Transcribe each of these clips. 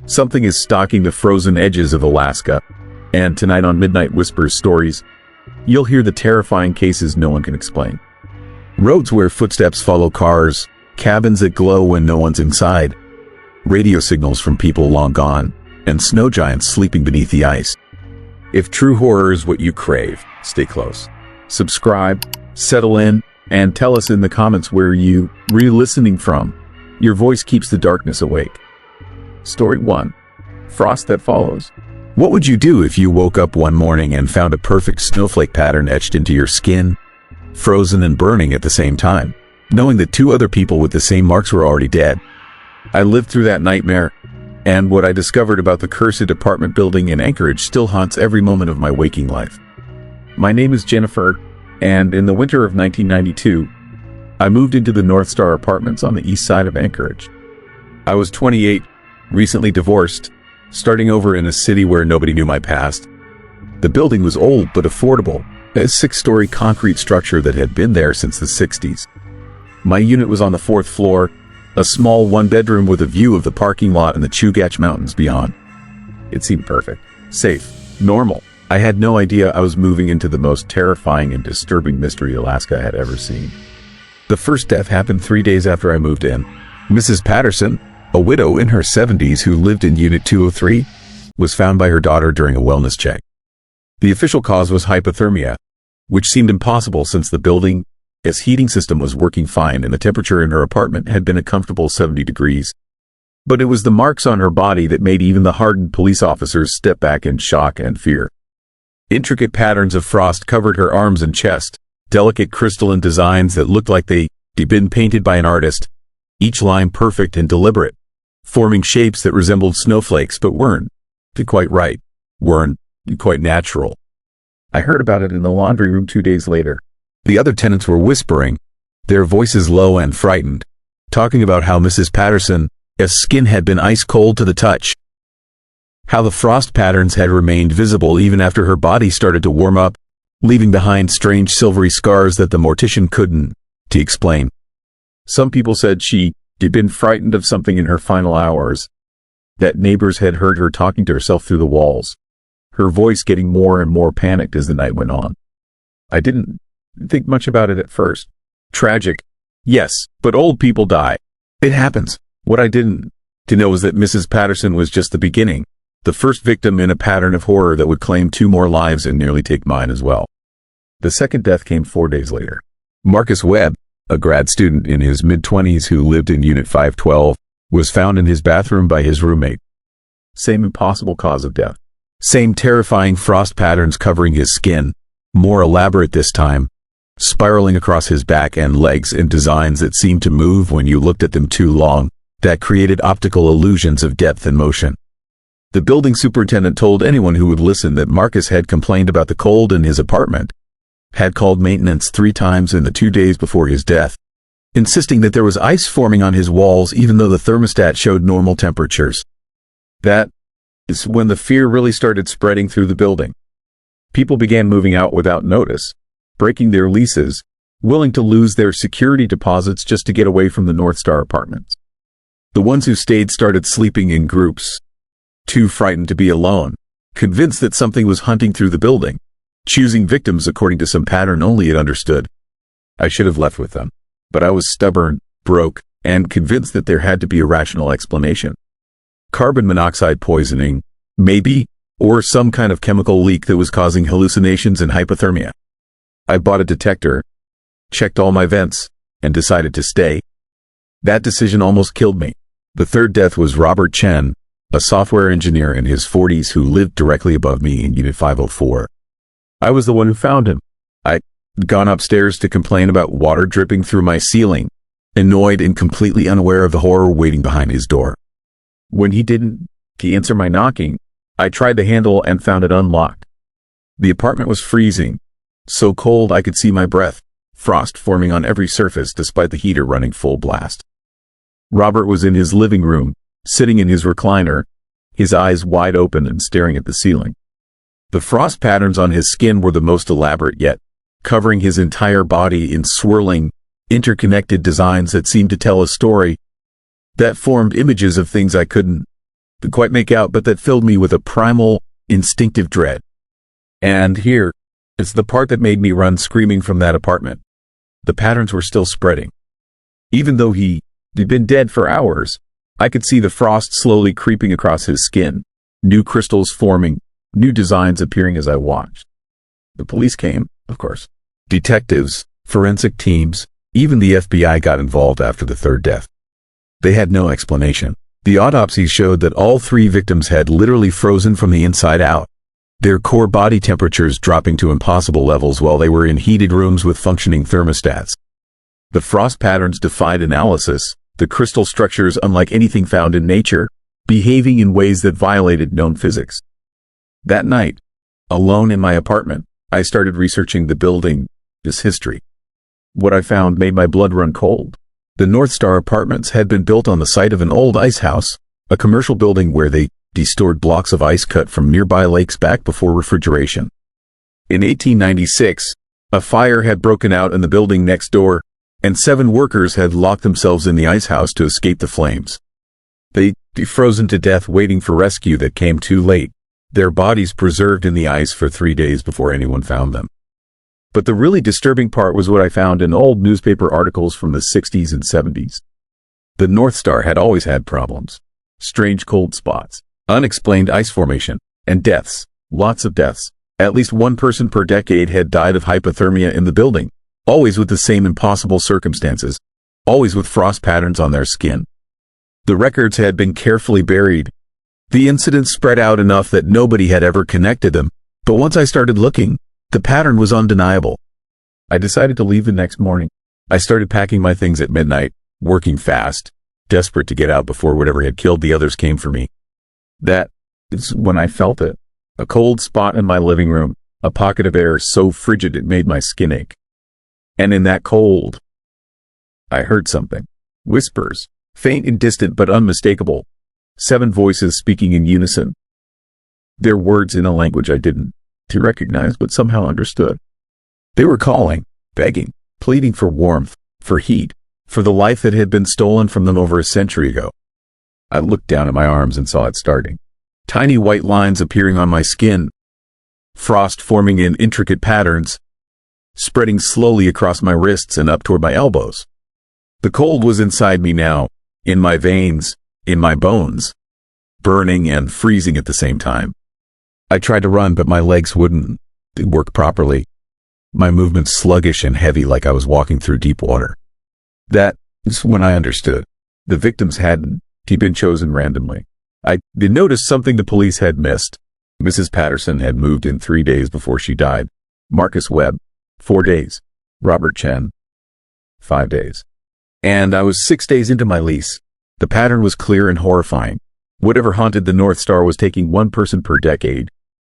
Something is stalking the frozen edges of Alaska, and tonight on Midnight Whispers Stories, you'll hear the terrifying cases no one can explain. Roads where footsteps follow cars, cabins that glow when no one's inside, radio signals from people long gone, and snow giants sleeping beneath the ice. If true horror is what you crave, stay close. Subscribe, settle in, and tell us in the comments where you re-listening from. Your voice keeps the darkness awake. Story 1. Frost that follows. What would you do if you woke up one morning and found a perfect snowflake pattern etched into your skin, frozen and burning at the same time, knowing that two other people with the same marks were already dead? I lived through that nightmare, and what I discovered about the cursed apartment building in Anchorage still haunts every moment of my waking life. My name is Jennifer, and in the winter of 1992, I moved into the North Star Apartments on the east side of Anchorage. I was 28, recently divorced, starting over in a city where nobody knew my past. The building was old but affordable, a 6-story concrete structure that had been there since the 60s. My unit was on the 4th floor, a small one-bedroom with a view of the parking lot and the Chugach Mountains beyond. It seemed perfect, safe, normal. I had no idea I was moving into the most terrifying and disturbing mystery Alaska had ever seen. The first death happened 3 days after I moved in. Mrs. Patterson, a widow in her 70s who lived in Unit 203, was found by her daughter during a wellness check. The official cause was hypothermia, which seemed impossible since the building's heating system was working fine and the temperature in her apartment had been a comfortable 70 degrees. But it was the marks on her body that made even the hardened police officers step back in shock and fear. Intricate patterns of frost covered her arms and chest, delicate crystalline designs that looked like they'd been painted by an artist, each line perfect and deliberate, forming shapes that resembled snowflakes but weren't quite right, weren't quite natural. I heard about it in the laundry room 2 days later. The other tenants were whispering, their voices low and frightened, talking about how Mrs. Patterson's skin had been ice cold to the touch, how the frost patterns had remained visible even after her body started to warm up, leaving behind strange silvery scars that the mortician couldn't explain. Some people said she'd been frightened of something in her final hours, that neighbors had heard her talking to herself through the walls, her voice getting more and more panicked as the night went on. I didn't think much about it at first. Tragic, yes, but old people die. It happens. What I didn't know was that Mrs. Patterson was just the beginning, the first victim in a pattern of horror that would claim 2 more lives and nearly take mine as well. The second death came 4 days later. Marcus Webb, a grad student in his mid-20s who lived in Unit 512, was found in his bathroom by his roommate. Same impossible cause of death. Same terrifying frost patterns covering his skin, more elaborate this time, spiraling across his back and legs in designs that seemed to move when you looked at them too long, that created optical illusions of depth and motion. The building superintendent told anyone who would listen that Marcus had complained about the cold in his apartment, had called maintenance 3 times in the 2 days before his death, insisting that there was ice forming on his walls even though the thermostat showed normal temperatures. That is when the fear really started spreading through the building. People began moving out without notice, breaking their leases, willing to lose their security deposits just to get away from the North Star Apartments. The ones who stayed started sleeping in groups, too frightened to be alone, convinced that something was hunting through the building, choosing victims according to some pattern only it understood. I should have left with them, but I was stubborn, broke, and convinced that there had to be a rational explanation. Carbon monoxide poisoning, maybe, or some kind of chemical leak that was causing hallucinations and hypothermia. I bought a detector, checked all my vents, and decided to stay. That decision almost killed me. The third death was Robert Chen, a software engineer in his 40s who lived directly above me in Unit 504. I was the one who found him. I'd gone upstairs to complain about water dripping through my ceiling, annoyed and completely unaware of the horror waiting behind his door. When he didn't answer my knocking, I tried the handle and found it unlocked. The apartment was freezing, so cold I could see my breath, frost forming on every surface despite the heater running full blast. Robert was in his living room, sitting in his recliner, his eyes wide open and staring at the ceiling. The frost patterns on his skin were the most elaborate yet, covering his entire body in swirling, interconnected designs that seemed to tell a story, that formed images of things I couldn't could quite make out, but that filled me with a primal, instinctive dread. And here, it's the part that made me run screaming from that apartment. The patterns were still spreading. Even though he'd been dead for hours, I could see the frost slowly creeping across his skin, new crystals forming, new designs appearing as I watched. The police came, of course. Detectives, forensic teams, even the FBI got involved after the third death. They had no explanation. The autopsy showed that all three victims had literally frozen from the inside out, their core body temperatures dropping to impossible levels while they were in heated rooms with functioning thermostats. The frost patterns defied analysis, the crystal structures unlike anything found in nature, behaving in ways that violated known physics. That night, alone in my apartment, I started researching the building, its history. What I found made my blood run cold. The North Star Apartments had been built on the site of an old ice house, a commercial building where they stored blocks of ice cut from nearby lakes back before refrigeration. In 1896, a fire had broken out in the building next door, and 7 workers had locked themselves in the ice house to escape the flames. They'd frozen to death waiting for rescue that came too late, their bodies preserved in the ice for 3 days before anyone found them. But the really disturbing part was what I found in old newspaper articles from the 60s and 70s. The North Star had always had problems. Strange cold spots, unexplained ice formation, and deaths. Lots of deaths. At least one person per decade had died of hypothermia in the building, always with the same impossible circumstances, always with frost patterns on their skin. The records had been carefully buried. The incidents spread out enough that nobody had ever connected them, but once I started looking, the pattern was undeniable. I decided to leave the next morning. I started packing my things at midnight, working fast, desperate to get out before whatever had killed the others came for me. That is when I felt it. A cold spot in my living room, a pocket of air so frigid it made my skin ache. And in that cold, I heard something. Whispers, faint and distant but unmistakable. 7 voices speaking in unison. Their words in a language I didn't recognize but somehow understood. They were calling, begging, pleading for warmth, for heat, for the life that had been stolen from them over a century ago. I looked down at my arms and saw it starting. Tiny white lines appearing on my skin, frost forming in intricate patterns, spreading slowly across my wrists and up toward my elbows. The cold was inside me now, in my veins, in my bones, burning and freezing at the same time. I tried to run, but my legs wouldn't work properly. My movements sluggish and heavy like I was walking through deep water. That is when I understood. The victims hadn't been chosen randomly. I did notice something the police had missed. Mrs. Patterson had moved in 3 days before she died. Marcus Webb, 4 days. Robert Chen, 5 days. And I was 6 days into my lease. The pattern was clear and horrifying. Whatever haunted the North Star was taking one person per decade,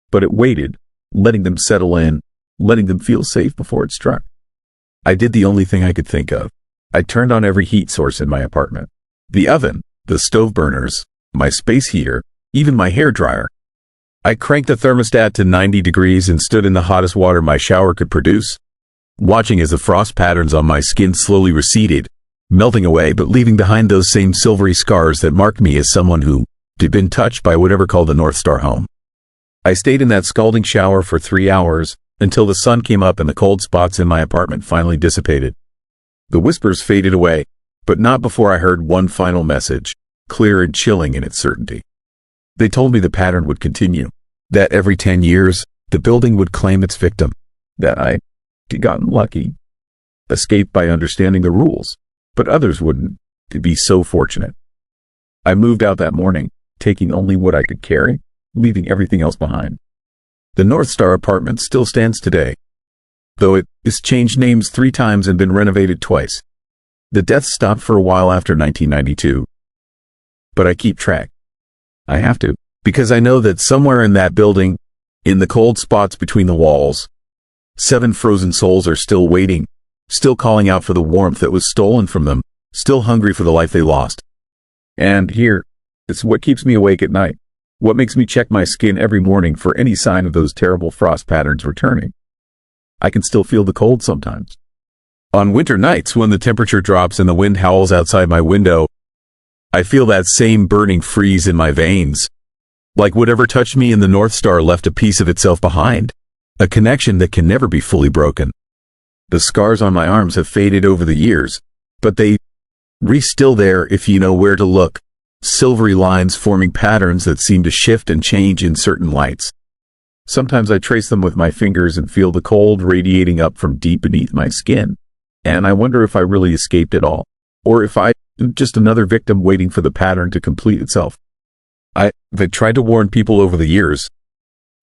but it waited, letting them settle in, letting them feel safe before it struck. I did the only thing I could think of. I turned on every heat source in my apartment. The oven, the stove burners, my space heater, even my hairdryer. I cranked the thermostat to 90 degrees and stood in the hottest water my shower could produce, watching as the frost patterns on my skin slowly receded, melting away but leaving behind those same silvery scars that marked me as someone who had been touched by whatever called the North Star home. I stayed in that scalding shower for 3 hours until the sun came up and the cold spots in my apartment finally dissipated. The whispers faded away, but not before I heard one final message, clear and chilling in its certainty. They told me the pattern would continue, that every 10 years, the building would claim its victim, that I'd gotten lucky, escaped by understanding the rules, but others wouldn't be so fortunate. I moved out that morning, taking only what I could carry, leaving everything else behind. The North Star apartment still stands today, though it has changed names 3 times and been renovated twice. The deaths stopped for a while after 1992. But I keep track. I have to, because I know that somewhere in that building, in the cold spots between the walls, 7 frozen souls are still waiting, still calling out for the warmth that was stolen from them, still hungry for the life they lost. And here, it's what keeps me awake at night, what makes me check my skin every morning for any sign of those terrible frost patterns returning. I can still feel the cold sometimes. On winter nights when the temperature drops and the wind howls outside my window, I feel that same burning freeze in my veins. Like whatever touched me in the North Star left a piece of itself behind. A connection that can never be fully broken. The scars on my arms have faded over the years, but they're still there if you know where to look. Silvery lines forming patterns that seem to shift and change in certain lights. Sometimes I trace them with my fingers and feel the cold radiating up from deep beneath my skin. And I wonder if I really escaped it all, or if I'm just another victim waiting for the pattern to complete itself. I've tried to warn people over the years,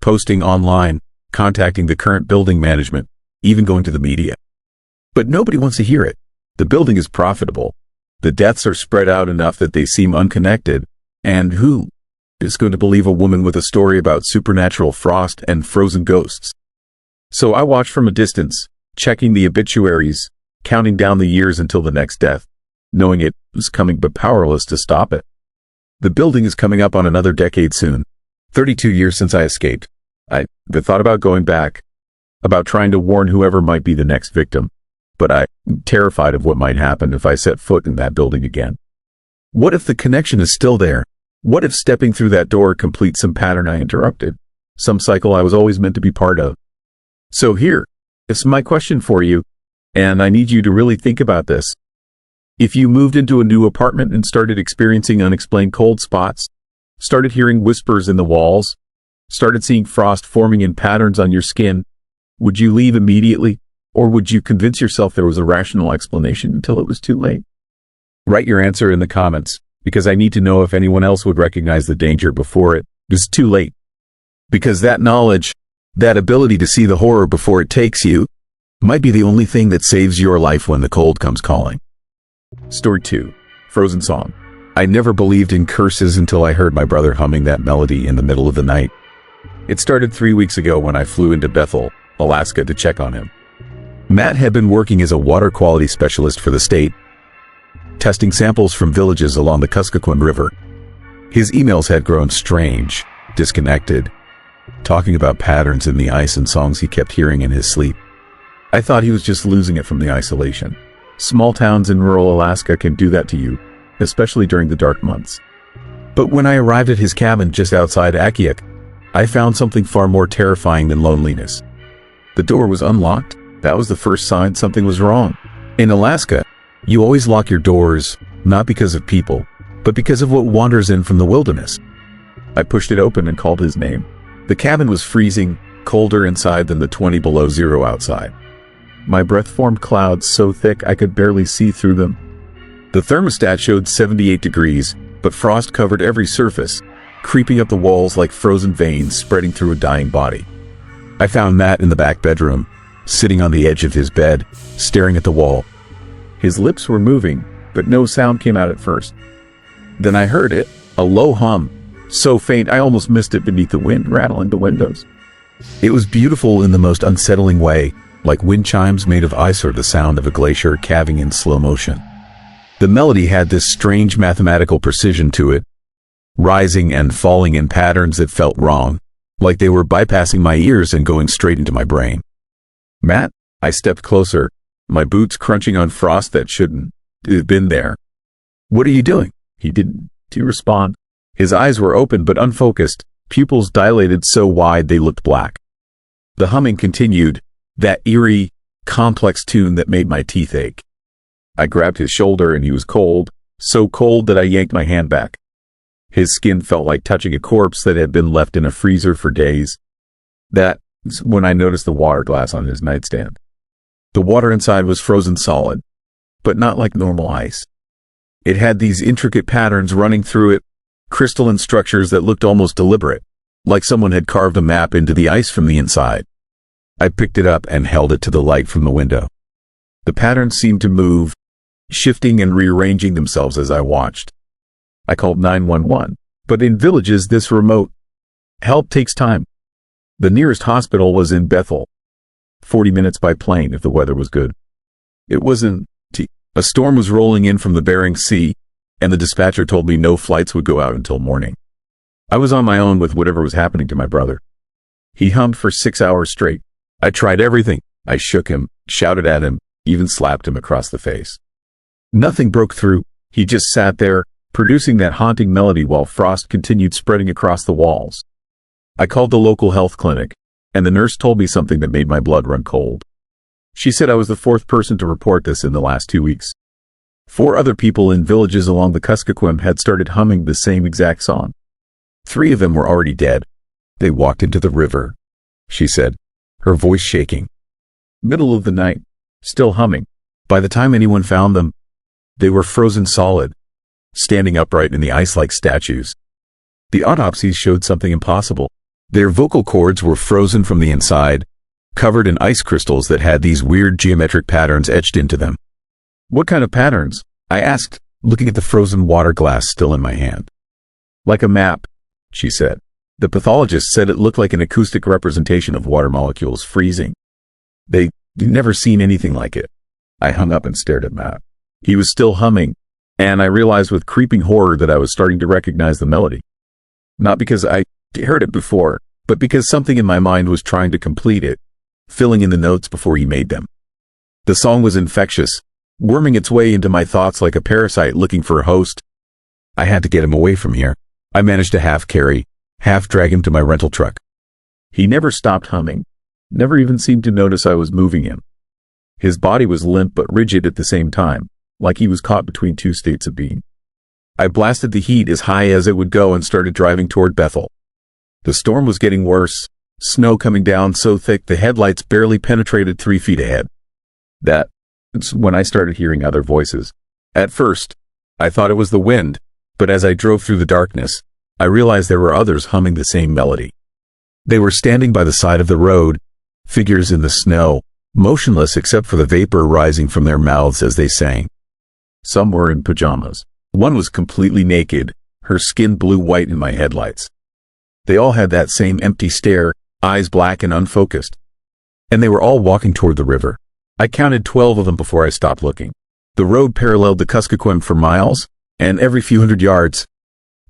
posting online, contacting the current building management, even going to the media. But nobody wants to hear it. The building is profitable. The deaths are spread out enough that they seem unconnected. And who is going to believe a woman with a story about supernatural frost and frozen ghosts? So I watched from a distance, checking the obituaries, counting down the years until the next death, knowing it was coming but powerless to stop it. The building is coming up on another decade soon. 32 years since I escaped. I've thought about going back, about trying to warn whoever might be the next victim, but I'm terrified of what might happen if I set foot in that building again. What if the connection is still there? What if stepping through that door completes some pattern I interrupted, some cycle I was always meant to be part of? So here is my question for you, and I need you to really think about this. If you moved into a new apartment and started experiencing unexplained cold spots, started hearing whispers in the walls, started seeing frost forming in patterns on your skin, would you leave immediately, or would you convince yourself there was a rational explanation until it was too late? Write your answer in the comments, because I need to know if anyone else would recognize the danger before it is too late. Because that knowledge, that ability to see the horror before it takes you, might be the only thing that saves your life when the cold comes calling. Story 2. Frozen Song. I never believed in curses until I heard my brother humming that melody in the middle of the night. It started 3 weeks ago when I flew into Bethel, Alaska to check on him. Matt had been working as a water quality specialist for the state, testing samples from villages along the Kuskokwim River. His emails had grown strange, disconnected, talking about patterns in the ice and songs he kept hearing in his sleep. I thought he was just losing it from the isolation. Small towns in rural Alaska can do that to you, especially during the dark months. But when I arrived at his cabin just outside Akiak, I found something far more terrifying than loneliness. The door was unlocked. That was the first sign something was wrong. In Alaska, you always lock your doors, not because of people, but because of what wanders in from the wilderness. I pushed it open and called his name. The cabin was freezing, colder inside than the 20 below zero outside. My breath formed clouds so thick I could barely see through them. The thermostat showed 78 degrees, but frost covered every surface, creeping up the walls like frozen veins spreading through a dying body. I found Matt in the back bedroom, sitting on the edge of his bed, staring at the wall. His lips were moving, but no sound came out at first. Then I heard it, a low hum, so faint I almost missed it beneath the wind rattling the windows. It was beautiful in the most unsettling way, like wind chimes made of ice or the sound of a glacier calving in slow motion. The melody had this strange mathematical precision to it, rising and falling in patterns that felt wrong, like they were bypassing my ears and going straight into my brain. Matt, I stepped closer, my boots crunching on frost that shouldn't have been there. What are you doing? He didn't respond. His eyes were open but unfocused, pupils dilated so wide they looked black. The humming continued, that eerie, complex tune that made my teeth ache. I grabbed his shoulder and he was cold, so cold that I yanked my hand back. His skin felt like touching a corpse that had been left in a freezer for days. That's when I noticed the water glass on his nightstand. The water inside was frozen solid, but not like normal ice. It had these intricate patterns running through it, crystalline structures that looked almost deliberate, like someone had carved a map into the ice from the inside. I picked it up and held it to the light from the window. The patterns seemed to move, shifting and rearranging themselves as I watched. I called 911, but in villages this remote, help takes time. The nearest hospital was in Bethel, 40 minutes by plane if the weather was good. It wasn't. A storm was rolling in from the Bering Sea, and the dispatcher told me no flights would go out until morning. I was on my own with whatever was happening to my brother. He hummed for 6 hours straight. I tried everything. I shook him, shouted at him, even slapped him across the face. Nothing broke through. He just sat there, producing that haunting melody while frost continued spreading across the walls. I called the local health clinic, and the nurse told me something that made my blood run cold. She said I was the fourth person to report this in the last 2 weeks. 4 other people in villages along the Kuskokwim had started humming the same exact song. 3 of them were already dead. They walked into the river, she said, her voice shaking. Middle of the night, still humming. By the time anyone found them, they were frozen solid, standing upright in the ice like statues. The autopsies showed something impossible. Their vocal cords were frozen from the inside, covered in ice crystals that had these weird geometric patterns etched into them. What kind of patterns? I asked, looking at the frozen water glass still in my hand. Like a map, she said. The pathologist said it looked like an acoustic representation of water molecules freezing. They'd never seen anything like it. I hung up and stared at Matt. He was still humming, and I realized with creeping horror that I was starting to recognize the melody. Not because I heard it before, but because something in my mind was trying to complete it, filling in the notes before he made them. The song was infectious, worming its way into my thoughts like a parasite looking for a host. I had to get him away from here. I managed to half carry, half drag him to my rental truck. He never stopped humming, never even seemed to notice I was moving him. His body was limp but rigid at the same time, like he was caught between 2 states of being. I blasted the heat as high as it would go and started driving toward Bethel. The storm was getting worse, snow coming down so thick the headlights barely penetrated 3 feet ahead. That's when I started hearing other voices. At first, I thought it was the wind, but as I drove through the darkness, I realized there were others humming the same melody. They were standing by the side of the road, figures in the snow, motionless except for the vapor rising from their mouths as they sang. Some were in pajamas. One was completely naked, her skin blue-white in my headlights. They all had that same empty stare, eyes black and unfocused. And they were all walking toward the river. I counted 12 of them before I stopped looking. The road paralleled the Kuskokwim for miles, and every few hundred yards,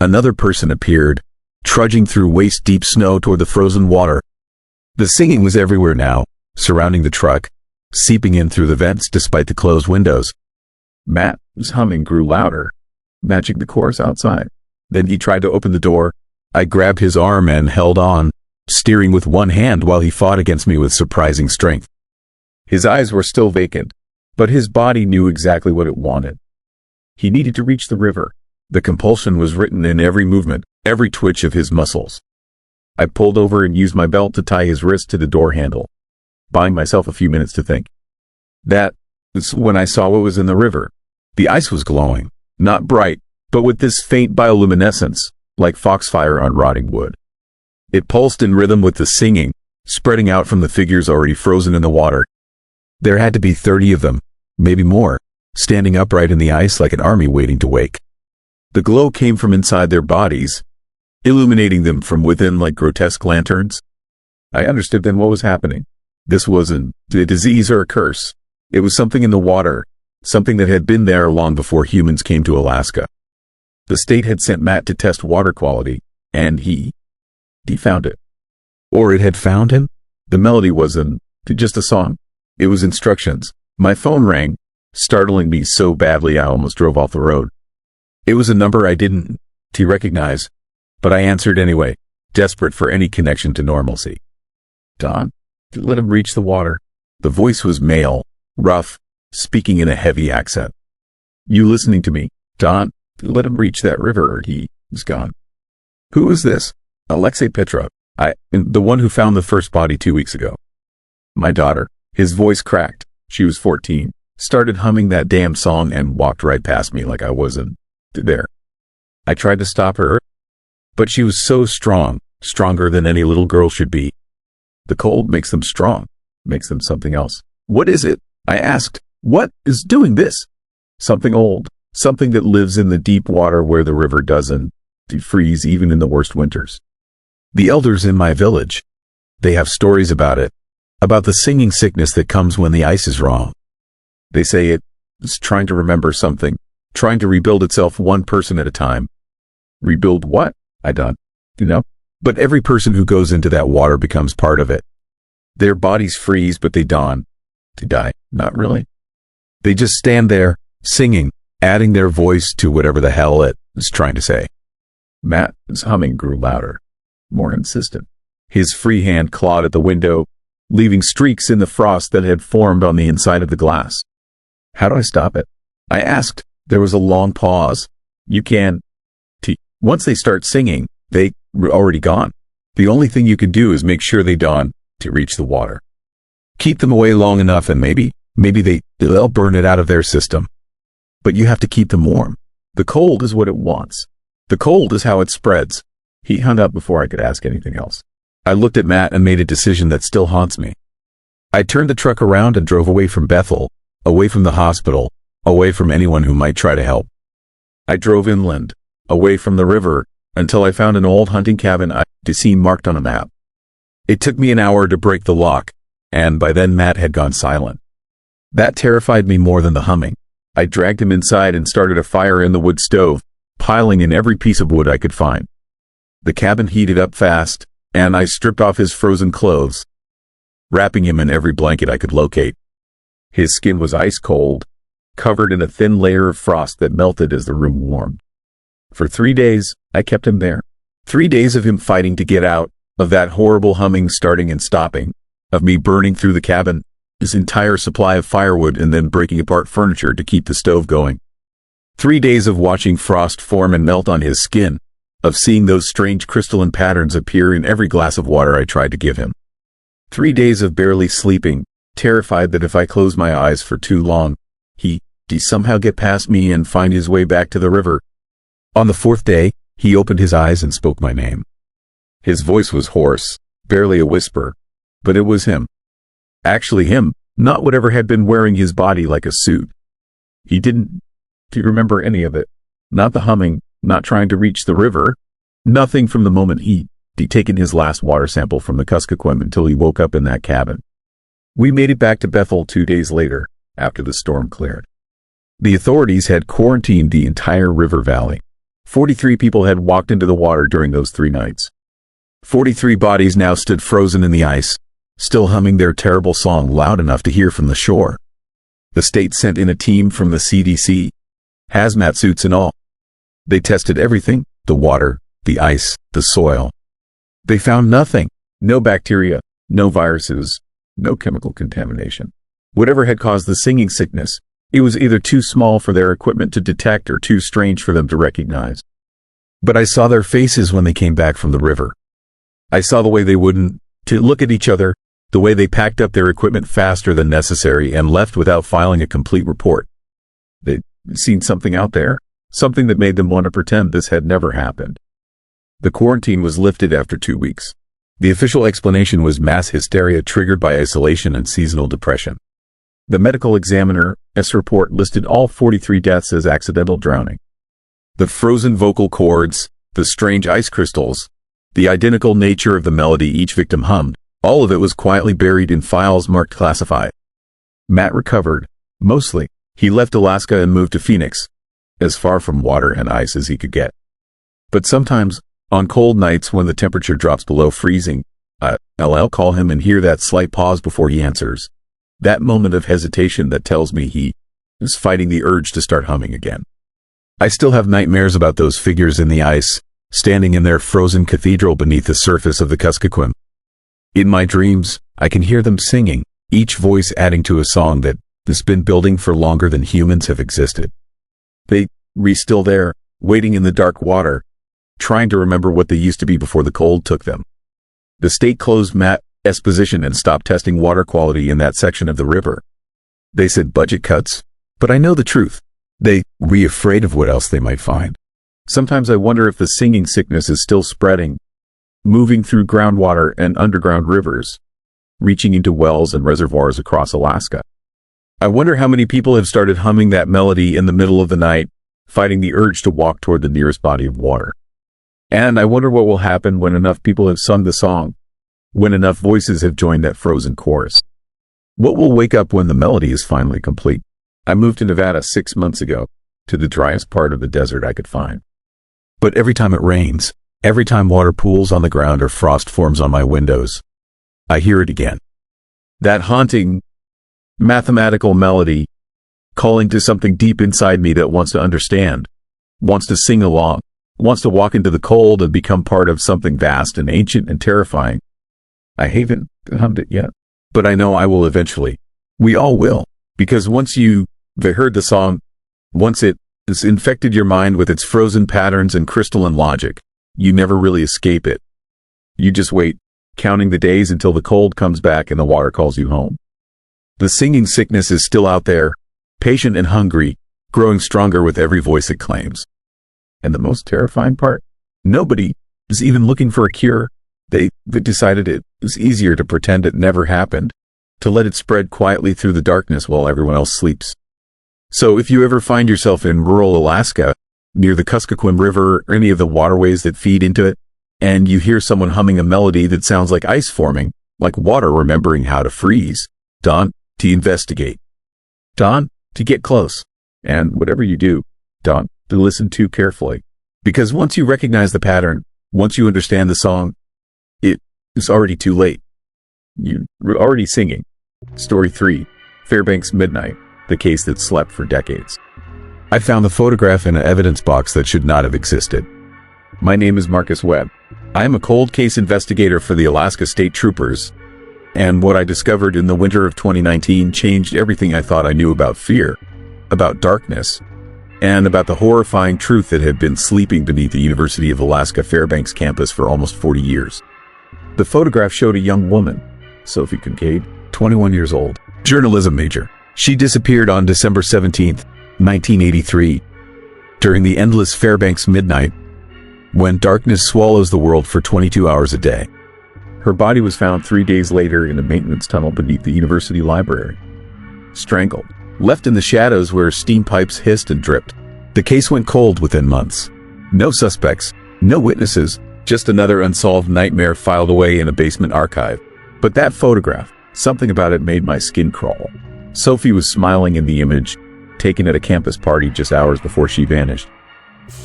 another person appeared, trudging through waist-deep snow toward the frozen water. The singing was everywhere now, surrounding the truck, seeping in through the vents despite the closed windows. Matt's humming grew louder, matching the chorus outside. Then he tried to open the door. I grabbed his arm and held on, steering with one hand while he fought against me with surprising strength. His eyes were still vacant, but his body knew exactly what it wanted. He needed to reach the river. The compulsion was written in every movement, every twitch of his muscles. I pulled over and used my belt to tie his wrist to the door handle, buying myself a few minutes to think. That was when I saw what was in the river. The ice was glowing, not bright, but with this faint bioluminescence, like foxfire on rotting wood. It pulsed in rhythm with the singing, spreading out from the figures already frozen in the water. There had to be 30 of them, maybe more, standing upright in the ice like an army waiting to wake. The glow came from inside their bodies, illuminating them from within like grotesque lanterns. I understood then what was happening. This wasn't a disease or a curse. It was something in the water, something that had been there long before humans came to Alaska. The state had sent Matt to test water quality, and he found it. Or it had found him? The melody wasn't just a song. It was instructions. My phone rang, startling me so badly I almost drove off the road. It was a number I didn't recognize, but I answered anyway, desperate for any connection to normalcy. Don, let him reach the water. The voice was male, rough, speaking in a heavy accent. You listening to me? Don, let him reach that river or he is gone. Who is this? Alexei Petrov. The one who found the first body 2 weeks ago. My daughter. His voice cracked. She was 14. Started humming that damn song and walked right past me like I wasn't there. I tried to stop her, but she was so strong, stronger than any little girl should be. The cold makes them strong, makes them something else. What is it? I asked. What is doing this? Something old, something that lives in the deep water where the river doesn't freeze even in the worst winters. The elders in my village, they have stories about it, about the singing sickness that comes when the ice is wrong. They say it's trying to remember something, trying to rebuild itself one person at a time. Rebuild what? I don't know. But every person who goes into that water becomes part of it. Their bodies freeze, but they dawn. They die. Not really. They just stand there, singing, adding their voice to whatever the hell it was trying to say. Matt's humming grew louder, more insistent. His free hand clawed at the window, leaving streaks in the frost that had formed on the inside of the glass. How do I stop it? I asked. There was a long pause. You can. Once they start singing, they were already gone. The only thing you can do is make sure they dawn to reach the water. Keep them away long enough and maybe they'll burn it out of their system. But you have to keep them warm. The cold is what it wants. The cold is how it spreads. He hung up before I could ask anything else. I looked at Matt and made a decision that still haunts me. I turned the truck around and drove away from Bethel, away from the hospital, away from anyone who might try to help. I drove inland, away from the river, until I found an old hunting cabin I'd seen marked on a map. It took me an hour to break the lock, and by then Matt had gone silent. That terrified me more than the humming. I dragged him inside and started a fire in the wood stove, piling in every piece of wood I could find. The cabin heated up fast, and I stripped off his frozen clothes, wrapping him in every blanket I could locate. His skin was ice cold, covered in a thin layer of frost that melted as the room warmed. For 3 days, I kept him there. 3 days of him fighting to get out, of that horrible humming starting and stopping, of me burning through the cabin, his entire supply of firewood and then breaking apart furniture to keep the stove going. 3 days of watching frost form and melt on his skin, of seeing those strange crystalline patterns appear in every glass of water I tried to give him. 3 days of barely sleeping, terrified that if I closed my eyes for too long, he'd somehow get past me and find his way back to the river. On the 4th day, he opened his eyes and spoke my name. His voice was hoarse, barely a whisper, but it was him. Actually him, not whatever had been wearing his body like a suit. He didn't remember any of it. Not the humming, not trying to reach the river. Nothing from the moment he'd taken his last water sample from the Kuskokwim until he woke up in that cabin. We made it back to Bethel 2 days later, after the storm cleared. The authorities had quarantined the entire river valley. 43 people had walked into the water during those 3 nights. 43 bodies now stood frozen in the ice, still humming their terrible song loud enough to hear from the shore. The state sent in a team from the CDC, hazmat suits and all. They tested everything, the water, the ice, the soil. They found nothing, no bacteria, no viruses, no chemical contamination. Whatever had caused the singing sickness, it was either too small for their equipment to detect or too strange for them to recognize. But I saw their faces when they came back from the river. I saw the way they wouldn't look at each other, the way they packed up their equipment faster than necessary and left without filing a complete report. They'd seen something out there, something that made them want to pretend this had never happened. The quarantine was lifted after 2 weeks. The official explanation was mass hysteria triggered by isolation and seasonal depression. The medical examiner's report listed all 43 deaths as accidental drowning. The frozen vocal cords, the strange ice crystals, the identical nature of the melody each victim hummed, all of it was quietly buried in files marked classified. Matt recovered, mostly. He left Alaska and moved to Phoenix, as far from water and ice as he could get. But sometimes, on cold nights when the temperature drops below freezing, I'll call him and hear that slight pause before he answers. That moment of hesitation that tells me he is fighting the urge to start humming again. I still have nightmares about those figures in the ice, standing in their frozen cathedral beneath the surface of the Kuskokwim. In my dreams, I can hear them singing, each voice adding to a song that has been building for longer than humans have existed. They were still there, waiting in the dark water, trying to remember what they used to be before the cold took them. The state closed Matt's position and stopped testing water quality in that section of the river. They said budget cuts, but I know the truth. They were afraid of what else they might find. Sometimes I wonder if the singing sickness is still spreading, moving through groundwater and underground rivers, reaching into wells and reservoirs across Alaska. I wonder how many people have started humming that melody in the middle of the night, fighting the urge to walk toward the nearest body of water. And I wonder what will happen when enough people have sung the song, when enough voices have joined that frozen chorus. What will wake up when the melody is finally complete? I moved to Nevada 6 months ago, to the driest part of the desert I could find. But every time it rains, every time water pools on the ground or frost forms on my windows, I hear it again. That haunting, mathematical melody, calling to something deep inside me that wants to understand, wants to sing along, wants to walk into the cold and become part of something vast and ancient and terrifying. I haven't hummed it yet, but I know I will eventually. We all will, because once you've heard the song, once it has infected your mind with its frozen patterns and crystalline logic, you never really escape it. You just wait, counting the days until the cold comes back and the water calls you home. The singing sickness is still out there, patient and hungry, growing stronger with every voice it claims. And the most terrifying part? Nobody is even looking for a cure. They decided it was easier to pretend it never happened, to let it spread quietly through the darkness while everyone else sleeps. So if you ever find yourself in rural Alaska, near the Kuskokwim River or any of the waterways that feed into it, and you hear someone humming a melody that sounds like ice forming, like water remembering how to freeze, don't to investigate. Don't to get close. And whatever you do, don't to listen too carefully. Because once you recognize the pattern, once you understand the song, it is already too late. You're already singing. Story 3, Fairbanks Midnight, the case that slept for decades. I found the photograph in an evidence box that should not have existed. My name is Marcus Webb. I am a cold case investigator for the Alaska State Troopers, and what I discovered in the winter of 2019 changed everything I thought I knew about fear, about darkness, and about the horrifying truth that had been sleeping beneath the University of Alaska Fairbanks campus for almost 40 years. The photograph showed a young woman, Sophie Kincaid, 21 years old, journalism major. She disappeared on December 17, 1983, during the endless Fairbanks midnight, when darkness swallows the world for 22 hours a day. Her body was found 3 days later in a maintenance tunnel beneath the university library. Strangled, left in the shadows where steam pipes hissed and dripped. The case went cold within months. No suspects, no witnesses, just another unsolved nightmare filed away in a basement archive. But that photograph, something about it made my skin crawl. Sophie was smiling in the image, taken at a campus party just hours before she vanished.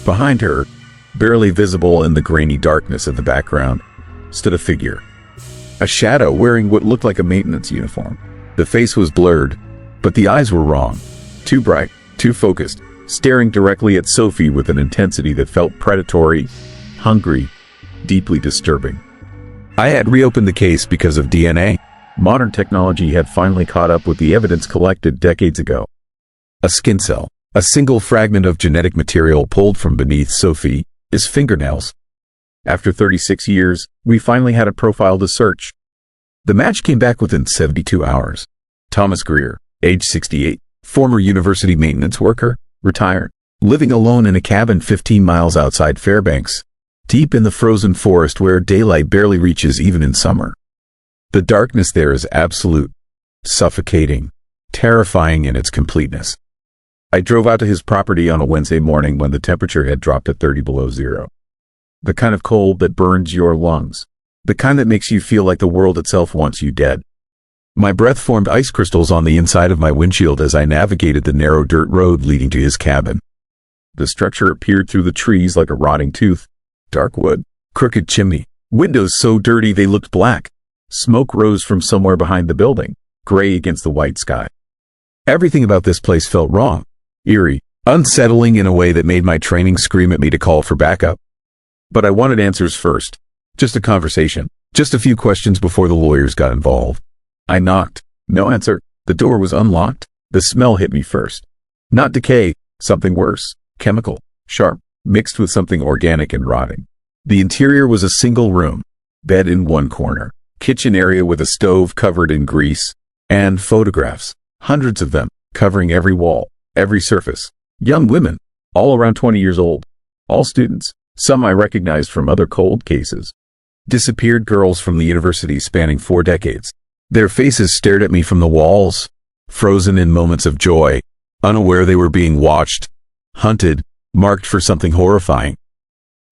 Behind her, barely visible in the grainy darkness of the background, stood a figure. A shadow wearing what looked like a maintenance uniform. The face was blurred, but the eyes were wrong. Too bright, too focused, staring directly at Sophie with an intensity that felt predatory, hungry, deeply disturbing. I had reopened the case because of DNA. Modern technology had finally caught up with the evidence collected decades ago. A skin cell, a single fragment of genetic material pulled from beneath Sophie's fingernails. After 36 years, we finally had a profile to search. The match came back within 72 hours. Thomas Greer, age 68, former university maintenance worker, retired, living alone in a cabin 15 miles outside Fairbanks, deep in the frozen forest where daylight barely reaches even in summer. The darkness there is absolute, suffocating, terrifying in its completeness. I drove out to his property on a Wednesday morning when the temperature had dropped to 30 below zero. The kind of cold that burns your lungs. The kind that makes you feel like the world itself wants you dead. My breath formed ice crystals on the inside of my windshield as I navigated the narrow dirt road leading to his cabin. The structure appeared through the trees like a rotting tooth. Dark wood, crooked chimney, windows so dirty they looked black. Smoke rose from somewhere behind the building, gray against the white sky. Everything about this place felt wrong, eerie, unsettling in a way that made my training scream at me to call for backup. But I wanted answers first. Just a conversation. Just a few questions before the lawyers got involved. I knocked. No answer. The door was unlocked. The smell hit me first. Not decay, something worse. Chemical, sharp, mixed with something organic and rotting. The interior was a single room. Bed in one corner. Kitchen area with a stove covered in grease. And photographs. Hundreds of them, covering every wall, every surface. Young women, all around 20 years old. All students. Some I recognized from other cold cases. Disappeared girls from the university spanning 4 decades. Their faces stared at me from the walls, frozen in moments of joy, unaware they were being watched, hunted, marked for something horrifying.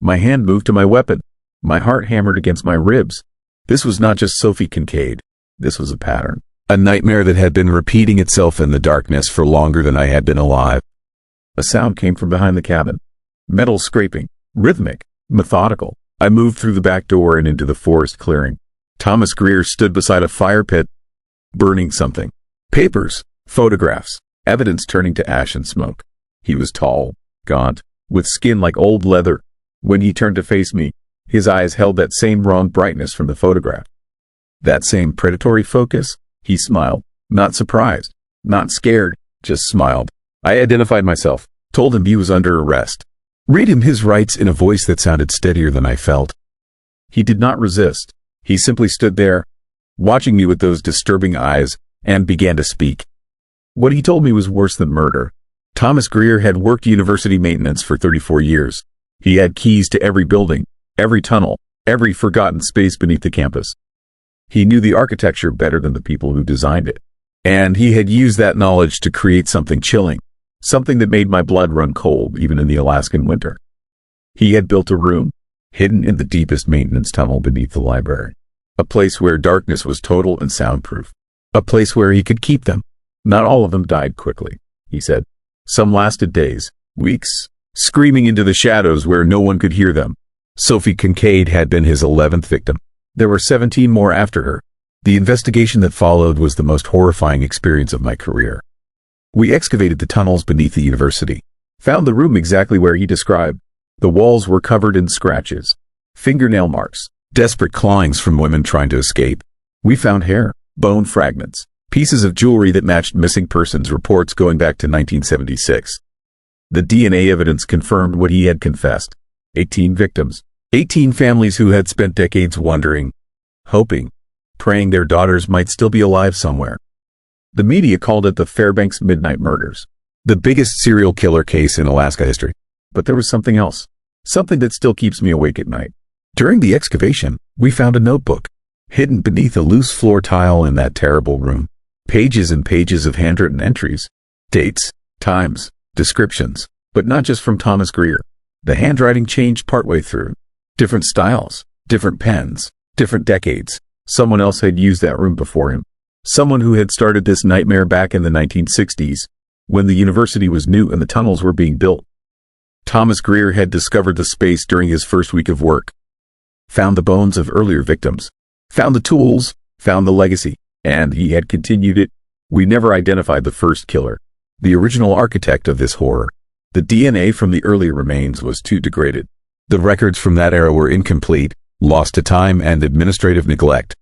My hand moved to my weapon. My heart hammered against my ribs. This was not just Sophie Kincaid. This was a pattern. A nightmare that had been repeating itself in the darkness for longer than I had been alive. A sound came from behind the cabin. Metal scraping. Rhythmic, methodical. I moved through the back door and into the forest clearing. Thomas Greer stood beside a fire pit, burning something. Papers, photographs, evidence turning to ash and smoke. He was tall, gaunt, with skin like old leather. When he turned to face me, his eyes held that same wrong brightness from the photograph. That same predatory focus. He smiled, not surprised, not scared, just smiled. I identified myself, told him he was under arrest. Read him his rights in a voice that sounded steadier than I felt. He did not resist. He simply stood there, watching me with those disturbing eyes, and began to speak. What he told me was worse than murder. Thomas Greer had worked university maintenance for 34 years. He had keys to every building, every tunnel, every forgotten space beneath the campus. He knew the architecture better than the people who designed it. And he had used that knowledge to create something chilling, something that made my blood run cold even in the Alaskan winter. He had built a room, hidden in the deepest maintenance tunnel beneath the library. A place where darkness was total and soundproof. A place where he could keep them. Not all of them died quickly, he said. Some lasted days, weeks, screaming into the shadows where no one could hear them. Sophie Kincaid had been his 11th victim. There were 17 more after her. The investigation that followed was the most horrifying experience of my career. We excavated the tunnels beneath the university, found the room exactly where he described. The walls were covered in scratches, fingernail marks, desperate clawings from women trying to escape. We found hair, bone fragments, pieces of jewelry that matched missing persons reports going back to 1976. The DNA evidence confirmed what he had confessed. 18 victims, 18 families who had spent decades wondering, hoping, praying their daughters might still be alive somewhere. The media called it the Fairbanks Midnight Murders, the biggest serial killer case in Alaska history. But there was something else, something that still keeps me awake at night. During the excavation, we found a notebook, hidden beneath a loose floor tile in that terrible room. Pages and pages of handwritten entries, dates, times, descriptions, but not just from Thomas Greer. The handwriting changed partway through. Different styles, different pens, different decades. Someone else had used that room before him. Someone who had started this nightmare back in the 1960s, when the university was new and the tunnels were being built. Thomas Greer had discovered the space during his first week of work. Found the bones of earlier victims. Found the tools, found the legacy, and he had continued it. We never identified the first killer, the original architect of this horror. The DNA from the earlier remains was too degraded. The records from that era were incomplete, lost to time and administrative neglect.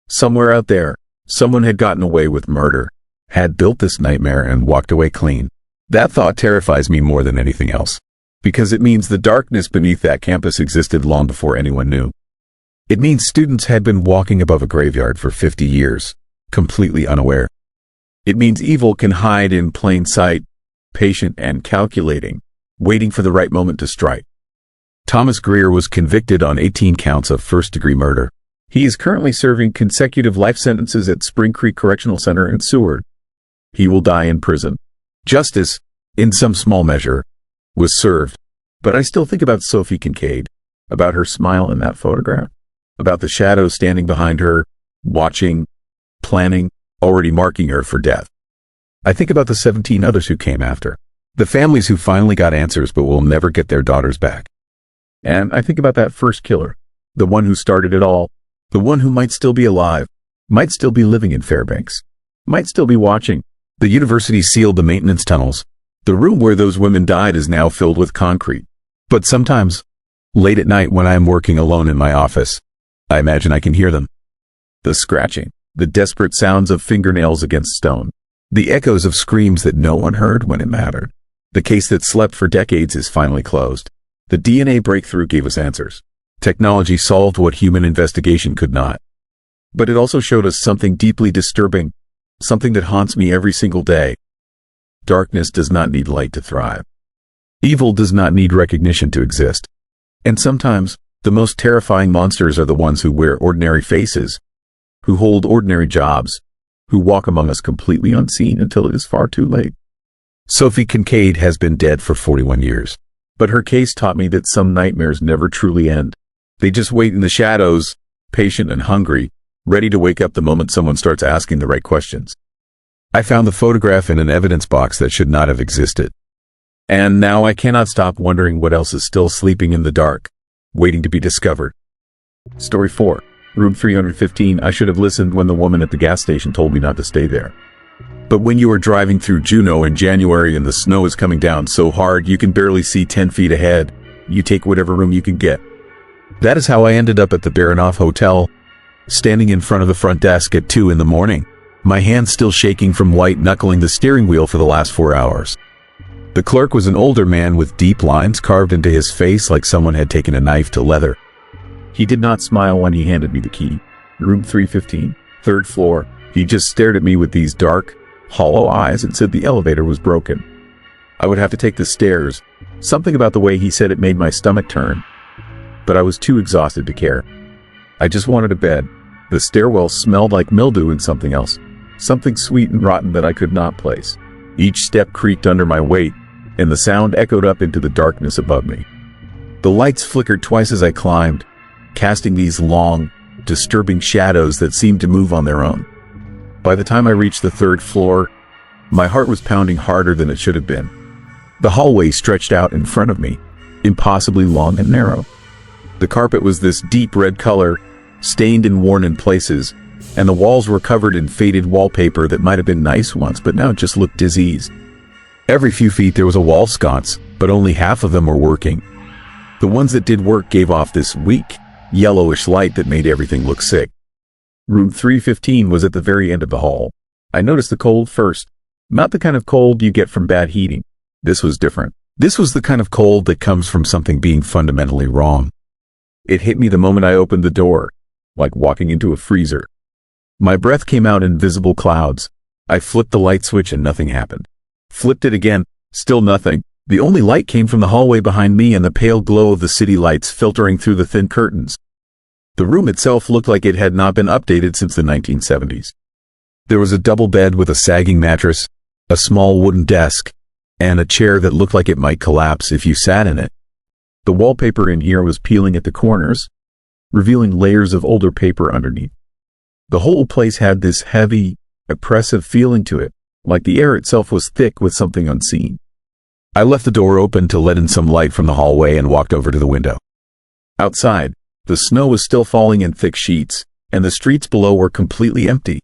Somewhere out there, someone had gotten away with murder, had built this nightmare and walked away clean. That thought terrifies me more than anything else, because it means the darkness beneath that campus existed long before anyone knew. It means students had been walking above a graveyard for 50 years, completely unaware. It means evil can hide in plain sight, patient and calculating, waiting for the right moment to strike. Thomas Greer was convicted on 18 counts of first-degree murder. He is currently serving consecutive life sentences at Spring Creek Correctional Center in Seward. He will die in prison. Justice, in some small measure, was served. But I still think about Sophie Kincaid, about her smile in that photograph, about the shadows standing behind her, watching, planning, already marking her for death. I think about the 17 others who came after, the families who finally got answers but will never get their daughters back. And I think about that first killer, the one who started it all, the one who might still be alive, might still be living in Fairbanks, might still be watching. The university sealed the maintenance tunnels. The room where those women died is now filled with concrete. But sometimes, late at night when I am working alone in my office, I imagine I can hear them. The scratching, the desperate sounds of fingernails against stone, the echoes of screams that no one heard when it mattered. The case that slept for decades is finally closed. The DNA breakthrough gave us answers. Technology solved what human investigation could not. But it also showed us something deeply disturbing, something that haunts me every single day. Darkness does not need light to thrive. Evil does not need recognition to exist. And sometimes, the most terrifying monsters are the ones who wear ordinary faces, who hold ordinary jobs, who walk among us completely unseen until it is far too late. Sophie Kincaid has been dead for 41 years. But her case taught me that some nightmares never truly end. They just wait in the shadows, patient and hungry, ready to wake up the moment someone starts asking the right questions. I found the photograph in an evidence box that should not have existed. And now I cannot stop wondering what else is still sleeping in the dark, waiting to be discovered. Story 4. Room 315. I should have listened when the woman at the gas station told me not to stay there. But when you are driving through Juneau in January and the snow is coming down so hard you can barely see 10 feet ahead, you take whatever room you can get. That is how I ended up at the Baranoff Hotel, standing in front of the front desk at 2 in the morning, my hands still shaking from white-knuckling the steering wheel for the last 4 hours. The clerk was an older man with deep lines carved into his face like someone had taken a knife to leather. He did not smile when he handed me the key. Room 315, third floor. He just stared at me with these dark, hollow eyes and said the elevator was broken. I would have to take the stairs. Something about the way he said it made my stomach turn. But I was too exhausted to care. I just wanted a bed. The stairwell smelled like mildew and something else. Something sweet and rotten that I could not place. Each step creaked under my weight, and the sound echoed up into the darkness above me. The lights flickered twice as I climbed, casting these long, disturbing shadows that seemed to move on their own. By the time I reached the third floor, my heart was pounding harder than it should have been. The hallway stretched out in front of me, impossibly long and narrow. The carpet was this deep red color, stained and worn in places, and the walls were covered in faded wallpaper that might have been nice once, but now it just looked diseased. Every few feet there was a wall sconce, but only half of them were working. The ones that did work gave off this weak, yellowish light that made everything look sick. Room 315 was at the very end of the hall. I noticed the cold first. Not the kind of cold you get from bad heating. This was different. This was the kind of cold that comes from something being fundamentally wrong. It hit me the moment I opened the door, like walking into a freezer. My breath came out in visible clouds. I flipped the light switch and nothing happened. Flipped it again, still nothing. The only light came from the hallway behind me and the pale glow of the city lights filtering through the thin curtains. The room itself looked like it had not been updated since the 1970s. There was a double bed with a sagging mattress, a small wooden desk, and a chair that looked like it might collapse if you sat in it. The wallpaper in here was peeling at the corners, revealing layers of older paper underneath. The whole place had this heavy, oppressive feeling to it, like the air itself was thick with something unseen. I left the door open to let in some light from the hallway and walked over to the window. Outside, the snow was still falling in thick sheets, and the streets below were completely empty.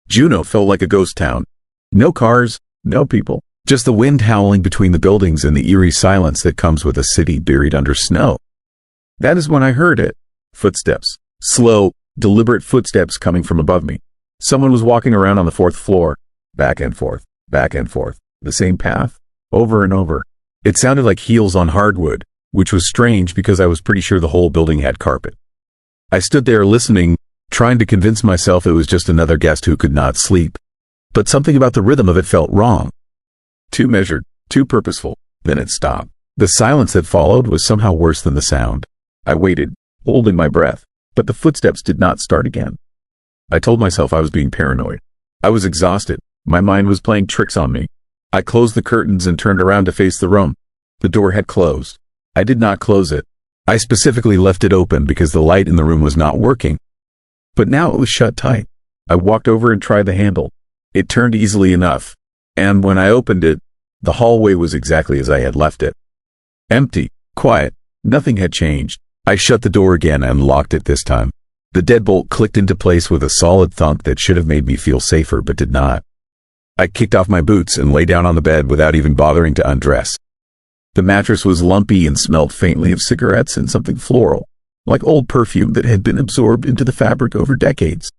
Juneau felt like a ghost town. No cars, no people, just the wind howling between the buildings and the eerie silence that comes with a city buried under snow. That is when I heard it. Footsteps. Slow, deliberate footsteps coming from above me. Someone was walking around on the fourth floor. Back and forth, back and forth. The same path, over and over. It sounded like heels on hardwood, which was strange because I was pretty sure the whole building had carpet. I stood there listening, trying to convince myself it was just another guest who could not sleep. But something about the rhythm of it felt wrong. Too measured, too purposeful. Then it stopped. The silence that followed was somehow worse than the sound. I waited, holding my breath, but the footsteps did not start again. I told myself I was being paranoid. I was exhausted. My mind was playing tricks on me. I closed the curtains and turned around to face the room. The door had closed. I did not close it. I specifically left it open because the light in the room was not working. But now it was shut tight. I walked over and tried the handle. It turned easily enough. And when I opened it, the hallway was exactly as I had left it. Empty, quiet, nothing had changed. I shut the door again and locked it this time. The deadbolt clicked into place with a solid thunk that should have made me feel safer but did not. I kicked off my boots and lay down on the bed without even bothering to undress. The mattress was lumpy and smelled faintly of cigarettes and something floral, like old perfume that had been absorbed into the fabric over decades.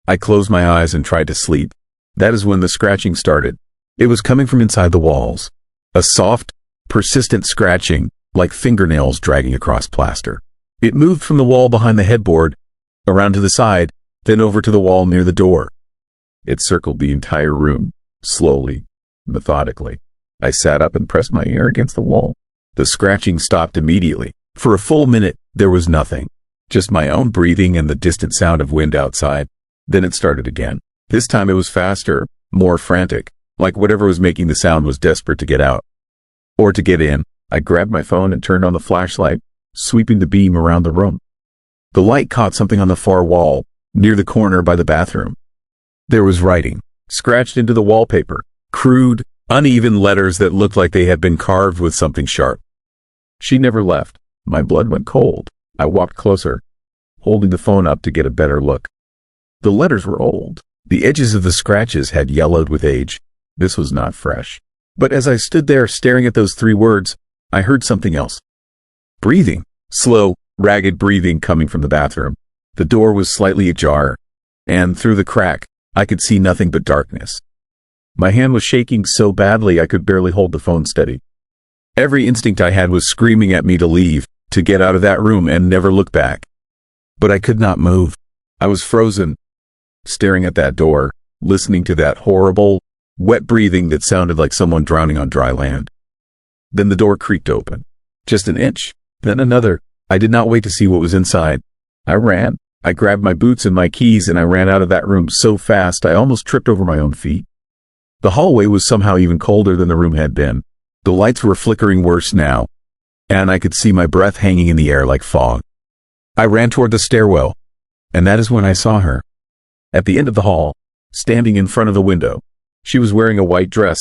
I closed my eyes and tried to sleep. That is when the scratching started. It was coming from inside the walls. A soft, persistent scratching, like fingernails dragging across plaster. It moved from the wall behind the headboard, around to the side, then over to the wall near the door. It circled the entire room, slowly, methodically. I sat up and pressed my ear against the wall. The scratching stopped immediately. For a full minute, there was nothing. Just my own breathing and the distant sound of wind outside. Then it started again. This time it was faster, more frantic, like whatever was making the sound was desperate to get out. Or to get in. I grabbed my phone and turned on the flashlight, sweeping the beam around the room. The light caught something on the far wall, near the corner by the bathroom. There was writing, scratched into the wallpaper, crude, uneven letters that looked like they had been carved with something sharp. She never left. My blood went cold. I walked closer, holding the phone up to get a better look. The letters were old, The edges of the scratches had yellowed with age. This was not fresh. But as I stood there staring at those 3 words, I heard something else. Breathing. Slow, ragged breathing coming from the bathroom. The door was slightly ajar, and through the crack, I could see nothing but darkness. My hand was shaking so badly I could barely hold the phone steady. Every instinct I had was screaming at me to leave, to get out of that room and never look back. But I could not move. I was frozen, staring at that door, listening to that horrible, wet breathing that sounded like someone drowning on dry land. Then the door creaked open. Just an inch, then another. I did not wait to see what was inside. I ran. I grabbed my boots and my keys and I ran out of that room so fast I almost tripped over my own feet. The hallway was somehow even colder than the room had been. The lights were flickering worse now, and I could see my breath hanging in the air like fog. I ran toward the stairwell, and that is when I saw her. At the end of the hall, standing in front of the window. She was wearing a white dress,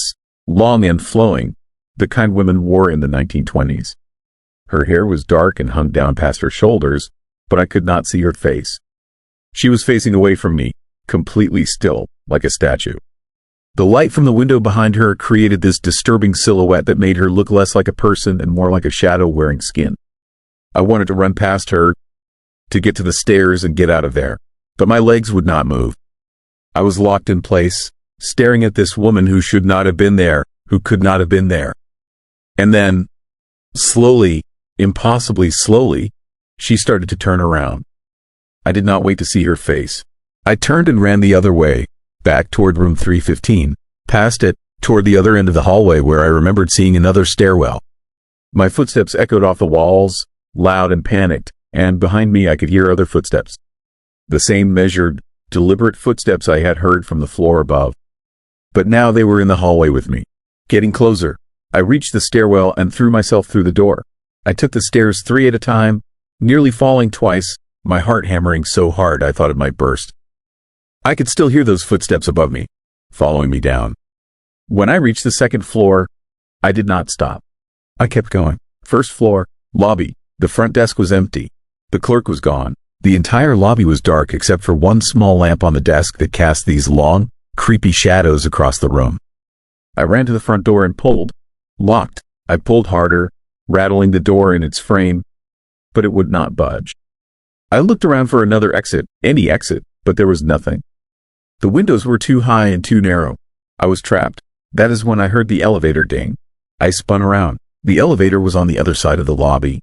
long and flowing, the kind women wore in the 1920s. Her hair was dark and hung down past her shoulders, but I could not see her face. She was facing away from me, completely still, like a statue. The light from the window behind her created this disturbing silhouette that made her look less like a person and more like a shadow wearing skin. I wanted to run past her, to get to the stairs and get out of there, but my legs would not move. I was locked in place, staring at this woman who should not have been there, who could not have been there. And then, slowly, impossibly slowly, she started to turn around. I did not wait to see her face. I turned and ran the other way, back toward room 315, past it, toward the other end of the hallway where I remembered seeing another stairwell. My footsteps echoed off the walls, loud and panicked, and behind me I could hear other footsteps. The same measured, deliberate footsteps I had heard from the floor above. But now they were in the hallway with me. Getting closer, I reached the stairwell and threw myself through the door. I took the stairs 3 at a time, nearly falling twice, my heart hammering so hard I thought it might burst. I could still hear those footsteps above me, following me down. When I reached the 2nd floor, I did not stop. I kept going. 1st floor, lobby. The front desk was empty. The clerk was gone. The entire lobby was dark except for one small lamp on the desk that cast these long, creepy shadows across the room. I ran to the front door and pulled. Locked. I pulled harder, rattling the door in its frame, but it would not budge. I looked around for another exit, any exit, but there was nothing. The windows were too high and too narrow. I was trapped. That is when I heard the elevator ding. I spun around. The elevator was on the other side of the lobby,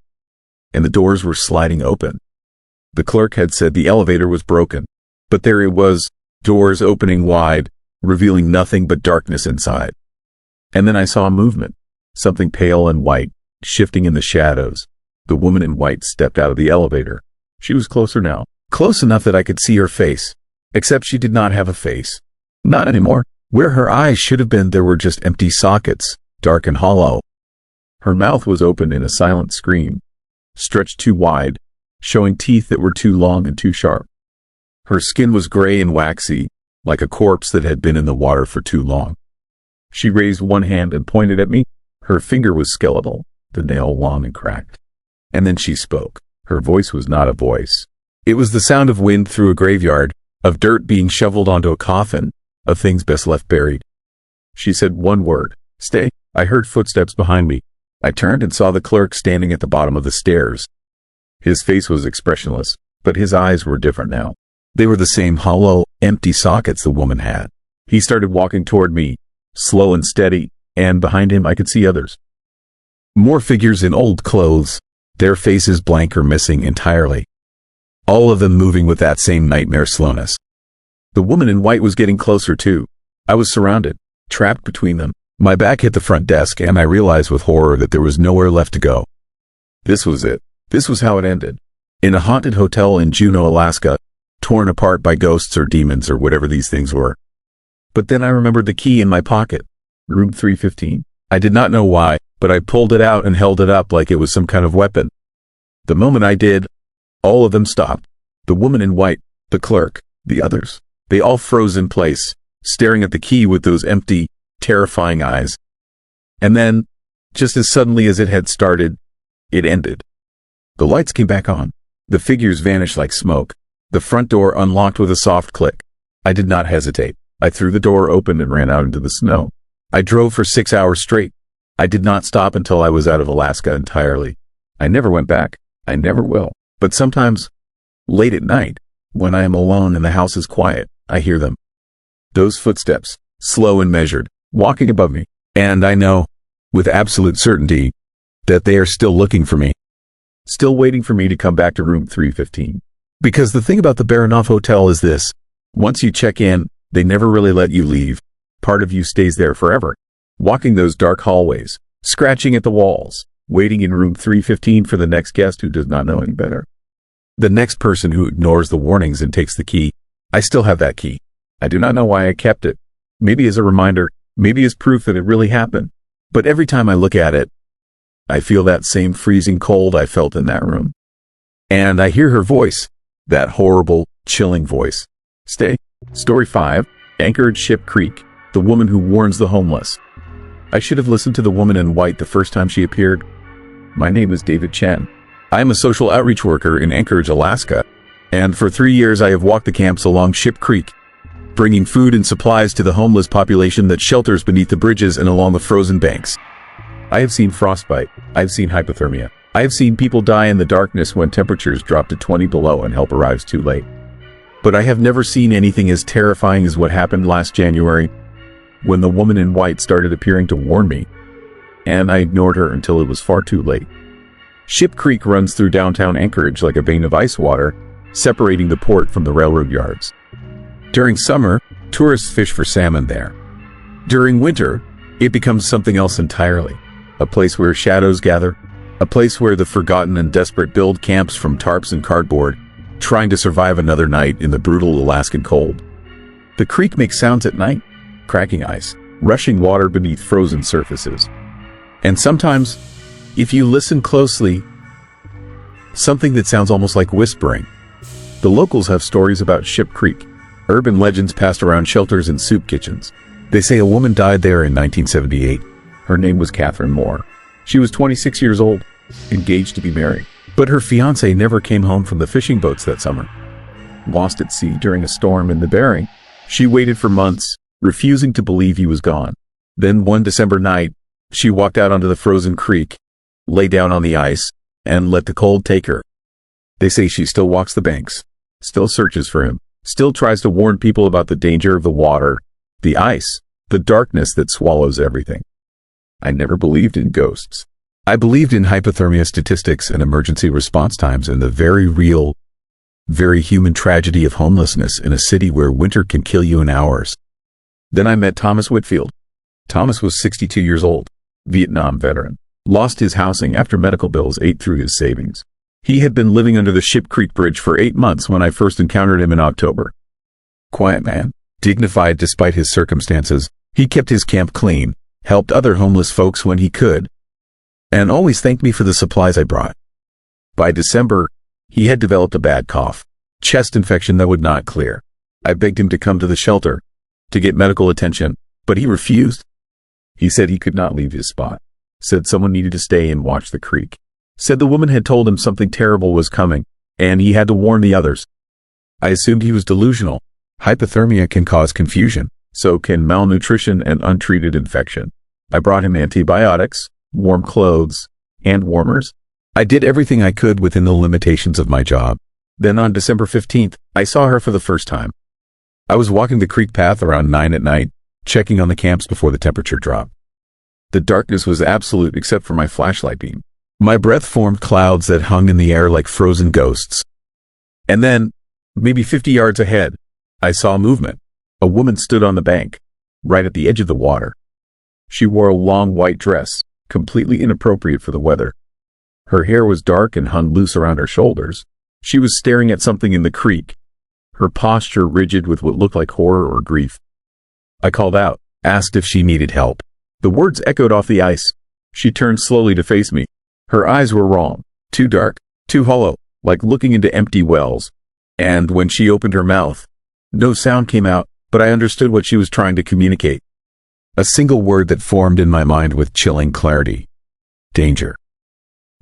and the doors were sliding open. The clerk had said the elevator was broken, but there it was, doors opening wide, revealing nothing but darkness inside. And then I saw a movement, something pale and white, shifting in the shadows. The woman in white stepped out of the elevator. She was closer now, close enough that I could see her face, except she did not have a face. Not anymore. Where her eyes should have been, there were just empty sockets, dark and hollow. Her mouth was open in a silent scream, stretched too wide, showing teeth that were too long and too sharp. Her skin was gray and waxy, like a corpse that had been in the water for too long. She raised one hand and pointed at me. Her finger was skeletal, the nail long and cracked. And then she spoke. Her voice was not a voice. It was the sound of wind through a graveyard, of dirt being shoveled onto a coffin, of things best left buried. She said one word, "Stay." I heard footsteps behind me. I turned and saw the clerk standing at the bottom of the stairs. His face was expressionless, but his eyes were different now. They were the same hollow, empty sockets the woman had. He started walking toward me, slow and steady, and behind him I could see others. More figures in old clothes, their faces blank or missing entirely. All of them moving with that same nightmare slowness. The woman in white was getting closer too. I was surrounded, trapped between them. My back hit the front desk and I realized with horror that there was nowhere left to go. This was it. This was how it ended. In a haunted hotel in Juneau, Alaska, torn apart by ghosts or demons or whatever these things were. But then I remembered the key in my pocket. Room 315. I did not know why, but I pulled it out and held it up like it was some kind of weapon. The moment I did, all of them stopped. The woman in white, the clerk, the others. They all froze in place, staring at the key with those empty, terrifying eyes. And then, just as suddenly as it had started, it ended. The lights came back on. The figures vanished like smoke. The front door unlocked with a soft click. I did not hesitate. I threw the door open and ran out into the snow. I drove for 6 hours straight. I did not stop until I was out of Alaska entirely. I never went back. I never will. But sometimes, late at night, when I am alone and the house is quiet, I hear them. Those footsteps, slow and measured, walking above me. And I know, with absolute certainty, that they are still looking for me. Still waiting for me to come back to room 315. Because the thing about the Baranov Hotel is this. Once you check in, they never really let you leave. Part of you stays there forever. Walking those dark hallways, scratching at the walls, waiting in room 315 for the next guest who does not know any better. The next person who ignores the warnings and takes the key. I still have that key. I do not know why I kept it. Maybe as a reminder, maybe as proof that it really happened. But every time I look at it, I feel that same freezing cold I felt in that room. And I hear her voice, that horrible, chilling voice. Stay. Story 5, Anchorage Ship Creek, the woman who warns the homeless. I should have listened to the woman in white the first time she appeared. My name is David Chen. I am a social outreach worker in Anchorage, Alaska, and for 3 years I have walked the camps along Ship Creek, bringing food and supplies to the homeless population that shelters beneath the bridges and along the frozen banks. I have seen frostbite. I have seen hypothermia. I have seen people die in the darkness when temperatures drop to 20 below and help arrives too late. But I have never seen anything as terrifying as what happened last January, when the woman in white started appearing to warn me, and I ignored her until it was far too late. Ship Creek runs through downtown Anchorage like a vein of ice water, separating the port from the railroad yards. During summer, tourists fish for salmon there. During winter, it becomes something else entirely. A place where shadows gather, a place where the forgotten and desperate build camps from tarps and cardboard, trying to survive another night in the brutal Alaskan cold. The creek makes sounds at night, cracking ice, rushing water beneath frozen surfaces. And sometimes, if you listen closely, something that sounds almost like whispering. The locals have stories about Ship Creek, urban legends passed around shelters and soup kitchens. They say a woman died there in 1978. Her name was Catherine Moore. She was 26 years old, engaged to be married. But her fiancé never came home from the fishing boats that summer. Lost at sea during a storm in the Bering, she waited for months, refusing to believe he was gone. Then one December night, she walked out onto the frozen creek, lay down on the ice, and let the cold take her. They say she still walks the banks, still searches for him, still tries to warn people about the danger of the water, the ice, the darkness that swallows everything. I never believed in ghosts. I believed in hypothermia statistics and emergency response times and the very real, very human tragedy of homelessness in a city where winter can kill you in hours. Then I met Thomas Whitfield. Thomas was 62 years old, Vietnam veteran, lost his housing after medical bills ate through his savings. He had been living under the Ship Creek Bridge for 8 months when I first encountered him in October. Quiet man, dignified despite his circumstances, he kept his camp clean, helped other homeless folks when he could, and always thanked me for the supplies I brought. By December, he had developed a bad cough, chest infection that would not clear. I begged him to come to the shelter, to get medical attention, but he refused. He said he could not leave his spot, said someone needed to stay and watch the creek, said the woman had told him something terrible was coming, and he had to warn the others. I assumed he was delusional. Hypothermia can cause confusion, so can malnutrition and untreated infection. I brought him antibiotics, warm clothes, and warmers. I did everything I could within the limitations of my job. Then on December 15th, I saw her for the first time. I was walking the creek path around 9 at night, checking on the camps before the temperature dropped. The darkness was absolute except for my flashlight beam. My breath formed clouds that hung in the air like frozen ghosts. And then, maybe 50 yards ahead, I saw movement. A woman stood on the bank, right at the edge of the water. She wore a long white dress, completely inappropriate for the weather. Her hair was dark and hung loose around her shoulders. She was staring at something in the creek, her posture rigid with what looked like horror or grief. I called out, asked if she needed help. The words echoed off the ice. She turned slowly to face me. Her eyes were wrong, too dark, too hollow, like looking into empty wells. And when she opened her mouth, no sound came out, but I understood what she was trying to communicate. A single word that formed in my mind with chilling clarity. Danger.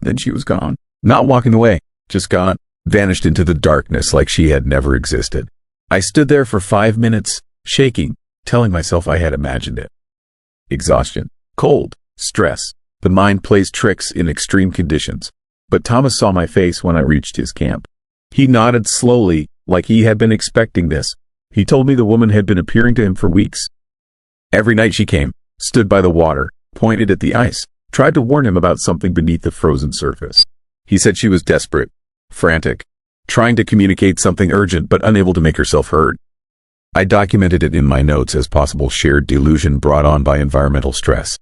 Then she was gone. Not walking away, just gone. Vanished into the darkness like she had never existed. I stood there for 5 minutes, shaking, telling myself I had imagined it. Exhaustion, cold, stress. The mind plays tricks in extreme conditions. But Thomas saw my face when I reached his camp. He nodded slowly, like he had been expecting this. He told me the woman had been appearing to him for weeks. Every night she came, stood by the water, pointed at the ice, tried to warn him about something beneath the frozen surface. He said she was desperate, frantic, trying to communicate something urgent but unable to make herself heard. I documented it in my notes as possible shared delusion brought on by environmental stress.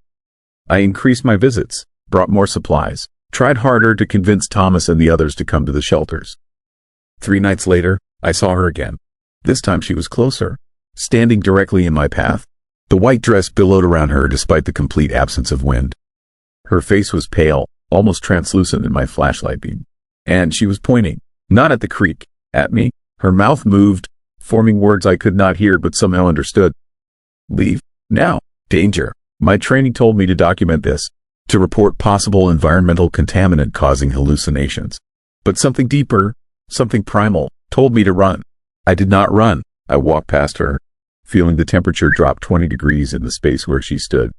I increased my visits, brought more supplies, tried harder to convince Thomas and the others to come to the shelters. 3 nights later, I saw her again. This time she was closer, standing directly in my path. The white dress billowed around her despite the complete absence of wind. Her face was pale, almost translucent in my flashlight beam. And she was pointing, not at the creek, at me. Her mouth moved, forming words I could not hear but somehow understood. Leave. Now. Danger. My training told me to document this, to report possible environmental contaminant causing hallucinations. But something deeper, something primal, told me to run. I did not run. I walked past her, feeling the temperature drop 20 degrees in the space where she stood.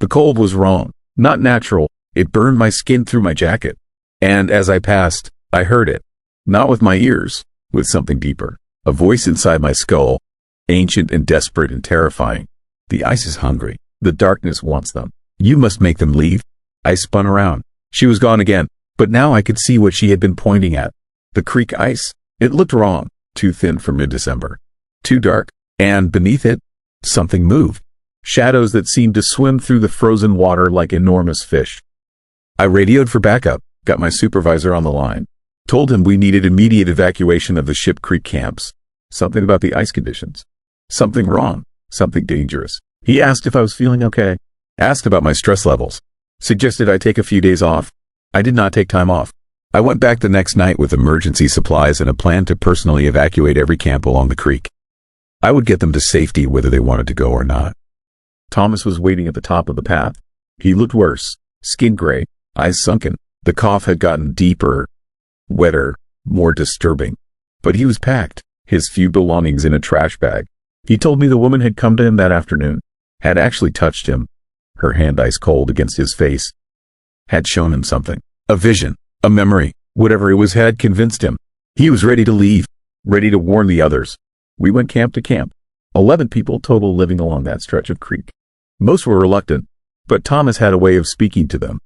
The cold was wrong, not natural. It burned my skin through my jacket. And as I passed, I heard it. Not with my ears, with something deeper. A voice inside my skull, ancient and desperate and terrifying. The ice is hungry. The darkness wants them. You must make them leave. I spun around. She was gone again, but now I could see what she had been pointing at. The creek ice. It looked wrong, too thin for mid-December. Too dark, and beneath it, something moved. Shadows that seemed to swim through the frozen water like enormous fish. I radioed for backup, got my supervisor on the line. Told him we needed immediate evacuation of the Ship Creek camps. Something about the ice conditions. Something wrong. Something dangerous. He asked if I was feeling okay. Asked about my stress levels. Suggested I take a few days off. I did not take time off. I went back the next night with emergency supplies and a plan to personally evacuate every camp along the creek. I would get them to safety whether they wanted to go or not. Thomas was waiting at the top of the path. He looked worse. Skin gray, eyes sunken. The cough had gotten deeper, wetter, more disturbing. But he was packed, his few belongings in a trash bag. He told me the woman had come to him that afternoon, had actually touched him, her hand ice cold against his face, had shown him something, a vision, a memory, whatever it was had convinced him. He was ready to leave, ready to warn the others. We went camp to camp, 11 people total living along that stretch of creek. Most were reluctant, but Thomas had a way of speaking to them,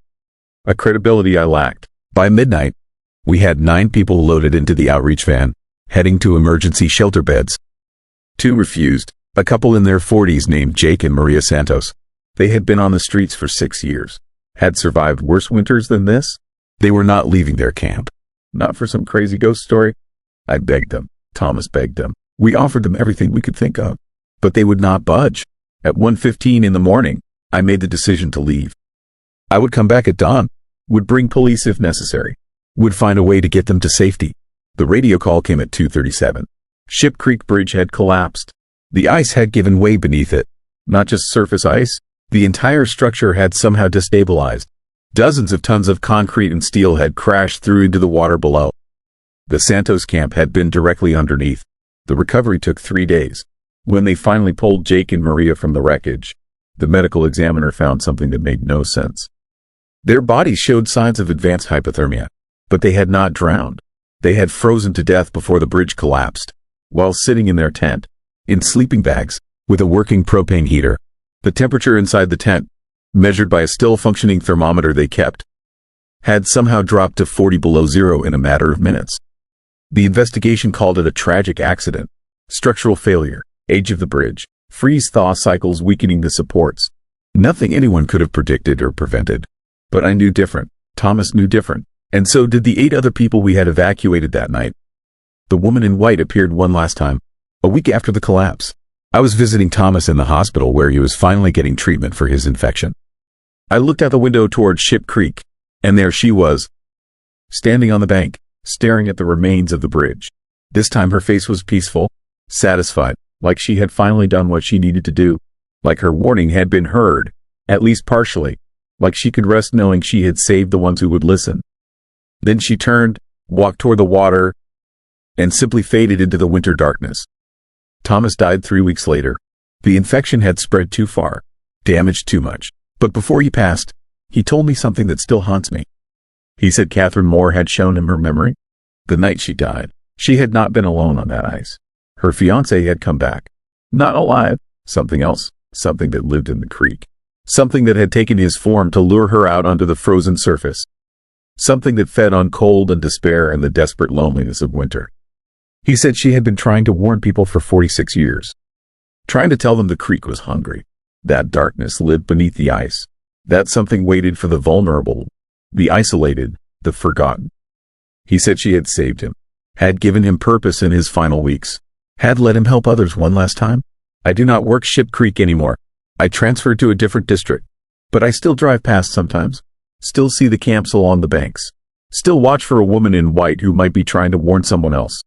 a credibility I lacked. By midnight, we had 9 people loaded into the outreach van, heading to emergency shelter beds. 2 refused, a couple in their 40s named Jake and Maria Santos. They had been on the streets for 6 years, had survived worse winters than this. They were not leaving their camp. Not for some crazy ghost story. I begged them. Thomas begged them. We offered them everything we could think of, but they would not budge. At 1:15 in the morning, I made the decision to leave. I would come back at dawn, would bring police if necessary, would find a way to get them to safety. The radio call came at 2:37. Ship Creek Bridge had collapsed. The ice had given way beneath it. Not just surface ice, the entire structure had somehow destabilized. Dozens of tons of concrete and steel had crashed through into the water below. The Santos camp had been directly underneath. The recovery took 3 days. When they finally pulled Jake and Maria from the wreckage, the medical examiner found something that made no sense. Their bodies showed signs of advanced hypothermia, but they had not drowned. They had frozen to death before the bridge collapsed, while sitting in their tent, in sleeping bags, with a working propane heater. The temperature inside the tent, measured by a still-functioning thermometer they kept, had somehow dropped to 40 below zero in a matter of minutes. The investigation called it a tragic accident, structural failure, age of the bridge, freeze-thaw cycles weakening the supports. Nothing anyone could have predicted or prevented. But I knew different. Thomas knew different. And so did the 8 other people we had evacuated that night. The woman in white appeared one last time, a week after the collapse. I was visiting Thomas in the hospital where he was finally getting treatment for his infection. I looked out the window toward Ship Creek, and there she was, standing on the bank, staring at the remains of the bridge. This time her face was peaceful, satisfied, like she had finally done what she needed to do, like her warning had been heard, at least partially, like she could rest knowing she had saved the ones who would listen. Then she turned, walked toward the water, and simply faded into the winter darkness. Thomas died 3 weeks later. The infection had spread too far, damaged too much. But before he passed, he told me something that still haunts me. He said Catherine Moore had shown him her memory. The night she died, she had not been alone on that ice. Her fiancé had come back. Not alive, something else, something that lived in the creek. Something that had taken his form to lure her out onto the frozen surface. Something that fed on cold and despair and the desperate loneliness of winter. He said she had been trying to warn people for 46 years. Trying to tell them the creek was hungry. That darkness lived beneath the ice. That something waited for the vulnerable, the isolated, the forgotten. He said she had saved him, had given him purpose in his final weeks, had let him help others one last time. I do not work Ship Creek anymore. I transferred to a different district, but I still drive past sometimes, still see the camps along the banks, still watch for a woman in white who might be trying to warn someone else.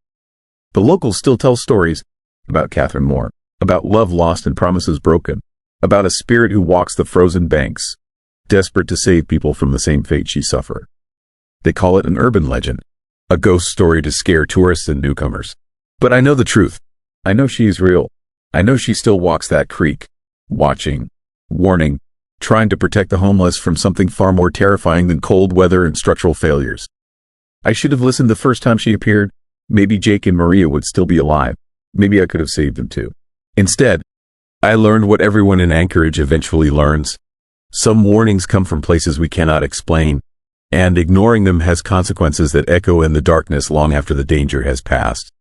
The locals still tell stories about Catherine Moore, about love lost and promises broken, about a spirit who walks the frozen banks, desperate to save people from the same fate she suffered. They call it an urban legend, a ghost story to scare tourists and newcomers. But I know the truth. I know she is real. I know she still walks that creek, watching, warning, trying to protect the homeless from something far more terrifying than cold weather and structural failures. I should have listened the first time she appeared. Maybe Jake and Maria would still be alive. Maybe I could have saved them too. Instead, I learned what everyone in Anchorage eventually learns. Some warnings come from places we cannot explain, and ignoring them has consequences that echo in the darkness long after the danger has passed.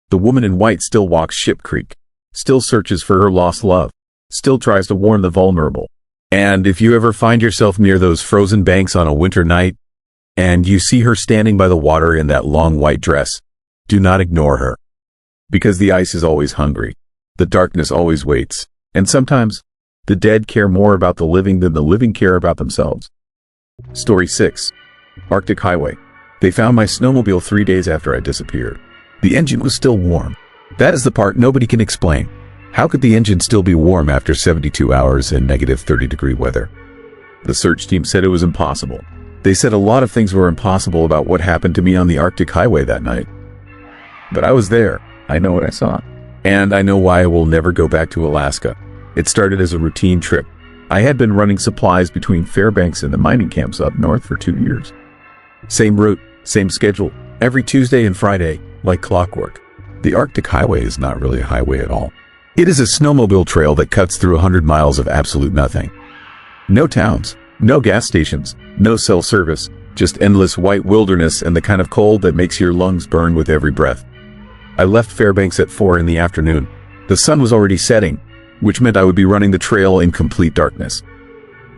The woman in white still walks Ship Creek, still searches for her lost love, still tries to warn the vulnerable. And if you ever find yourself near those frozen banks on a winter night, and you see her standing by the water in that long white dress, do not ignore her. Because the ice is always hungry, the darkness always waits, and sometimes, the dead care more about the living than the living care about themselves. Story 6. Arctic Highway. They found my snowmobile 3 days after I disappeared. The engine was still warm. That is the part nobody can explain. How could the engine still be warm after 72 hours in negative 30-degree weather? The search team said it was impossible. They said a lot of things were impossible about what happened to me on the Arctic Highway that night. But I was there. I know what I saw. And I know why I will never go back to Alaska. It started as a routine trip. I had been running supplies between Fairbanks and the mining camps up north for 2 years. Same route, same schedule, every Tuesday and Friday, like clockwork. The Arctic Highway is not really a highway at all. It is a snowmobile trail that cuts through 100 miles of absolute nothing. No towns, no gas stations, no cell service, just endless white wilderness and the kind of cold that makes your lungs burn with every breath. I left Fairbanks at 4 in the afternoon. The sun was already setting, which meant I would be running the trail in complete darkness.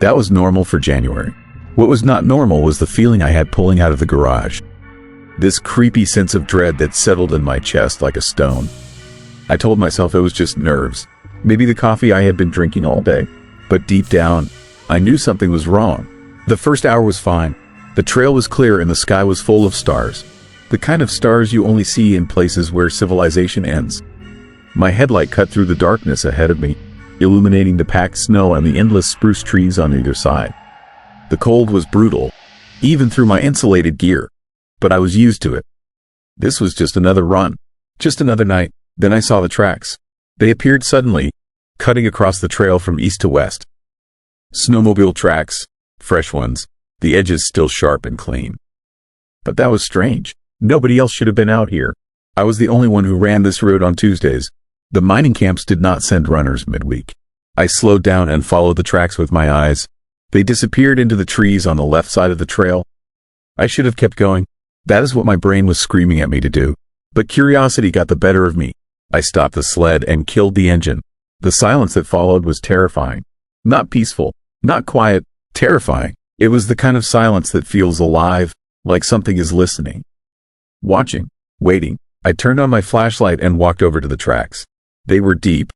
That was normal for January. What was not normal was the feeling I had pulling out of the garage. This creepy sense of dread that settled in my chest like a stone. I told myself it was just nerves, maybe the coffee I had been drinking all day. But deep down, I knew something was wrong. The first hour was fine. The trail was clear and the sky was full of stars. The kind of stars you only see in places where civilization ends. My headlight cut through the darkness ahead of me, illuminating the packed snow and the endless spruce trees on either side. The cold was brutal, even through my insulated gear, but I was used to it. This was just another run, just another night. Then I saw the tracks. They appeared suddenly, cutting across the trail from east to west. Snowmobile tracks, fresh ones, the edges still sharp and clean. But that was strange. Nobody else should have been out here. I was the only one who ran this route on Tuesdays. The mining camps did not send runners midweek. I slowed down and followed the tracks with my eyes. They disappeared into the trees on the left side of the trail. I should have kept going. That is what my brain was screaming at me to do. But curiosity got the better of me. I stopped the sled and killed the engine. The silence that followed was terrifying. Not peaceful, not quiet, terrifying. It was the kind of silence that feels alive, like something is listening. Watching, waiting. I turned on my flashlight and walked over to the tracks. They were deep,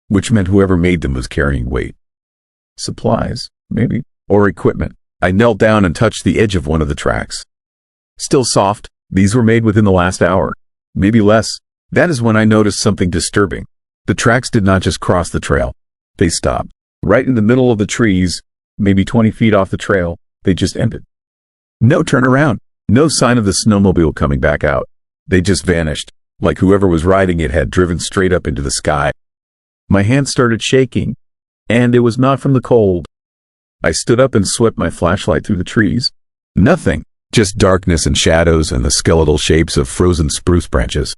which meant whoever made them was carrying weight. Supplies, maybe, or equipment. I knelt down and touched the edge of one of the tracks. Still soft, these were made within the last hour, maybe less. That is when I noticed something disturbing. The tracks did not just cross the trail. They stopped. Right in the middle of the trees, maybe 20 feet off the trail, they just ended. No turnaround, no sign of the snowmobile coming back out. They just vanished, like whoever was riding it had driven straight up into the sky. My hands started shaking, and it was not from the cold. I stood up and swept my flashlight through the trees. Nothing, just darkness and shadows and the skeletal shapes of frozen spruce branches.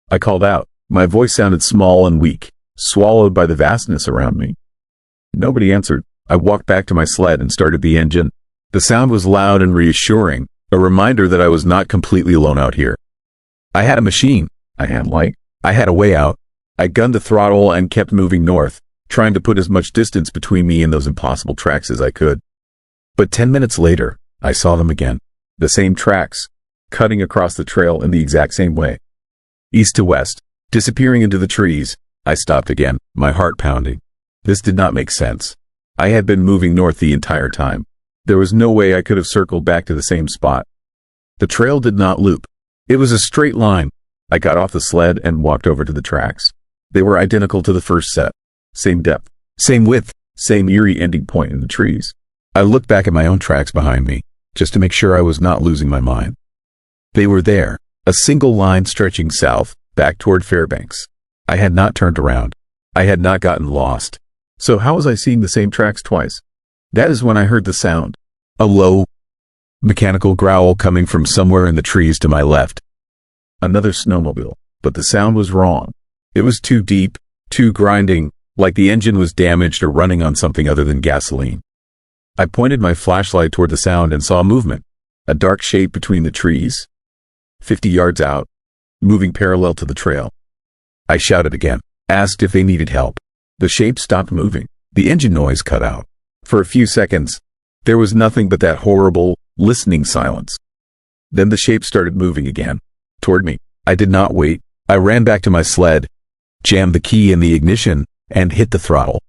I called out. My voice sounded small and weak, swallowed by the vastness around me. Nobody answered. I walked back to my sled and started the engine. The sound was loud and reassuring, a reminder that I was not completely alone out here. I had a machine. I had light. I had a way out. I gunned the throttle and kept moving north, trying to put as much distance between me and those impossible tracks as I could. But 10 minutes later, I saw them again. The same tracks, cutting across the trail in the exact same way. East to west, disappearing into the trees. I stopped again, my heart pounding. This did not make sense. I had been moving north the entire time. There was no way I could have circled back to the same spot. The trail did not loop. It was a straight line. I got off the sled and walked over to the tracks. They were identical to the first set. Same depth, same width, same eerie ending point in the trees. I looked back at my own tracks behind me, just to make sure I was not losing my mind. They were there, a single line stretching south, back toward Fairbanks. I had not turned around. I had not gotten lost. So how was I seeing the same tracks twice? That is when I heard the sound. A low, mechanical growl coming from somewhere in the trees to my left. Another snowmobile, but the sound was wrong. It was too deep, too grinding, like the engine was damaged or running on something other than gasoline. I pointed my flashlight toward the sound and saw movement, a dark shape between the trees, 50 yards out, moving parallel to the trail. I shouted again, asked if they needed help. The shape stopped moving. The engine noise cut out. For a few seconds, there was nothing but that horrible, listening silence. Then the shape started moving again, toward me. I did not wait. I ran back to my sled, jammed the key in the ignition, and hit the throttle.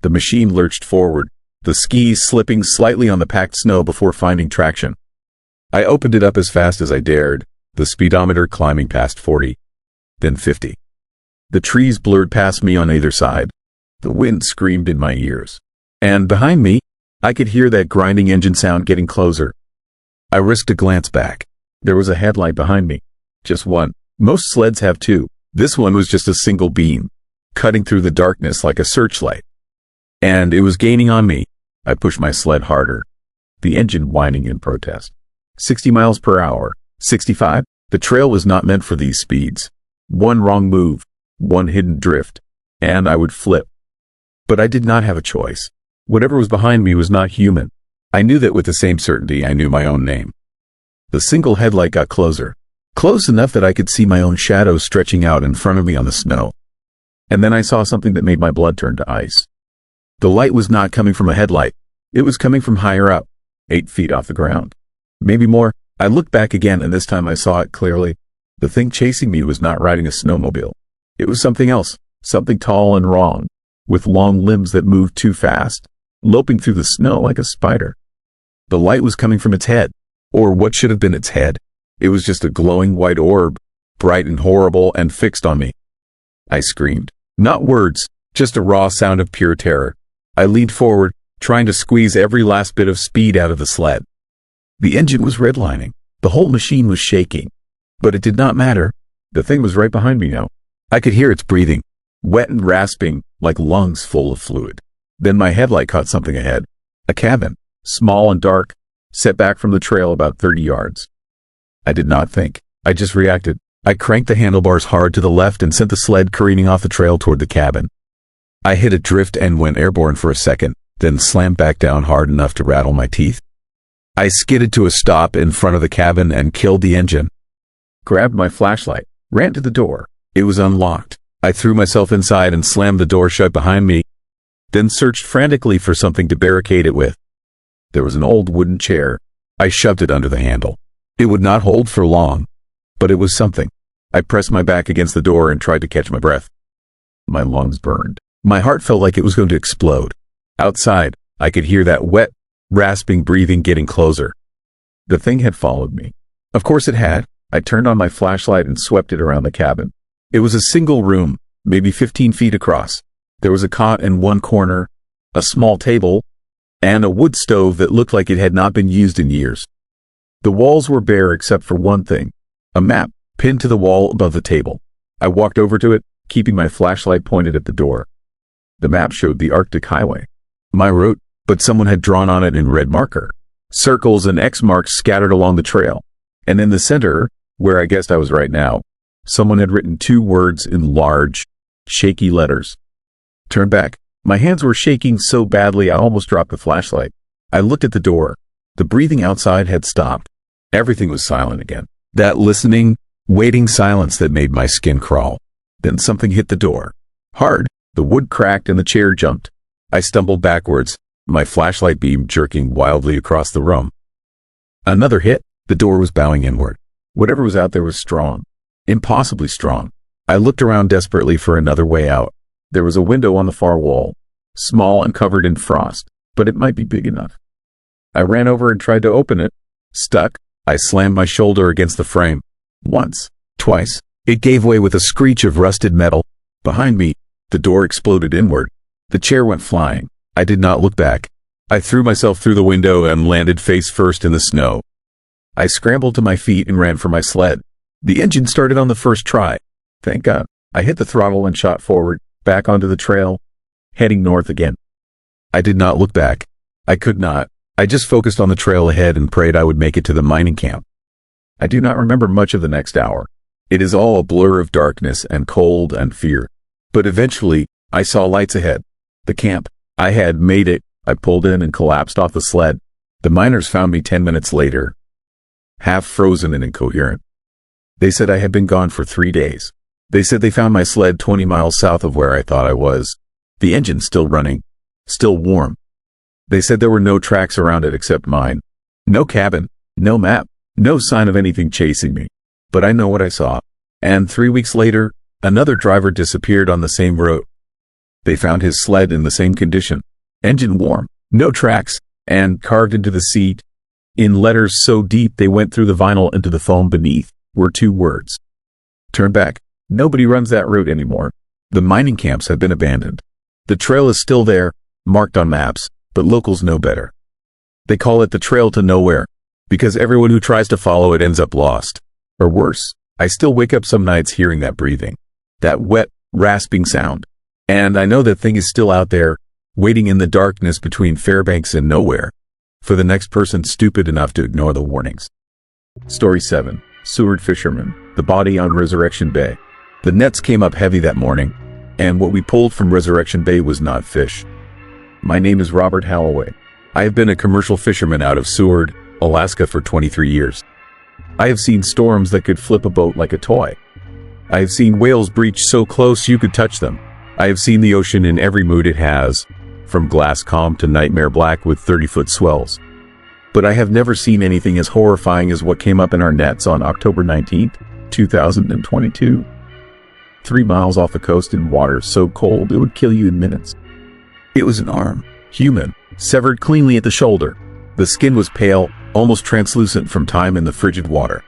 The machine lurched forward, the skis slipping slightly on the packed snow before finding traction. I opened it up as fast as I dared, the speedometer climbing past 40, then 50. The trees blurred past me on either side. The wind screamed in my ears. And behind me, I could hear that grinding engine sound getting closer. I risked a glance back. There was a headlight behind me. Just one. Most sleds have two. This one was just a single beam, cutting through the darkness like a searchlight. And it was gaining on me. I pushed my sled harder, the engine whining in protest. 60 miles per hour. 65? The trail was not meant for these speeds. One wrong move, one hidden drift, and I would flip. But I did not have a choice. Whatever was behind me was not human. I knew that with the same certainty I knew my own name. The single headlight got closer, close enough that I could see my own shadow stretching out in front of me on the snow. And then I saw something that made my blood turn to ice. The light was not coming from a headlight. It was coming from higher up, 8 feet off the ground. Maybe more. I looked back again, and this time I saw it clearly. The thing chasing me was not riding a snowmobile. It was something else, something tall and wrong, with long limbs that moved too fast, loping through the snow like a spider. The light was coming from its head, or what should have been its head. It was just a glowing white orb, bright and horrible, and fixed on me. I screamed. Not words, just a raw sound of pure terror. I leaned forward, trying to squeeze every last bit of speed out of the sled. The engine was redlining. The whole machine was shaking. But it did not matter. The thing was right behind me now. I could hear its breathing, wet and rasping, like lungs full of fluid. Then my headlight caught something ahead. A cabin, small and dark, set back from the trail about 30 yards. I did not think. I just reacted. I cranked the handlebars hard to the left and sent the sled careening off the trail toward the cabin. I hit a drift and went airborne for a second, then slammed back down hard enough to rattle my teeth. I skidded to a stop in front of the cabin and killed the engine. Grabbed my flashlight, ran to the door. It was unlocked. I threw myself inside and slammed the door shut behind me, then searched frantically for something to barricade it with. There was an old wooden chair. I shoved it under the handle. It would not hold for long, but it was something. I pressed my back against the door and tried to catch my breath. My lungs burned. My heart felt like it was going to explode. Outside, I could hear that wet, rasping breathing getting closer. The thing had followed me. Of course it had. I turned on my flashlight and swept it around the cabin. It was a single room, maybe 15 feet across. There was a cot in one corner, a small table, and a wood stove that looked like it had not been used in years. The walls were bare except for one thing, a map, pinned to the wall above the table. I walked over to it, keeping my flashlight pointed at the door. The map showed the Arctic Highway. My route, but someone had drawn on it in red marker. Circles and X marks scattered along the trail. And in the center, where I guessed I was right now, someone had written 2 words in large, shaky letters. Turn back. My hands were shaking so badly I almost dropped the flashlight. I looked at the door. The breathing outside had stopped. Everything was silent again. That listening, waiting silence that made my skin crawl. Then something hit the door. Hard. The wood cracked and the chair jumped. I stumbled backwards, my flashlight beam jerking wildly across the room. Another hit. The door was bowing inward. Whatever was out there was strong. Impossibly strong. I looked around desperately for another way out. There was a window on the far wall, small and covered in frost, but it might be big enough. I ran over and tried to open it. Stuck. I slammed my shoulder against the frame. Once. Twice. It gave way with a screech of rusted metal. Behind me, the door exploded inward. The chair went flying. I did not look back. I threw myself through the window and landed face first in the snow. I scrambled to my feet and ran for my sled. The engine started on the first try. Thank God. I hit the throttle and shot forward, back onto the trail, heading north again. I did not look back. I could not. I just focused on the trail ahead and prayed I would make it to the mining camp. I do not remember much of the next hour. It is all a blur of darkness and cold and fear. But eventually, I saw lights ahead. The camp. I had made it. I pulled in and collapsed off the sled. The miners found me 10 minutes later, half frozen and incoherent. They said I had been gone for 3 days. They said they found my sled 20 miles south of where I thought I was. The engine still running, still warm. They said there were no tracks around it except mine. No cabin, no map, no sign of anything chasing me. But I know what I saw. And 3 weeks later, another driver disappeared on the same route. They found his sled in the same condition. Engine warm, no tracks, and carved into the seat, in letters so deep they went through the vinyl into the foam beneath, were 2 words. Turn back. Nobody runs that route anymore. The mining camps have been abandoned. The trail is still there, marked on maps, but locals know better. They call it the trail to nowhere, because everyone who tries to follow it ends up lost. Or worse, I still wake up some nights hearing that breathing, that wet, rasping sound. And I know that thing is still out there, waiting in the darkness between Fairbanks and nowhere, for the next person stupid enough to ignore the warnings. Story 7. Seward Fisherman. The body on Resurrection Bay. The nets came up heavy that morning, and what we pulled from Resurrection Bay was not fish. My name is Robert Halloway. I have been a commercial fisherman out of Seward, Alaska for 23 years. I have seen storms that could flip a boat like a toy. I have seen whales breach so close you could touch them. I have seen the ocean in every mood it has, from glass calm to nightmare black with 30-foot swells. But I have never seen anything as horrifying as what came up in our nets on October 19th, 2022. 3 miles off the coast in water so cold it would kill you in minutes. It was an arm, human, severed cleanly at the shoulder. The skin was pale, almost translucent from time in the frigid water.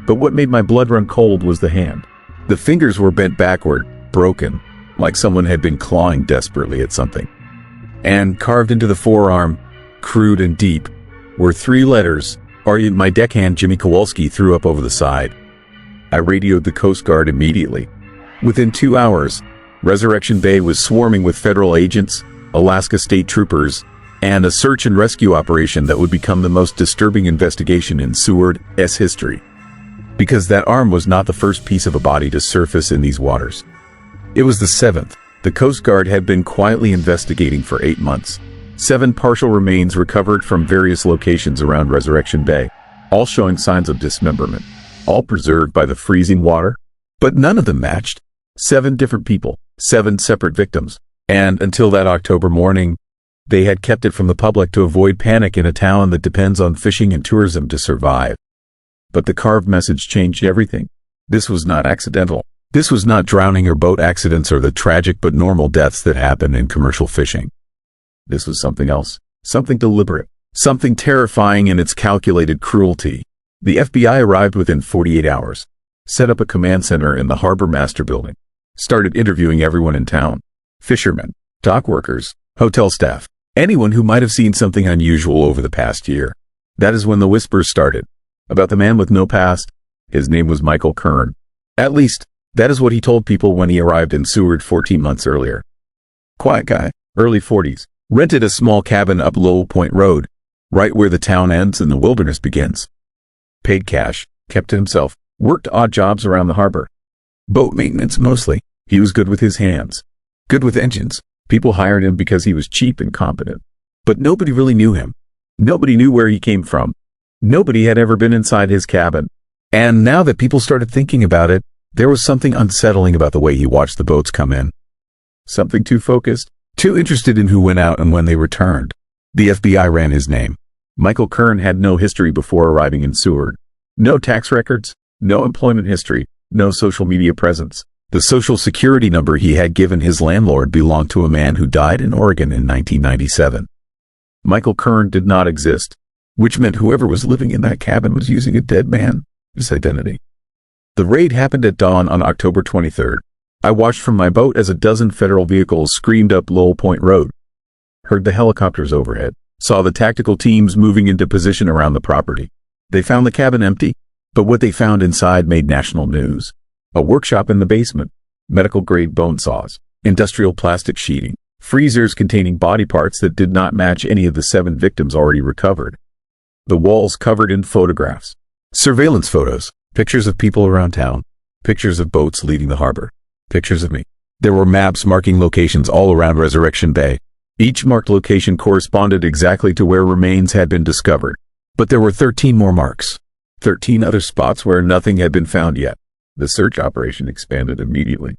But what made my blood run cold was the hand. The fingers were bent backward, broken, like someone had been clawing desperately at something. And carved into the forearm, crude and deep, were 3 letters, my deckhand Jimmy Kowalski threw up over the side. I radioed the Coast Guard immediately. Within 2 hours, Resurrection Bay was swarming with federal agents, Alaska state troopers, and a search and rescue operation that would become the most disturbing investigation in Seward's history. Because that arm was not the first piece of a body to surface in these waters. It was the 7th. The Coast Guard had been quietly investigating for 8 months. 7 partial remains recovered from various locations around Resurrection Bay, all showing signs of dismemberment, all preserved by the freezing water. But none of them matched. 7 different people, 7 separate victims. And until that October morning, they had kept it from the public to avoid panic in a town that depends on fishing and tourism to survive. But the carved message changed everything. This was not accidental. This was not drowning or boat accidents or the tragic but normal deaths that happen in commercial fishing. This was something else, something deliberate, something terrifying in its calculated cruelty. The FBI arrived within 48 hours, set up a command center in the Harbor Master Building, started interviewing everyone in town, fishermen, dock workers, hotel staff, anyone who might have seen something unusual over the past year. That is when the whispers started, about the man with no past, His name was Michael Kern. At least, that is what he told people when he arrived in Seward 14 months earlier. Quiet guy, early 40s, rented a small cabin up Lowell Point Road, right where the town ends and the wilderness begins. Paid cash, kept to himself, worked odd jobs around the harbor. Boat maintenance mostly. He was good with his hands. Good with engines. People hired him because he was cheap and competent. But nobody really knew him. Nobody knew where he came from. Nobody had ever been inside his cabin. And now that people started thinking about it, there was something unsettling about the way he watched the boats come in. Something too focused, too interested in who went out and when they returned. The FBI ran his name. Michael Kern had no history before arriving in Seward. No tax records, no employment history, no social media presence. The social security number he had given his landlord belonged to a man who died in Oregon in 1997. Michael Kern did not exist, which meant whoever was living in that cabin was using a dead man's identity. The raid happened at dawn on October 23rd. I watched from my boat as a dozen federal vehicles screamed up Lowell Point Road. Heard the helicopters overhead. Saw the tactical teams moving into position around the property. They found the cabin empty, but what they found inside made national news. A workshop in the basement, medical-grade bone saws, industrial plastic sheeting, freezers containing body parts that did not match any of the 7 victims already recovered. The walls covered in photographs. Surveillance photos, pictures of people around town, pictures of boats leaving the harbor, pictures of me. There were maps marking locations all around Resurrection Bay. Each marked location corresponded exactly to where remains had been discovered. But there were 13 more marks. 13 other spots where nothing had been found yet. The search operation expanded immediately.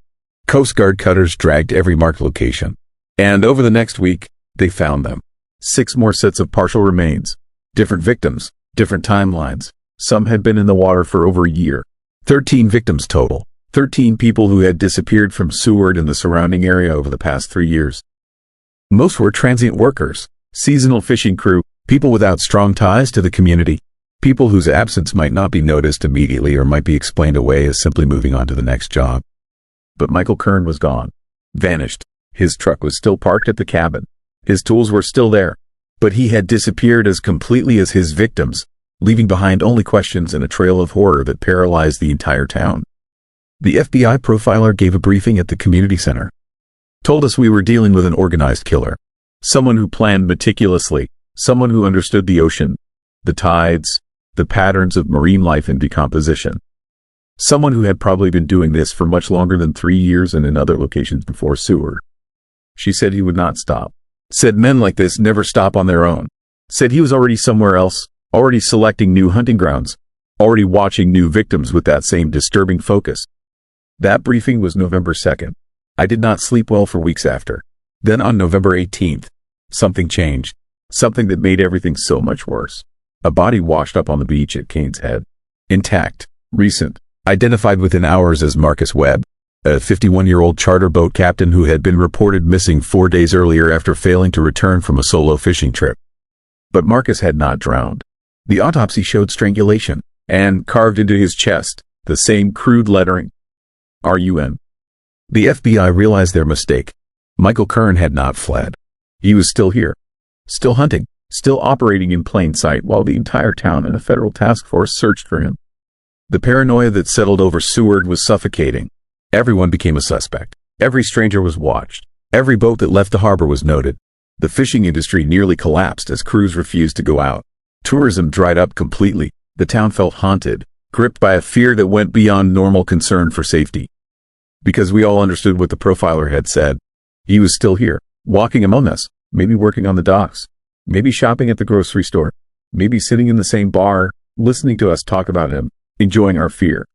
Coast Guard cutters dragged every marked location. And over the next week, they found them. 6 more sets of partial remains. Different victims, different timelines. Some had been in the water for over a year. 13 victims total. 13 people who had disappeared from Seward and the surrounding area over the past 3 years. Most were transient workers, seasonal fishing crew, people without strong ties to the community, people whose absence might not be noticed immediately or might be explained away as simply moving on to the next job. But Michael Kern was gone. Vanished. His truck was still parked at the cabin. His tools were still there. But he had disappeared as completely as his victims, leaving behind only questions and a trail of horror that paralyzed the entire town. The FBI profiler gave a briefing at the community center. Told us we were dealing with an organized killer. Someone who planned meticulously. Someone who understood the ocean, the tides, the patterns of marine life and decomposition. Someone who had probably been doing this for much longer than 3 years and in other locations before Seward. She said he would not stop. Said men like this never stop on their own. Said he was already somewhere else, already selecting new hunting grounds, already watching new victims with that same disturbing focus. That briefing was November 2nd. I did not sleep well for weeks after. Then on November 18th, something changed. Something that made everything so much worse. A body washed up on the beach at Cain's Head. Intact, recent, identified within hours as Marcus Webb, a 51-year-old charter boat captain who had been reported missing 4 days earlier after failing to return from a solo fishing trip. But Marcus had not drowned. The autopsy showed strangulation, and carved into his chest, the same crude lettering, RUN. The FBI realized their mistake. Michael Kern had not fled. He was still here. Still hunting, still operating in plain sight while the entire town and a federal task force searched for him. The paranoia that settled over Seward was suffocating. Everyone became a suspect. Every stranger was watched. Every boat that left the harbor was noted. The fishing industry nearly collapsed as crews refused to go out. Tourism dried up completely. The town felt haunted, gripped by a fear that went beyond normal concern for safety. Because we all understood what the profiler had said. He was still here, walking among us, maybe working on the docks, maybe shopping at the grocery store, maybe sitting in the same bar, listening to us talk about him, enjoying our fear.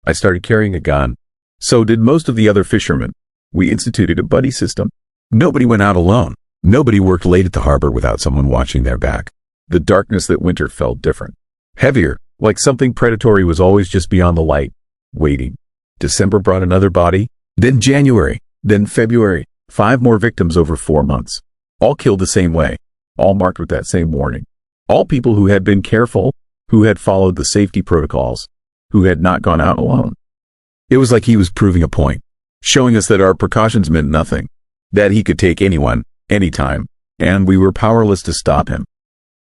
I started carrying a gun. So did most of the other fishermen. We instituted a buddy system. Nobody went out alone. Nobody worked late at the harbor without someone watching their back. The darkness that winter felt different. Heavier, like something predatory was always just beyond the light, waiting. December brought another body, then January, then February, 5 more victims over 4 months. All killed the same way, all marked with that same warning. All people who had been careful, who had followed the safety protocols, who had not gone out alone. It was like he was proving a point, showing us that our precautions meant nothing, that he could take anyone, anytime, and we were powerless to stop him.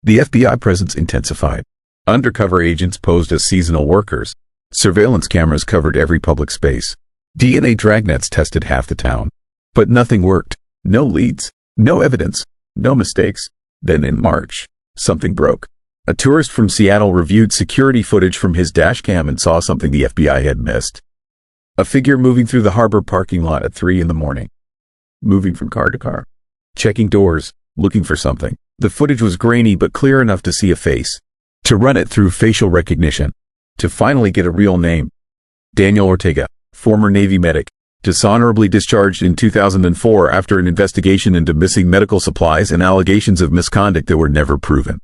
The FBI presence intensified. Undercover agents posed as seasonal workers, Surveillance cameras covered every public space. DNA dragnets tested half the town. But nothing worked. No leads. No evidence. No mistakes. Then in March, something broke. A tourist from Seattle reviewed security footage from his dashcam and saw something the FBI had missed. A figure moving through the harbor parking lot at 3 in the morning. Moving from car to car. Checking doors, looking for something. The footage was grainy but clear enough to see a face. To run it through facial recognition. To finally get a real name. Daniel Ortega, former Navy medic, dishonorably discharged in 2004 after an investigation into missing medical supplies and allegations of misconduct that were never proven.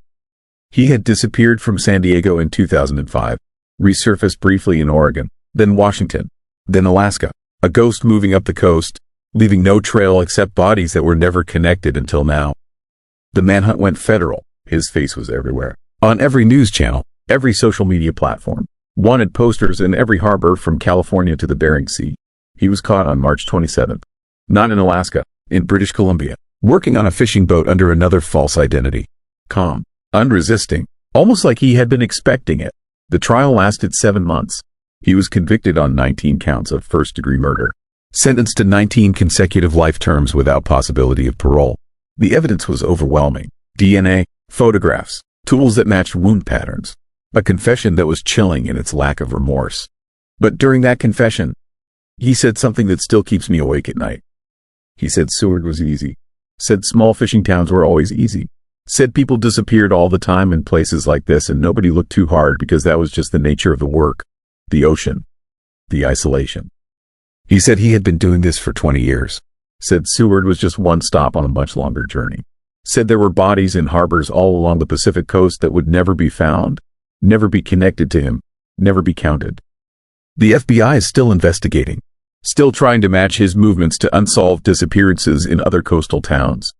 He had disappeared from San Diego in 2005, resurfaced briefly in Oregon, then Washington, then Alaska, a ghost moving up the coast, leaving no trail except bodies that were never connected until now. The manhunt went federal. His face was everywhere. On every news channel, every social media platform. Wanted posters in every harbor from California to the Bering Sea. He was caught on March 27th. Not in Alaska, in British Columbia, working on a fishing boat under another false identity. Calm. Unresisting, almost like he had been expecting it. The trial lasted 7 months. He was convicted on 19 counts of first-degree murder, sentenced to 19 consecutive life terms without possibility of parole. The evidence was overwhelming. DNA, photographs, tools that matched wound patterns, a confession that was chilling in its lack of remorse. But during that confession, he said something that still keeps me awake at night. He said Seward was easy. Said small fishing towns were always easy. Said people disappeared all the time in places like this and nobody looked too hard because that was just the nature of the work, the ocean, the isolation. He said he had been doing this for 20 years. Said Seward was just one stop on a much longer journey. Said there were bodies in harbors all along the Pacific coast that would never be found, never be connected to him, never be counted. The FBI is still investigating, still trying to match his movements to unsolved disappearances in other coastal towns.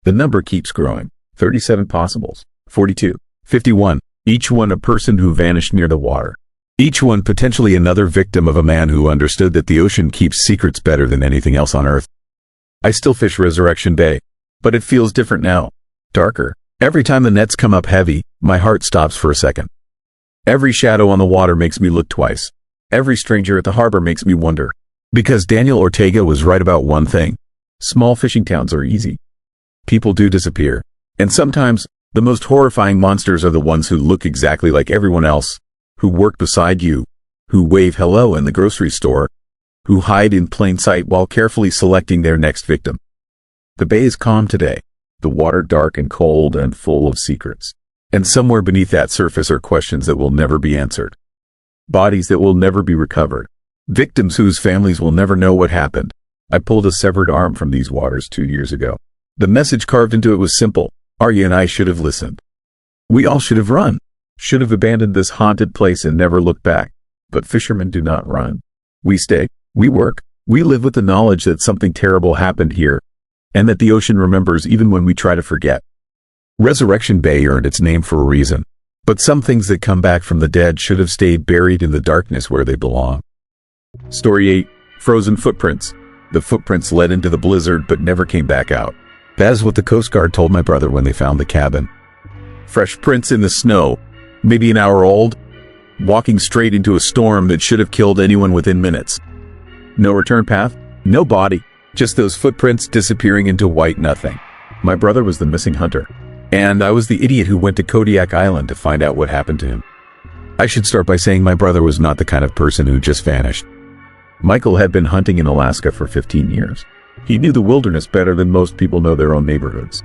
The number keeps growing. 37 possibles, 42, 51, each one a person who vanished near the water. Each one potentially another victim of a man who understood that the ocean keeps secrets better than anything else on Earth. I still fish Resurrection Bay, but it feels different now, darker. Every time the nets come up heavy, my heart stops for a second. Every shadow on the water makes me look twice. Every stranger at the harbor makes me wonder. Because Daniel Ortega was right about one thing. Small fishing towns are easy. People do disappear. And sometimes, the most horrifying monsters are the ones who look exactly like everyone else, who work beside you, who wave hello in the grocery store, who hide in plain sight while carefully selecting their next victim. The bay is calm today, the water dark and cold and full of secrets. And somewhere beneath that surface are questions that will never be answered. Bodies that will never be recovered. Victims whose families will never know what happened. I pulled a severed arm from these waters 2 years ago. The message carved into it was simple. Arya and I should have listened. We all should have run. Should have abandoned this haunted place and never looked back. But fishermen do not run. We stay. We work. We live with the knowledge that something terrible happened here, and that the ocean remembers even when we try to forget. Resurrection Bay earned its name for a reason. But some things that come back from the dead should have stayed buried in the darkness where they belong. Story 8. Frozen Footprints. The footprints led into the blizzard but never came back out. That is what the Coast Guard told my brother when they found the cabin. Fresh prints in the snow, maybe an hour old, walking straight into a storm that should have killed anyone within minutes. No return path, no body, just those footprints disappearing into white nothing. My brother was the missing hunter, and I was the idiot who went to Kodiak Island to find out what happened to him. I should start by saying my brother was not the kind of person who just vanished. Michael had been hunting in Alaska for 15 years. He knew the wilderness better than most people know their own neighborhoods.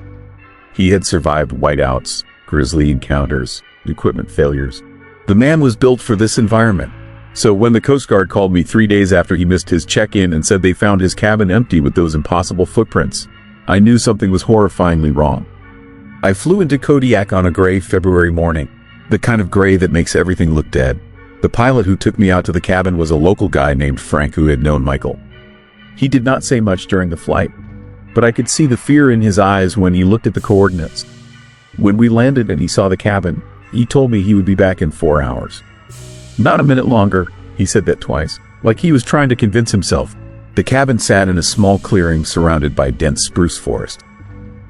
He had survived whiteouts, grisly encounters, equipment failures. The man was built for this environment. So when the Coast Guard called me 3 days after he missed his check-in and said they found his cabin empty with those impossible footprints, I knew something was horrifyingly wrong. I flew into Kodiak on a gray February morning, the kind of gray that makes everything look dead. The pilot who took me out to the cabin was a local guy named Frank who had known Michael. He did not say much during the flight, but I could see the fear in his eyes when he looked at the coordinates. When we landed and he saw the cabin, he told me he would be back in 4 hours. Not a minute longer, he said that twice, like he was trying to convince himself. The cabin sat in a small clearing surrounded by dense spruce forest.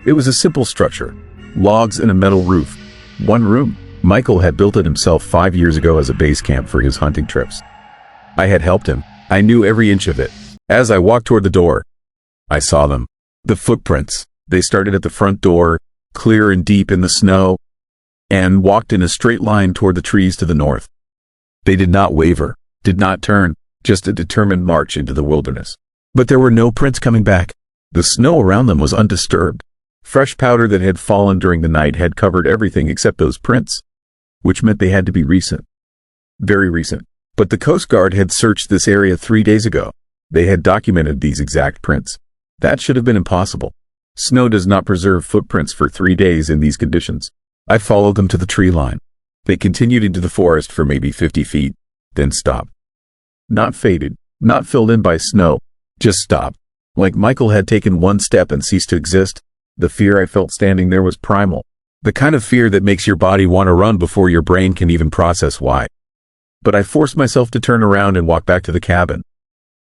It was a simple structure, logs and a metal roof. One room, Michael had built it himself 5 years ago as a base camp for his hunting trips. I had helped him. I knew every inch of it. As I walked toward the door, I saw them. The footprints. They started at the front door, clear and deep in the snow, and walked in a straight line toward the trees to the north. They did not waver, did not turn, just a determined march into the wilderness. But there were no prints coming back. The snow around them was undisturbed. Fresh powder that had fallen during the night had covered everything except those prints, which meant they had to be recent. Very recent. But the Coast Guard had searched this area 3 days ago. They had documented these exact prints. That should have been impossible. Snow does not preserve footprints for 3 days in these conditions. I followed them to the tree line. They continued into the forest for maybe 50 feet, then stopped. Not faded, not filled in by snow, just stopped. Like Michael had taken one step and ceased to exist. The fear I felt standing there was primal. The kind of fear that makes your body want to run before your brain can even process why. But I forced myself to turn around and walk back to the cabin.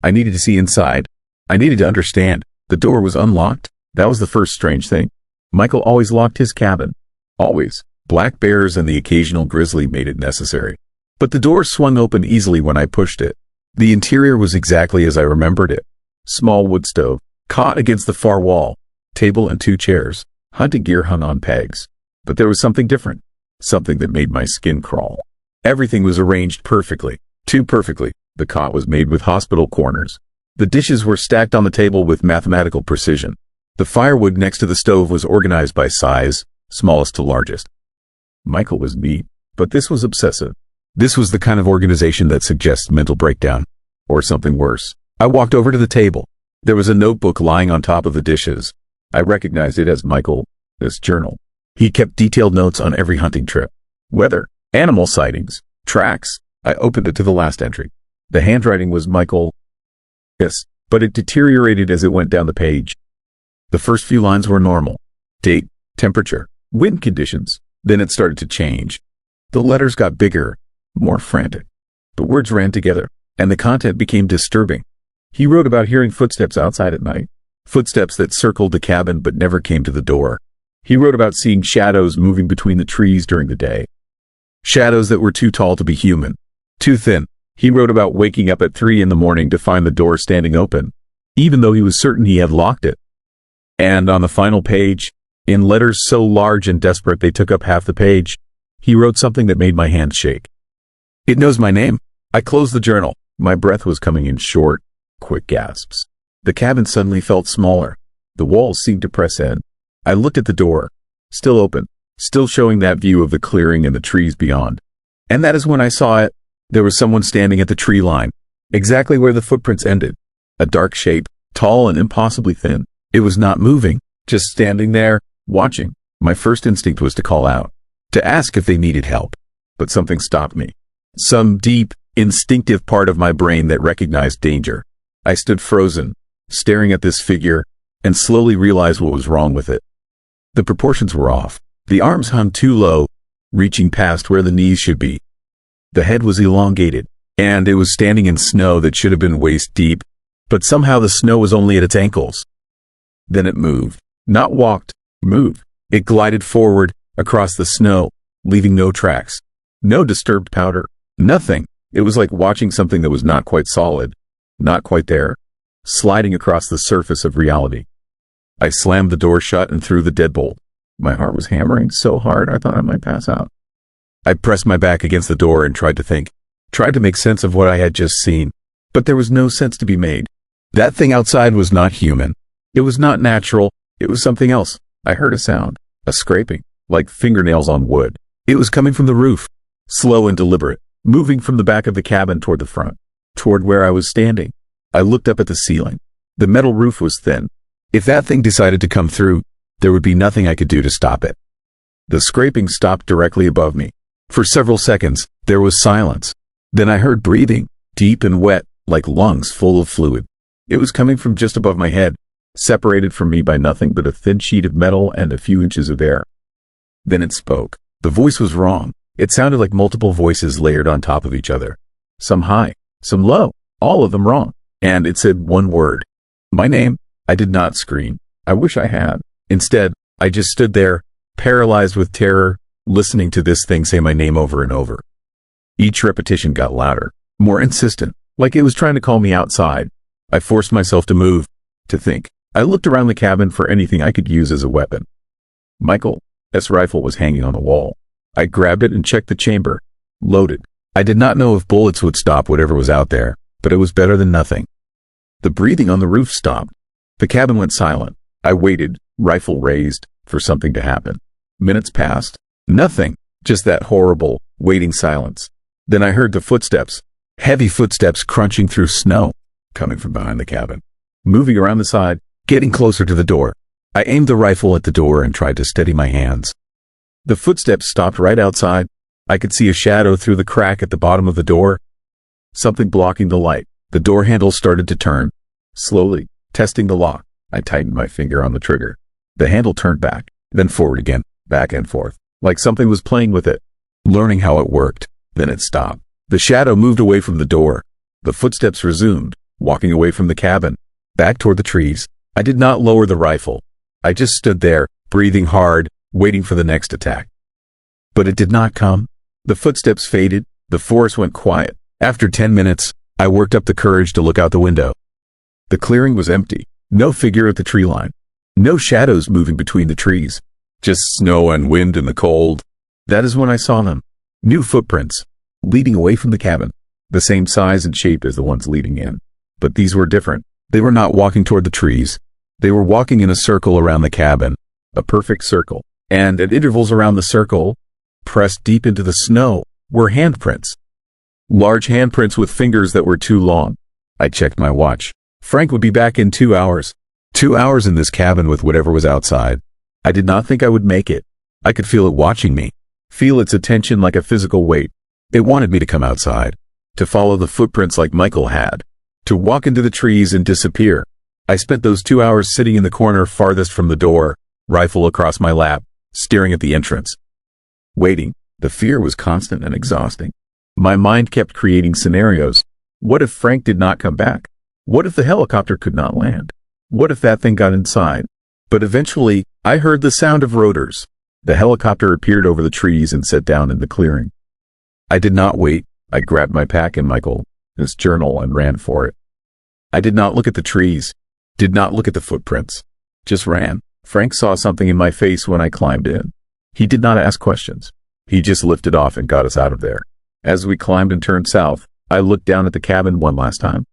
I needed to see inside. I needed to understand. The door was unlocked. That was the first strange thing. Michael always locked his cabin. Always. Black bears and the occasional grizzly made it necessary. But the door swung open easily when I pushed it. The interior was exactly as I remembered it. Small wood stove, caught against the far wall, table and 2 chairs, hunting gear hung on pegs. But there was something different, something that made my skin crawl. Everything was arranged perfectly, too perfectly. The cot was made with hospital corners. The dishes were stacked on the table with mathematical precision. The firewood next to the stove was organized by size, smallest to largest. Michael was neat, but this was obsessive. This was the kind of organization that suggests mental breakdown, or something worse. I walked over to the table. There was a notebook lying on top of the dishes. I recognized it as Michael's journal. He kept detailed notes on every hunting trip. Weather, animal sightings, tracks. I opened it to the last entry. The handwriting was Michael's, but it deteriorated as it went down the page. The first few lines were normal. Date, temperature, wind conditions. Then it started to change. The letters got bigger, more frantic. The words ran together, and the content became disturbing. He wrote about hearing footsteps outside at night, footsteps that circled the cabin but never came to the door. He wrote about seeing shadows moving between the trees during the day. Shadows that were too tall to be human, too thin. He wrote about waking up at 3 a.m. to find the door standing open, even though he was certain he had locked it. And on the final page, in letters so large and desperate they took up half the page, he wrote something that made my hands shake. It knows my name. I closed the journal. My breath was coming in short, quick gasps. The cabin suddenly felt smaller. The walls seemed to press in. I looked at the door, still open, still showing that view of the clearing and the trees beyond. And that is when I saw it. There was someone standing at the tree line, exactly where the footprints ended. A dark shape, tall and impossibly thin. It was not moving, just standing there, watching. My first instinct was to call out, to ask if they needed help. But something stopped me. Some deep, instinctive part of my brain that recognized danger. I stood frozen, staring at this figure, and slowly realized what was wrong with it. The proportions were off. The arms hung too low, reaching past where the knees should be. The head was elongated, and it was standing in snow that should have been waist deep, but somehow the snow was only at its ankles. Then it moved. Not walked, moved. It glided forward, across the snow, leaving no tracks. No disturbed powder. Nothing. It was like watching something that was not quite solid, not quite there, sliding across the surface of reality. I slammed the door shut and threw the deadbolt. My heart was hammering so hard I thought I might pass out. I pressed my back against the door and tried to think, tried to make sense of what I had just seen. But there was no sense to be made. That thing outside was not human. It was not natural. It was something else. I heard a sound, a scraping, like fingernails on wood. It was coming from the roof, slow and deliberate, moving from the back of the cabin toward the front, toward where I was standing. I looked up at the ceiling. The metal roof was thin. If that thing decided to come through, there would be nothing I could do to stop it. The scraping stopped directly above me. For several seconds, there was silence. Then I heard breathing, deep and wet, like lungs full of fluid. It was coming from just above my head, separated from me by nothing but a thin sheet of metal and a few inches of air. Then it spoke. The voice was wrong. It sounded like multiple voices layered on top of each other. Some high, some low, all of them wrong. And it said one word. My name. I did not scream. I wish I had. Instead, I just stood there, paralyzed with terror, listening to this thing say my name over and over. Each repetition got louder, more insistent, like it was trying to call me outside. I forced myself to move, to think. I looked around the cabin for anything I could use as a weapon. Michael's rifle was hanging on the wall. I grabbed it and checked the chamber. Loaded. I did not know if bullets would stop whatever was out there, but it was better than nothing. The breathing on the roof stopped. The cabin went silent. I waited, rifle raised, for something to happen. Minutes passed. Nothing. Just that horrible, waiting silence. Then I heard the footsteps. Heavy footsteps crunching through snow, coming from behind the cabin. Moving around the side, getting closer to the door. I aimed the rifle at the door and tried to steady my hands. The footsteps stopped right outside. I could see a shadow through the crack at the bottom of the door. Something blocking the light. The door handle started to turn. Slowly, testing the lock, I tightened my finger on the trigger. The handle turned back, then forward again, back and forth, like something was playing with it, learning how it worked. Then it stopped. The shadow moved away from the door. The footsteps resumed, walking away from the cabin, back toward the trees. I did not lower the rifle. I just stood there, breathing hard, waiting for the next attack. But it did not come. The footsteps faded. The forest went quiet. After 10 minutes, I worked up the courage to look out the window. The clearing was empty. No figure at the tree line. No shadows moving between the trees. Just snow and wind in the cold. That is when I saw them. New footprints, leading away from the cabin. The same size and shape as the ones leading in. But these were different. They were not walking toward the trees. They were walking in a circle around the cabin. A perfect circle. And at intervals around the circle, pressed deep into the snow, were handprints. Large handprints with fingers that were too long. I checked my watch. Frank would be back in 2 hours. 2 hours in this cabin with whatever was outside. I did not think I would make it. I could feel it watching me. Feel its attention like a physical weight. It wanted me to come outside. To follow the footprints like Michael had. To walk into the trees and disappear. I spent those 2 hours sitting in the corner farthest from the door, rifle across my lap, staring at the entrance. Waiting. The fear was constant and exhausting. My mind kept creating scenarios. What if Frank did not come back? What if the helicopter could not land? What if that thing got inside? But eventually, I heard the sound of rotors. The helicopter appeared over the trees and set down in the clearing. I did not wait. I grabbed my pack and Michael's journal and ran for it. I did not look at the trees. Did not look at the footprints. Just ran. Frank saw something in my face when I climbed in. He did not ask questions. He just lifted off and got us out of there. As we climbed and turned south, I looked down at the cabin one last time.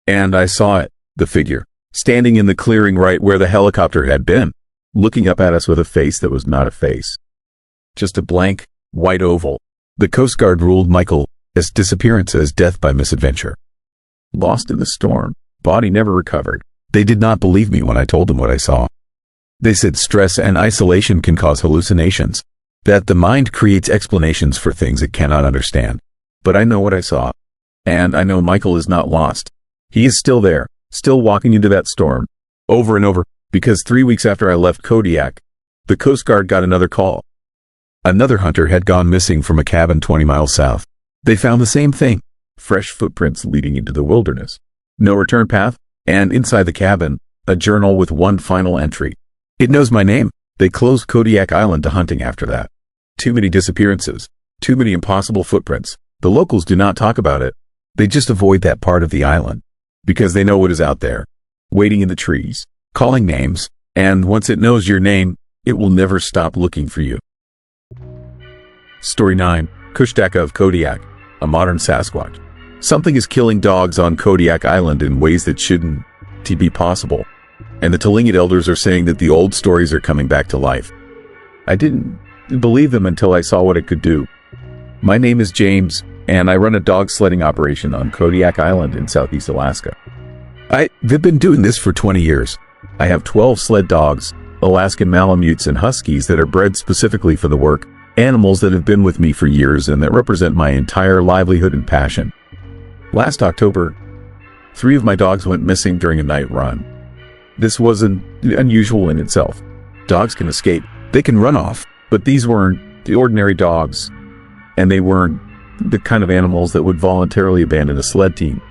And I saw it, the figure, standing in the clearing right where the helicopter had been, looking up at us with a face that was not a face. Just a blank, white oval. The Coast Guard ruled Michael's disappearance as death by misadventure. Lost in the storm, body never recovered. They did not believe me when I told them what I saw. They said stress and isolation can cause hallucinations, that the mind creates explanations for things it cannot understand. But I know what I saw. And I know Michael is not lost. He is still there, still walking into that storm, over and over, because 3 weeks after I left Kodiak, the Coast Guard got another call. Another hunter had gone missing from a cabin 20 miles south. They found the same thing, fresh footprints leading into the wilderness. No return path, and inside the cabin, a journal with one final entry. It knows my name. They closed Kodiak Island to hunting after that. Too many disappearances, too many impossible footprints. The locals do not talk about it. They just avoid that part of the island, because they know what is out there, waiting in the trees, calling names, and once it knows your name, it will never stop looking for you. Story 9. Kushtaka of Kodiak, a modern Sasquatch. Something is killing dogs on Kodiak Island in ways that shouldn't be possible, and the Tlingit elders are saying that the old stories are coming back to life. I didn't believe them until I saw what it could do. My name is James, and I run a dog sledding operation on Kodiak Island in southeast Alaska. I've been doing this for 20 years. I have 12 sled dogs, Alaskan Malamutes and Huskies that are bred specifically for the work, animals that have been with me for years and that represent my entire livelihood and passion. Last October, 3 of my dogs went missing during a night run. This wasn't unusual in itself. Dogs can escape. They can run off, but these weren't the ordinary dogs, and they weren't the kind of animals that would voluntarily abandon a sled team.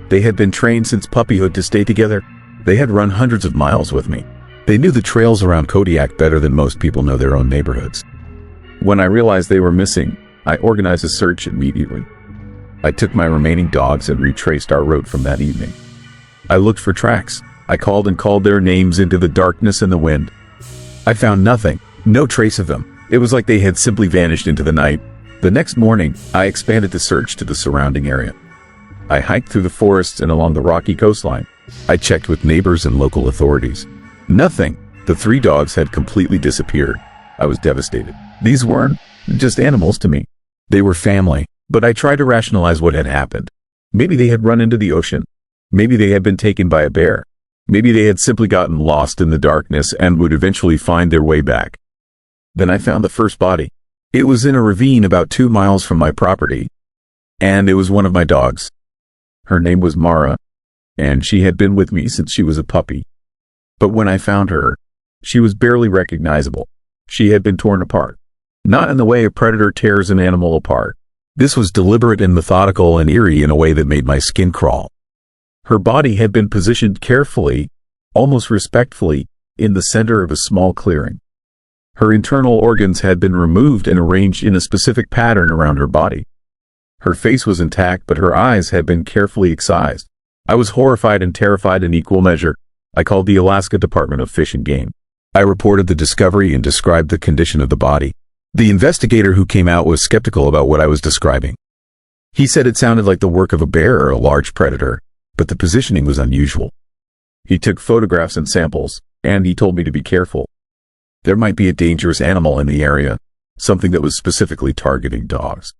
They had been trained since puppyhood to stay together. They had run hundreds of miles with me. They knew the trails around Kodiak better than most people know their own neighborhoods. When I realized they were missing, I organized a search immediately. I took my remaining dogs and retraced our route from that evening. I looked for tracks. I called and called their names into the darkness and the wind. I found nothing, no trace of them. It was like they had simply vanished into the night. The next morning, I expanded the search to the surrounding area. I hiked through the forests and along the rocky coastline. I checked with neighbors and local authorities. Nothing. The 3 dogs had completely disappeared. I was devastated. These weren't just animals to me. They were family, but I tried to rationalize what had happened. Maybe they had run into the ocean. Maybe they had been taken by a bear. Maybe they had simply gotten lost in the darkness and would eventually find their way back. Then I found the first body. It was in a ravine about 2 miles from my property, and it was one of my dogs. Her name was Mara, and she had been with me since she was a puppy. But when I found her, she was barely recognizable. She had been torn apart. Not in the way a predator tears an animal apart. This was deliberate and methodical and eerie in a way that made my skin crawl. Her body had been positioned carefully, almost respectfully, in the center of a small clearing. Her internal organs had been removed and arranged in a specific pattern around her body. Her face was intact, but her eyes had been carefully excised. I was horrified and terrified in equal measure. I called the Alaska Department of Fish and Game. I reported the discovery and described the condition of the body. The investigator who came out was skeptical about what I was describing. He said it sounded like the work of a bear or a large predator, but the positioning was unusual. He took photographs and samples, and he told me to be careful. There might be a dangerous animal in the area, something that was specifically targeting dogs.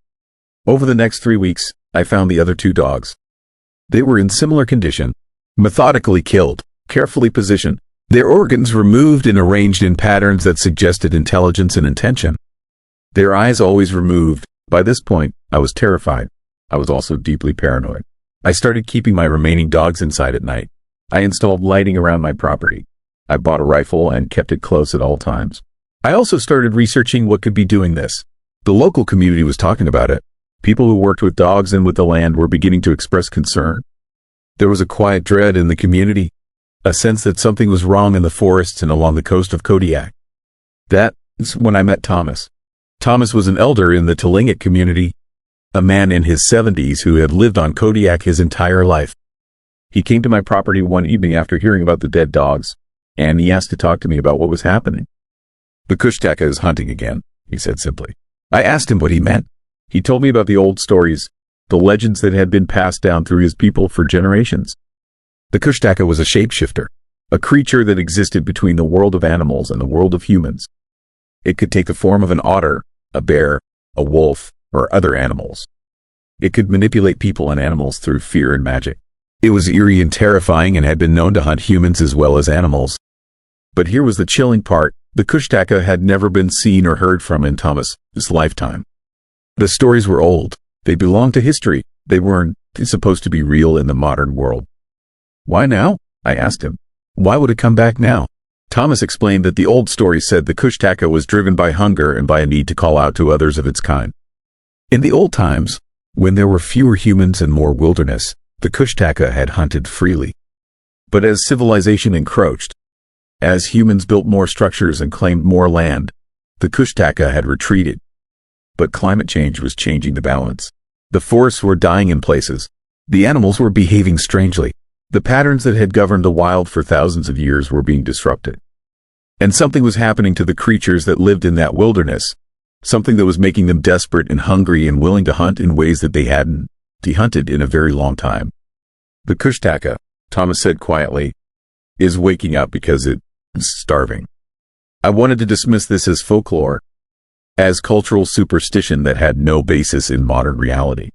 Over the next 3 weeks, I found the other 2 dogs. They were in similar condition, methodically killed, carefully positioned, their organs removed and arranged in patterns that suggested intelligence and intention. Their eyes always removed. By this point, I was terrified. I was also deeply paranoid. I started keeping my remaining dogs inside at night. I installed lighting around my property. I bought a rifle and kept it close at all times. I also started researching what could be doing this. The local community was talking about it. People who worked with dogs and with the land were beginning to express concern. There was a quiet dread in the community, a sense that something was wrong in the forests and along the coast of Kodiak. That's when I met Thomas. Thomas was an elder in the Tlingit community, a man in his 70s who had lived on Kodiak his entire life. He came to my property one evening after hearing about the dead dogs, and he asked to talk to me about what was happening. "The Kushtaka is hunting again," he said simply. I asked him what he meant. He told me about the old stories, the legends that had been passed down through his people for generations. The Kushtaka was a shapeshifter, a creature that existed between the world of animals and the world of humans. It could take the form of an otter, a bear, a wolf, or other animals. It could manipulate people and animals through fear and magic. It was eerie and terrifying and had been known to hunt humans as well as animals. But here was the chilling part. The Kushtaka had never been seen or heard from in Thomas' lifetime. The stories were old. They belonged to history. They weren't supposed to be real in the modern world. "Why now?" I asked him. "Why would it come back now?" Thomas explained that the old story said the Kushtaka was driven by hunger and by a need to call out to others of its kind. In the old times, when there were fewer humans and more wilderness, the Kushtaka had hunted freely. But as civilization encroached, as humans built more structures and claimed more land, the Kushtaka had retreated. But climate change was changing the balance. The forests were dying in places. The animals were behaving strangely. The patterns that had governed the wild for thousands of years were being disrupted. And something was happening to the creatures that lived in that wilderness, something that was making them desperate and hungry and willing to hunt in ways that they hadn't hunted in a very long time. "The Kushtaka," Thomas said quietly, "is waking up because it's starving." I wanted to dismiss this as folklore, as cultural superstition that had no basis in modern reality.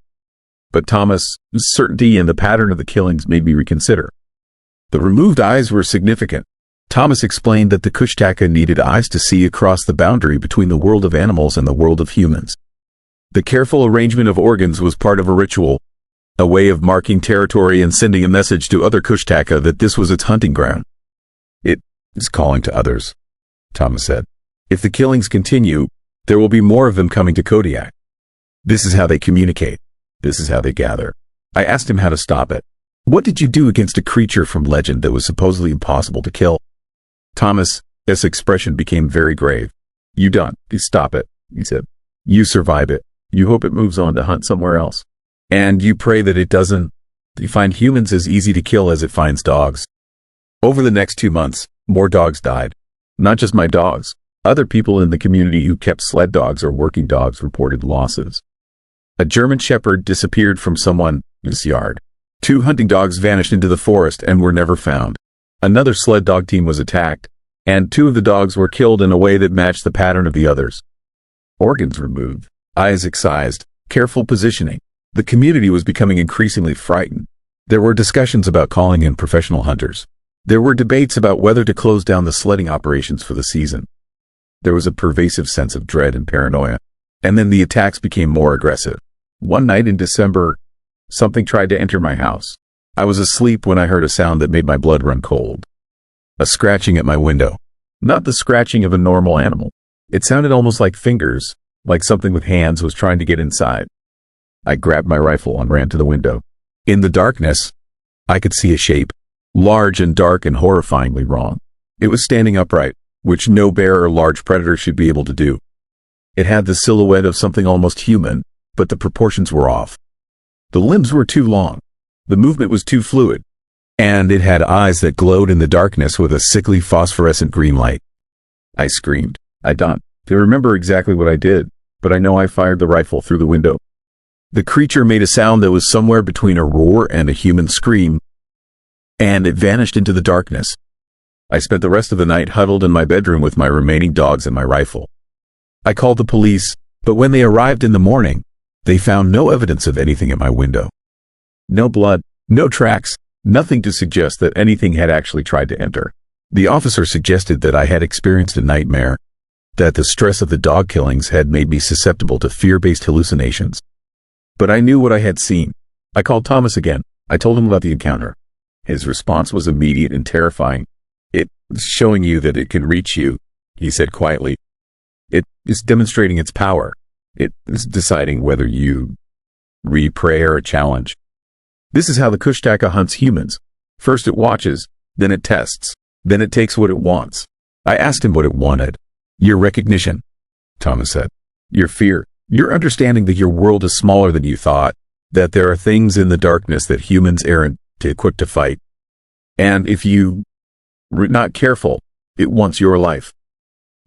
But Thomas' certainty in the pattern of the killings made me reconsider. The removed eyes were significant. Thomas explained that the Kushtaka needed eyes to see across the boundary between the world of animals and the world of humans. The careful arrangement of organs was part of a ritual, a way of marking territory and sending a message to other Kushtaka that this was its hunting ground. "It is calling to others," Thomas said. "If the killings continue, there will be more of them coming to Kodiak. This is how they communicate. This is how they gather." I asked him how to stop it. "What did you do against a creature from legend that was supposedly impossible to kill?" Thomas' expression became very grave. "You don't stop it. he said. You survive it. You hope it moves on to hunt somewhere else. And you pray that it doesn't. You find humans as easy to kill as it finds dogs. Over the next 2 months, more dogs died. Not just my dogs. Other people in the community who kept sled dogs or working dogs reported losses. A German shepherd disappeared from someone's yard. 2 hunting dogs vanished into the forest and were never found. Another sled dog team was attacked, and 2 of the dogs were killed in a way that matched the pattern of the others. Organs removed, eyes excised, careful positioning. The community was becoming increasingly frightened. There were discussions about calling in professional hunters. There were debates about whether to close down the sledding operations for the season. There was a pervasive sense of dread and paranoia. And then the attacks became more aggressive. One night in December, something tried to enter my house. I was asleep when I heard a sound that made my blood run cold. A scratching at my window. Not the scratching of a normal animal. It sounded almost like fingers, like something with hands was trying to get inside. I grabbed my rifle and ran to the window. In the darkness, I could see a shape, large and dark and horrifyingly wrong. It was standing upright, which no bear or large predator should be able to do. It had the silhouette of something almost human, but the proportions were off. The limbs were too long. The movement was too fluid. And it had eyes that glowed in the darkness with a sickly phosphorescent green light. I screamed. I don't remember exactly what I did, but I know I fired the rifle through the window. The creature made a sound that was somewhere between a roar and a human scream, and it vanished into the darkness. I spent the rest of the night huddled in my bedroom with my remaining dogs and my rifle. I called the police, but when they arrived in the morning, they found no evidence of anything at my window. No blood, no tracks, nothing to suggest that anything had actually tried to enter. The officer suggested that I had experienced a nightmare, that the stress of the dog killings had made me susceptible to fear-based hallucinations. But I knew what I had seen. I called Thomas again. I told him about the encounter. His response was immediate and terrifying. "It's showing you that it can reach you," he said quietly. "It is demonstrating its power. It is deciding whether you pray or a challenge." This is how the Kushtaka hunts humans. First it watches, then it tests, then it takes what it wants. I asked him what it wanted. "Your recognition," Thomas said. "Your fear. Your understanding that your world is smaller than you thought, that there are things in the darkness that humans aren't equipped to fight. And if you are not careful, it wants your life."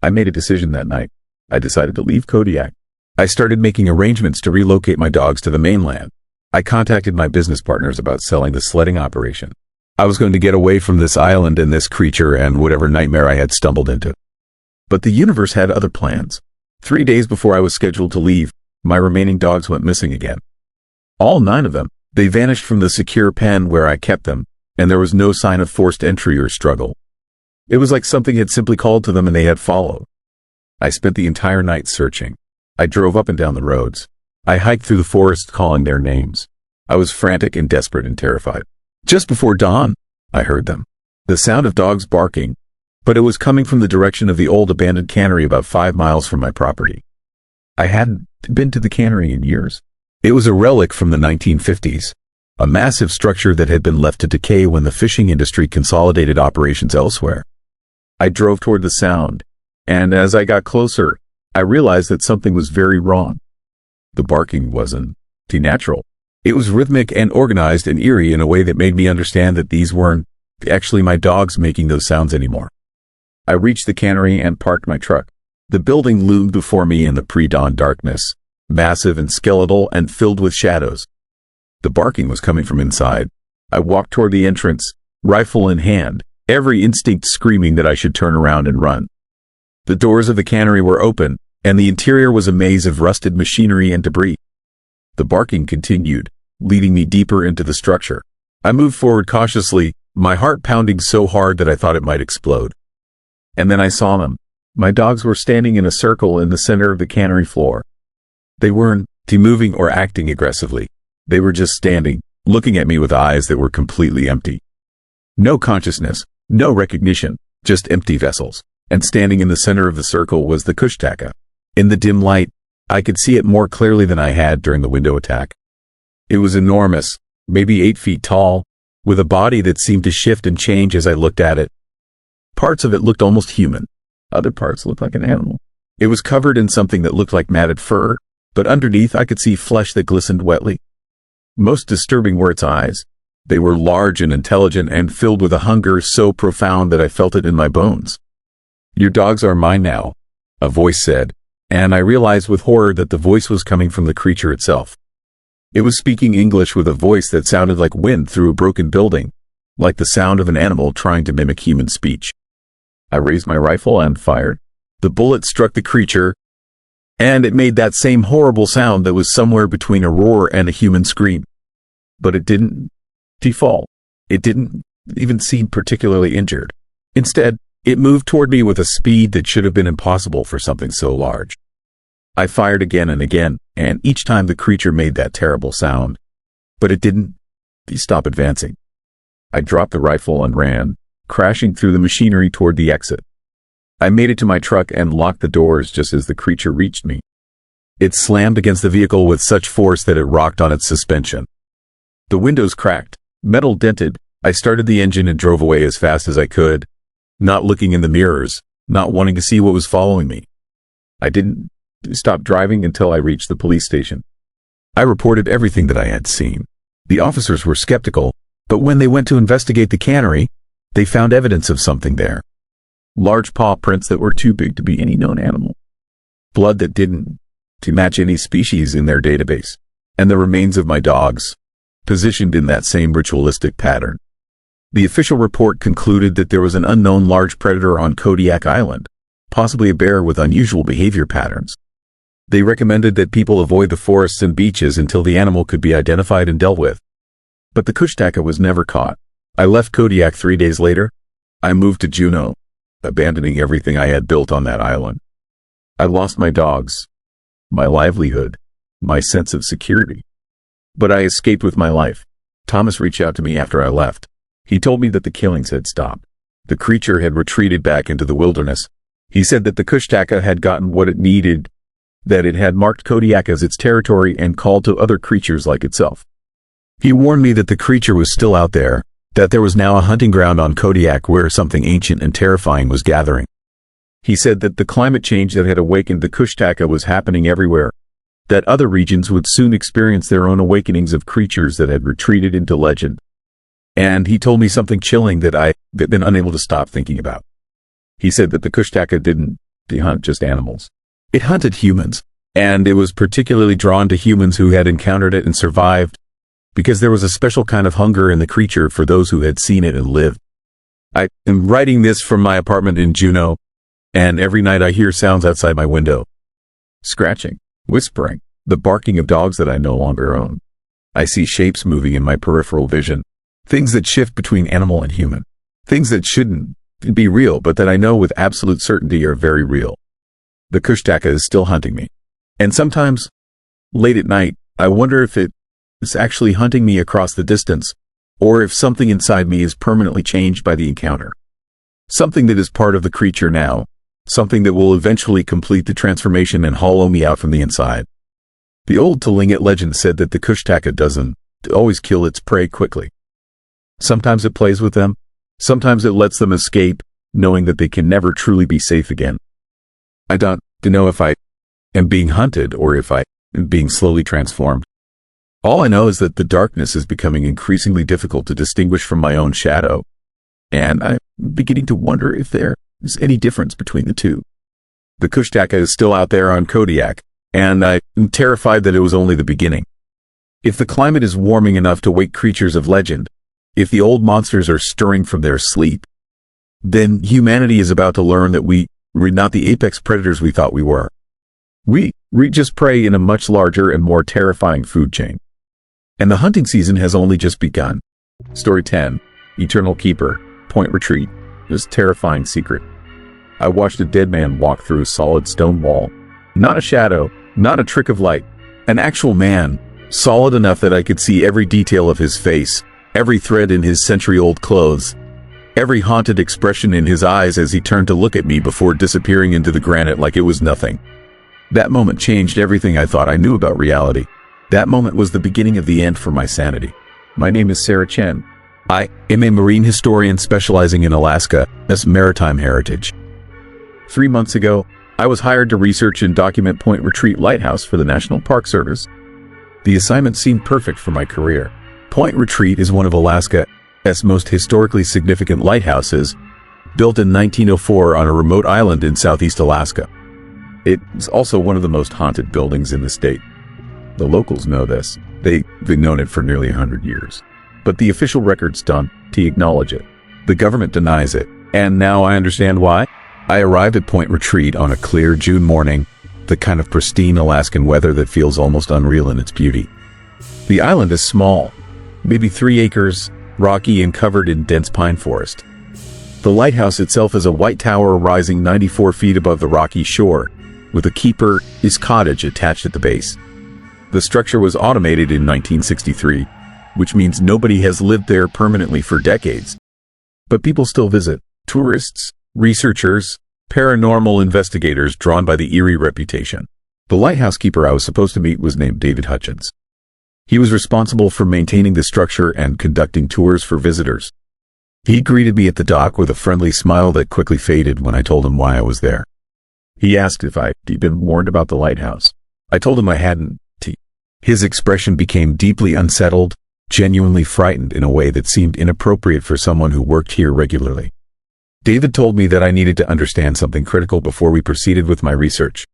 I made a decision that night. I decided to leave Kodiak. I started making arrangements to relocate my dogs to the mainland. I contacted my business partners about selling the sledding operation. I was going to get away from this island and this creature and whatever nightmare I had stumbled into. But the universe had other plans. 3 days before I was scheduled to leave, my remaining dogs went missing again. All 9 of them. They vanished from the secure pen where I kept them, and there was no sign of forced entry or struggle. It was like something had simply called to them and they had followed. I spent the entire night searching. I drove up and down the roads. I hiked through the forest calling their names. I was frantic and desperate and terrified. Just before dawn, I heard them. The sound of dogs barking, but it was coming from the direction of the old abandoned cannery about 5 miles from my property. I hadn't been to the cannery in years. It was a relic from the 1950s, a massive structure that had been left to decay when the fishing industry consolidated operations elsewhere. I drove toward the sound, and as I got closer, I realized that something was very wrong. The barking wasn't natural. It was rhythmic and organized and eerie in a way that made me understand that these weren't actually my dogs making those sounds anymore. I reached the cannery and parked my truck. The building loomed before me in the pre-dawn darkness, massive and skeletal and filled with shadows. The barking was coming from inside. I walked toward the entrance, rifle in hand, every instinct screaming that I should turn around and run. The doors of the cannery were open, and the interior was a maze of rusted machinery and debris. The barking continued, leading me deeper into the structure. I moved forward cautiously, my heart pounding so hard that I thought it might explode. And then I saw them. My dogs were standing in a circle in the center of the cannery floor. They weren't moving or acting aggressively. They were just standing, looking at me with eyes that were completely empty. No consciousness, no recognition, just empty vessels. And standing in the center of the circle was the Kushtaka. In the dim light, I could see it more clearly than I had during the window attack. It was enormous, maybe 8 feet tall, with a body that seemed to shift and change as I looked at it. Parts of it looked almost human. Other parts looked like an animal. It was covered in something that looked like matted fur, but underneath I could see flesh that glistened wetly. Most disturbing were its eyes. They were large and intelligent and filled with a hunger so profound that I felt it in my bones. "Your dogs are mine now," a voice said, and I realized with horror that the voice was coming from the creature itself. It was speaking English with a voice that sounded like wind through a broken building, like the sound of an animal trying to mimic human speech. I raised my rifle and fired. The bullet struck the creature, and it made that same horrible sound that was somewhere between a roar and a human scream. But it didn't default. It didn't even seem particularly injured. Instead, it moved toward me with a speed that should have been impossible for something so large. I fired again and again, and each time the creature made that terrible sound. But it didn't stop advancing. I dropped the rifle and ran, crashing through the machinery toward the exit. I made it to my truck and locked the doors just as the creature reached me. It slammed against the vehicle with such force that it rocked on its suspension. The windows cracked, metal dented. I started the engine and drove away as fast as I could, not looking in the mirrors, not wanting to see what was following me. I didn't stop driving until I reached the police station. I reported everything that I had seen. The officers were skeptical, but when they went to investigate the cannery, they found evidence of something there. Large paw prints that were too big to be any known animal. Blood that didn't match any species in their database. And the remains of my dogs, positioned in that same ritualistic pattern. The official report concluded that there was an unknown large predator on Kodiak Island, possibly a bear with unusual behavior patterns. They recommended that people avoid the forests and beaches until the animal could be identified and dealt with. But the Kushtaka was never caught. I left Kodiak 3 days later. I moved to Juneau, abandoning everything I had built on that island. I lost my dogs, my livelihood, my sense of security. But I escaped with my life. Thomas reached out to me after I left. He told me that the killings had stopped. The creature had retreated back into the wilderness. He said that the Kushtaka had gotten what it needed, that it had marked Kodiak as its territory and called to other creatures like itself. He warned me that the creature was still out there, that there was now a hunting ground on Kodiak where something ancient and terrifying was gathering. He said that the climate change that had awakened the Kushtaka was happening everywhere, that other regions would soon experience their own awakenings of creatures that had retreated into legend. And he told me something chilling that I've been unable to stop thinking about. He said that the Kushtaka didn't hunt just animals. It hunted humans, and it was particularly drawn to humans who had encountered it and survived, because there was a special kind of hunger in the creature for those who had seen it and lived. I am writing this from my apartment in Juneau, and every night I hear sounds outside my window. Scratching, whispering, the barking of dogs that I no longer own. I see shapes moving in my peripheral vision, things that shift between animal and human, things that shouldn't be real but that I know with absolute certainty are very real. The Kushtaka is still hunting me. And sometimes, late at night, I wonder if it is actually hunting me across the distance, or if something inside me is permanently changed by the encounter. Something that is part of the creature now, something that will eventually complete the transformation and hollow me out from the inside. The old Tlingit legend said that the Kushtaka doesn't always kill its prey quickly. Sometimes it plays with them, sometimes it lets them escape, knowing that they can never truly be safe again. I don't know if I am being hunted or if I am being slowly transformed. All I know is that the darkness is becoming increasingly difficult to distinguish from my own shadow, and I'm beginning to wonder if there is any difference between the two. The Kushtaka is still out there on Kodiak, and I'm terrified that it was only the beginning. If the climate is warming enough to wake creatures of legend, if the old monsters are stirring from their sleep, then humanity is about to learn that we're not the apex predators we thought we were. We just prey in a much larger and more terrifying food chain. And the hunting season has only just begun. Story 10, Eternal Keeper, Point Retreat, this terrifying secret. I watched a dead man walk through a solid stone wall. Not a shadow, not a trick of light. An actual man, solid enough that I could see every detail of his face, every thread in his century-old clothes, every haunted expression in his eyes as he turned to look at me before disappearing into the granite like it was nothing. That moment changed everything I thought I knew about reality. That moment was the beginning of the end for my sanity. My name is Sarah Chen. I am a marine historian specializing in Alaska as maritime heritage. 3 months ago, I was hired to research and document Point Retreat Lighthouse for the National Park Service. The assignment seemed perfect for my career. Point Retreat is one of Alaska's most historically significant lighthouses, built in 1904 on a remote island in southeast Alaska. It is also one of the most haunted buildings in the state. The locals know this. They've known it for nearly 100 years. But the official records don't acknowledge it. The government denies it. And now I understand why. I arrived at Point Retreat on a clear June morning, the kind of pristine Alaskan weather that feels almost unreal in its beauty. The island is small, maybe 3 acres, rocky and covered in dense pine forest. The lighthouse itself is a white tower rising 94 feet above the rocky shore, with a keeper's cottage attached at the base. The structure was automated in 1963, which means nobody has lived there permanently for decades. But people still visit. Tourists, researchers, paranormal investigators drawn by the eerie reputation. The lighthouse keeper I was supposed to meet was named David Hutchins. He was responsible for maintaining the structure and conducting tours for visitors. He greeted me at the dock with a friendly smile that quickly faded when I told him why I was there. He asked if I'd been warned about the lighthouse. I told him I hadn't. His expression became deeply unsettled, genuinely frightened in a way that seemed inappropriate for someone who worked here regularly. David told me that I needed to understand something critical before we proceeded with my research.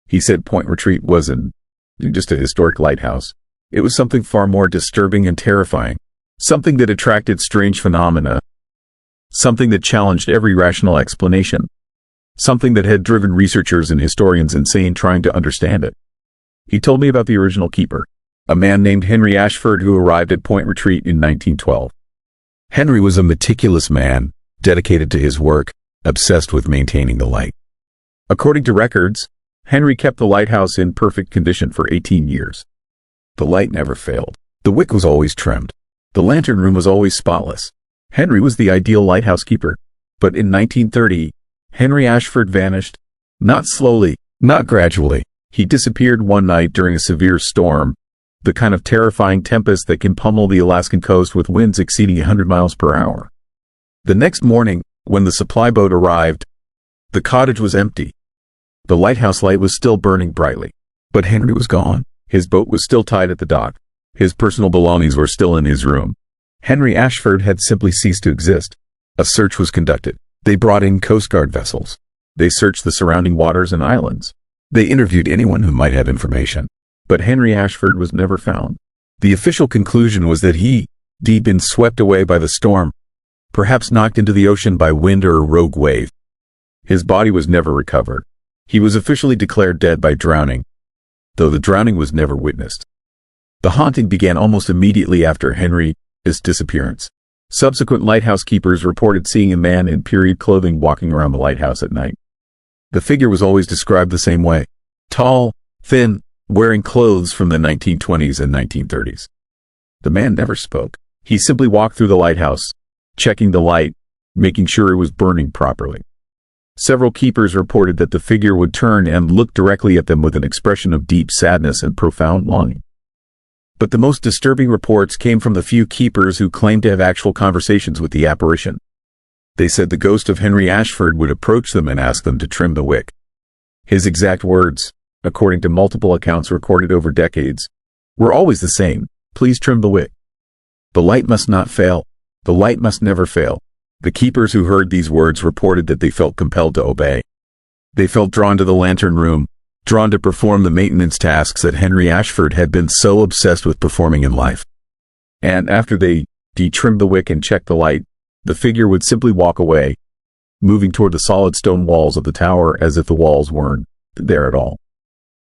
He said Point Retreat wasn't just a historic lighthouse. It was something far more disturbing and terrifying, something that attracted strange phenomena, something that challenged every rational explanation, something that had driven researchers and historians insane trying to understand it. He told me about the original keeper, a man named Henry Ashford who arrived at Point Retreat in 1912. Henry was a meticulous man, dedicated to his work, obsessed with maintaining the light. According to records, Henry kept the lighthouse in perfect condition for 18 years. The light never failed. The wick was always trimmed. The lantern room was always spotless. Henry was the ideal lighthouse keeper. But in 1930, Henry Ashford vanished. Not slowly, not gradually. He disappeared one night during a severe storm, the kind of terrifying tempest that can pummel the Alaskan coast with winds exceeding 100 miles per hour. The next morning, when the supply boat arrived, the cottage was empty. The lighthouse light was still burning brightly. But Henry was gone. His boat was still tied at the dock. His personal belongings were still in his room. Henry Ashford had simply ceased to exist. A search was conducted. They brought in Coast Guard vessels. They searched the surrounding waters and islands. They interviewed anyone who might have information. But Henry Ashford was never found. The official conclusion was that he'd been swept away by the storm, perhaps knocked into the ocean by wind or a rogue wave. His body was never recovered. He was officially declared dead by drowning, though the drowning was never witnessed. The haunting began almost immediately after Henry's disappearance. Subsequent lighthouse keepers reported seeing a man in period clothing walking around the lighthouse at night. The figure was always described the same way: tall, thin, wearing clothes from the 1920s and 1930s. The man never spoke. He simply walked through the lighthouse, checking the light, making sure it was burning properly. Several keepers reported that the figure would turn and look directly at them with an expression of deep sadness and profound longing. But the most disturbing reports came from the few keepers who claimed to have actual conversations with the apparition. They said the ghost of Henry Ashford would approach them and ask them to trim the wick. His exact words, according to multiple accounts recorded over decades, were always the same: "Please trim the wick. The light must not fail. The light must never fail." The keepers who heard these words reported that they felt compelled to obey. They felt drawn to the lantern room, drawn to perform the maintenance tasks that Henry Ashford had been so obsessed with performing in life. And after they trimmed the wick and checked the light, the figure would simply walk away, moving toward the solid stone walls of the tower as if the walls weren't there at all.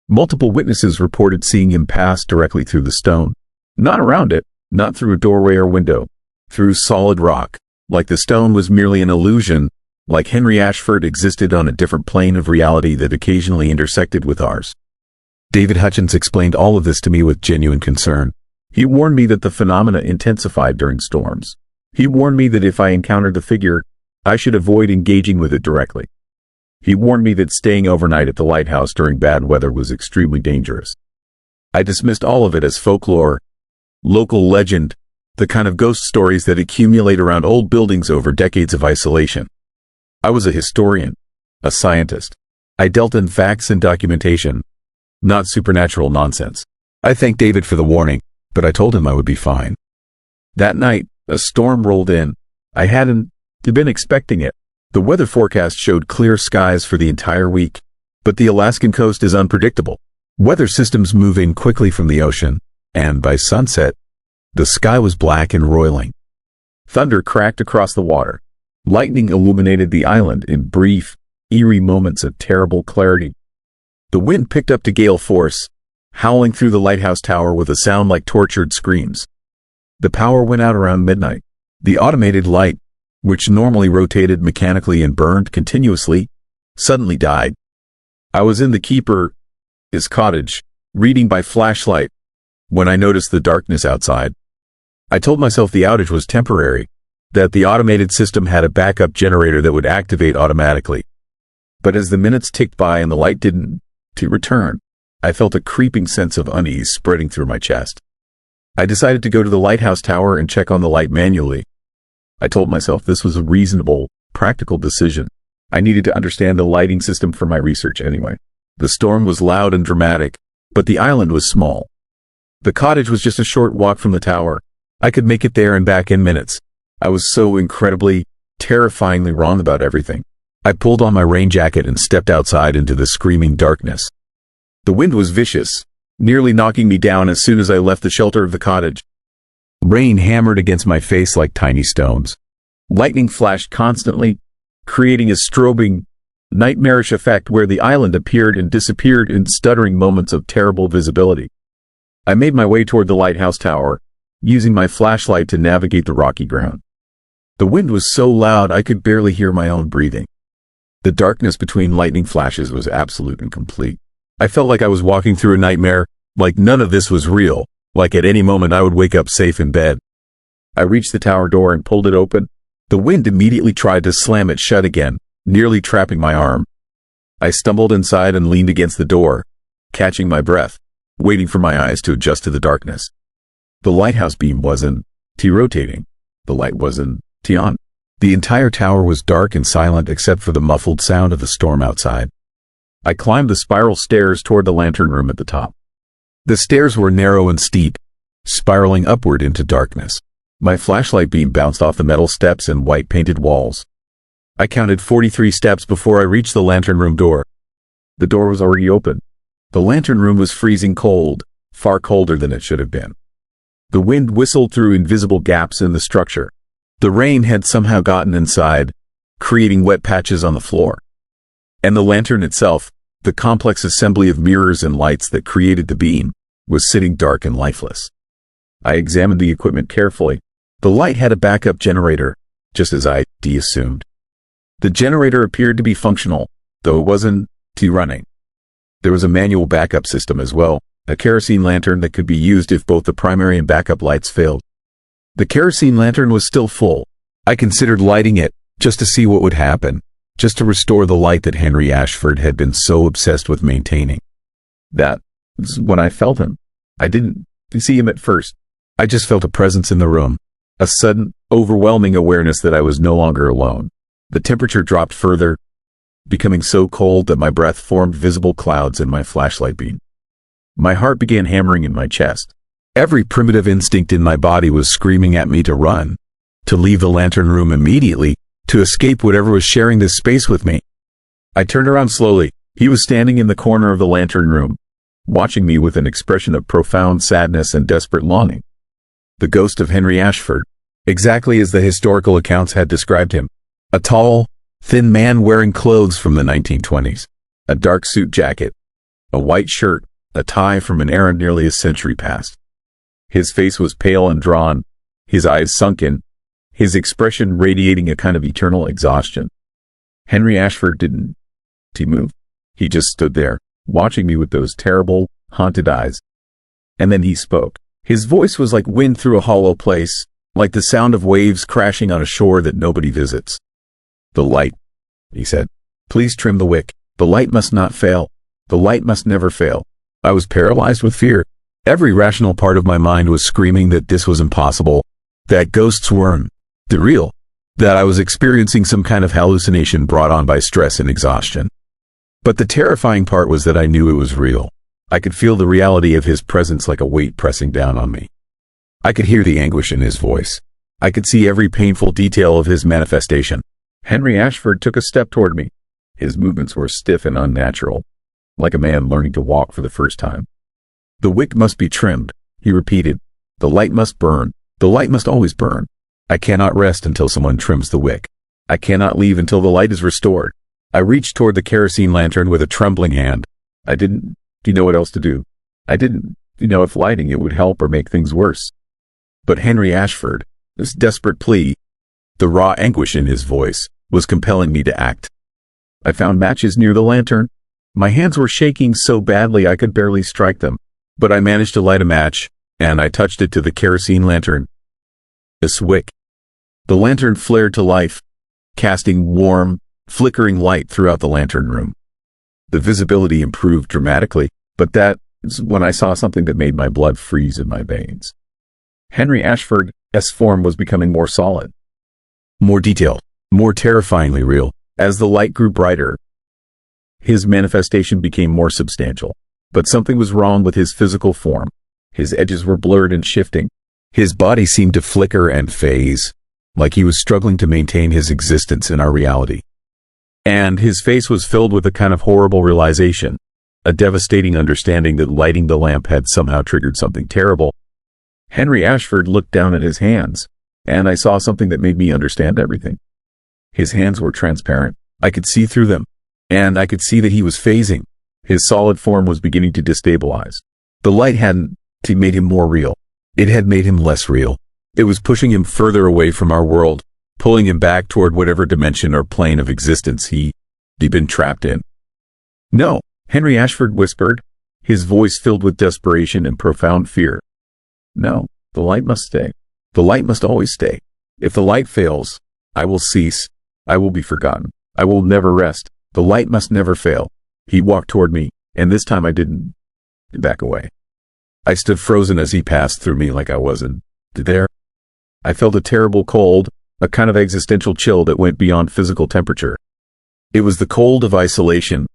Multiple witnesses reported seeing him pass directly through the stone, not around it, not through a doorway or window, through solid rock, like the stone was merely an illusion, like Henry Ashford existed on a different plane of reality that occasionally intersected with ours. David Hutchins explained all of this to me with genuine concern. He warned me that the phenomena intensified during storms. He warned me that if I encountered the figure, I should avoid engaging with it directly. He warned me that staying overnight at the lighthouse during bad weather was extremely dangerous. I dismissed all of it as folklore, local legend, the kind of ghost stories that accumulate around old buildings over decades of isolation. I was a historian, a scientist. I dealt in facts and documentation, not supernatural nonsense. I thanked David for the warning, but I told him I would be fine. That night, a storm rolled in. I hadn't been expecting it. The weather forecast showed clear skies for the entire week, but the Alaskan coast is unpredictable. Weather systems move in quickly from the ocean, and by sunset, the sky was black and roiling. Thunder cracked across the water. Lightning illuminated the island in brief, eerie moments of terrible clarity. The wind picked up to gale force, howling through the lighthouse tower with a sound like tortured screams. The power went out around midnight. The automated light, which normally rotated mechanically and burned continuously, suddenly died. I was in the keeper's cottage, reading by flashlight, when I noticed the darkness outside. I told myself the outage was temporary, that the automated system had a backup generator that would activate automatically. But as the minutes ticked by and the light didn't return, I felt a creeping sense of unease spreading through my chest. I decided to go to the lighthouse tower and check on the light manually. I told myself this was a reasonable, practical decision. I needed to understand the lighting system for my research anyway. The storm was loud and dramatic, but the island was small. The cottage was just a short walk from the tower. I could make it there and back in minutes. I was so incredibly, terrifyingly wrong about everything. I pulled on my rain jacket and stepped outside into the screaming darkness. The wind was vicious, nearly knocking me down as soon as I left the shelter of the cottage. Rain hammered against my face like tiny stones. Lightning flashed constantly, creating a strobing, nightmarish effect where the island appeared and disappeared in stuttering moments of terrible visibility. I made my way toward the lighthouse tower, using my flashlight to navigate the rocky ground. The wind was so loud I could barely hear my own breathing. The darkness between lightning flashes was absolute and complete. I felt like I was walking through a nightmare, like none of this was real, like at any moment I would wake up safe in bed. I reached the tower door and pulled it open. The wind immediately tried to slam it shut again, nearly trapping my arm. I stumbled inside and leaned against the door, catching my breath, waiting for my eyes to adjust to the darkness. The lighthouse beam wasn't rotating. The light wasn't on. The entire tower was dark and silent except for the muffled sound of the storm outside. I climbed the spiral stairs toward the lantern room at the top. The stairs were narrow and steep, spiraling upward into darkness. My flashlight beam bounced off the metal steps and white-painted walls. I counted 43 steps before I reached the lantern room door. The door was already open. The lantern room was freezing cold, far colder than it should have been. The wind whistled through invisible gaps in the structure. The rain had somehow gotten inside, creating wet patches on the floor. And the lantern itself, the complex assembly of mirrors and lights that created the beam, was sitting dark and lifeless. I examined the equipment carefully. The light had a backup generator, just as I assumed. The generator appeared to be functional, though it wasn't running. There was a manual backup system as well, a kerosene lantern that could be used if both the primary and backup lights failed. The kerosene lantern was still full. I considered lighting it, just to see what would happen, just to restore the light that Henry Ashford had been so obsessed with maintaining. That was when I felt him. I didn't see him at first. I just felt a presence in the room, a sudden, overwhelming awareness that I was no longer alone. The temperature dropped further, becoming so cold that my breath formed visible clouds in my flashlight beam. My heart began hammering in my chest. Every primitive instinct in my body was screaming at me to run, to leave the lantern room immediately, to escape whatever was sharing this space with me. I turned around slowly. He was standing in the corner of the lantern room, watching me with an expression of profound sadness and desperate longing. The ghost of Henry Ashford, exactly as the historical accounts had described him. A tall, thin man wearing clothes from the 1920s, a dark suit jacket, a white shirt, a tie from an era nearly a century past. His face was pale and drawn, his eyes sunken, his expression radiating a kind of eternal exhaustion. Henry Ashford didn't move. He just stood there, watching me with those terrible, haunted eyes. And then he spoke. His voice was like wind through a hollow place, like the sound of waves crashing on a shore that nobody visits. "The light," he said. "Please trim the wick. The light must not fail. The light must never fail." I was paralyzed with fear. Every rational part of my mind was screaming that this was impossible, that ghosts weren't real, that I was experiencing some kind of hallucination brought on by stress and exhaustion. But the terrifying part was that I knew it was real. I could feel the reality of his presence like a weight pressing down on me. I could hear the anguish in his voice. I could see every painful detail of his manifestation. Henry Ashford took a step toward me. His movements were stiff and unnatural, like a man learning to walk for the first time. "The wick must be trimmed," he repeated. "The light must burn. The light must always burn. I cannot rest until someone trims the wick. I cannot leave until the light is restored." I reached toward the kerosene lantern with a trembling hand. I didn't know what else to do. I didn't know if lighting it would help or make things worse. But Henry Ashford, this desperate plea, the raw anguish in his voice, was compelling me to act. I found matches near the lantern. My hands were shaking so badly I could barely strike them, but I managed to light a match, and I touched it to the kerosene lantern. This wick. The lantern flared to life, casting warm, flickering light throughout the lantern room. The visibility improved dramatically, but that is when I saw something that made my blood freeze in my veins. Henry Ashford's form was becoming more solid, more detailed, more terrifyingly real. As the light grew brighter, his manifestation became more substantial. But something was wrong with his physical form. His edges were blurred and shifting. His body seemed to flicker and phase, like he was struggling to maintain his existence in our reality. And his face was filled with a kind of horrible realization, a devastating understanding that lighting the lamp had somehow triggered something terrible. Henry Ashford looked down at his hands, and I saw something that made me understand everything. His hands were transparent. I could see through them, and I could see that he was phasing. His solid form was beginning to destabilize. The light hadn't made him more real. It had made him less real. It was pushing him further away from our world, pulling him back toward whatever dimension or plane of existence he'd been trapped in. "No," Henry Ashford whispered, his voice filled with desperation and profound fear. "No, the light must stay. The light must always stay. If the light fails, I will cease. I will be forgotten. I will never rest. The light must never fail." He walked toward me, and this time I didn't back away. I stood frozen as he passed through me like I wasn't there. I felt a terrible cold, a kind of existential chill that went beyond physical temperature. It was the cold of isolation,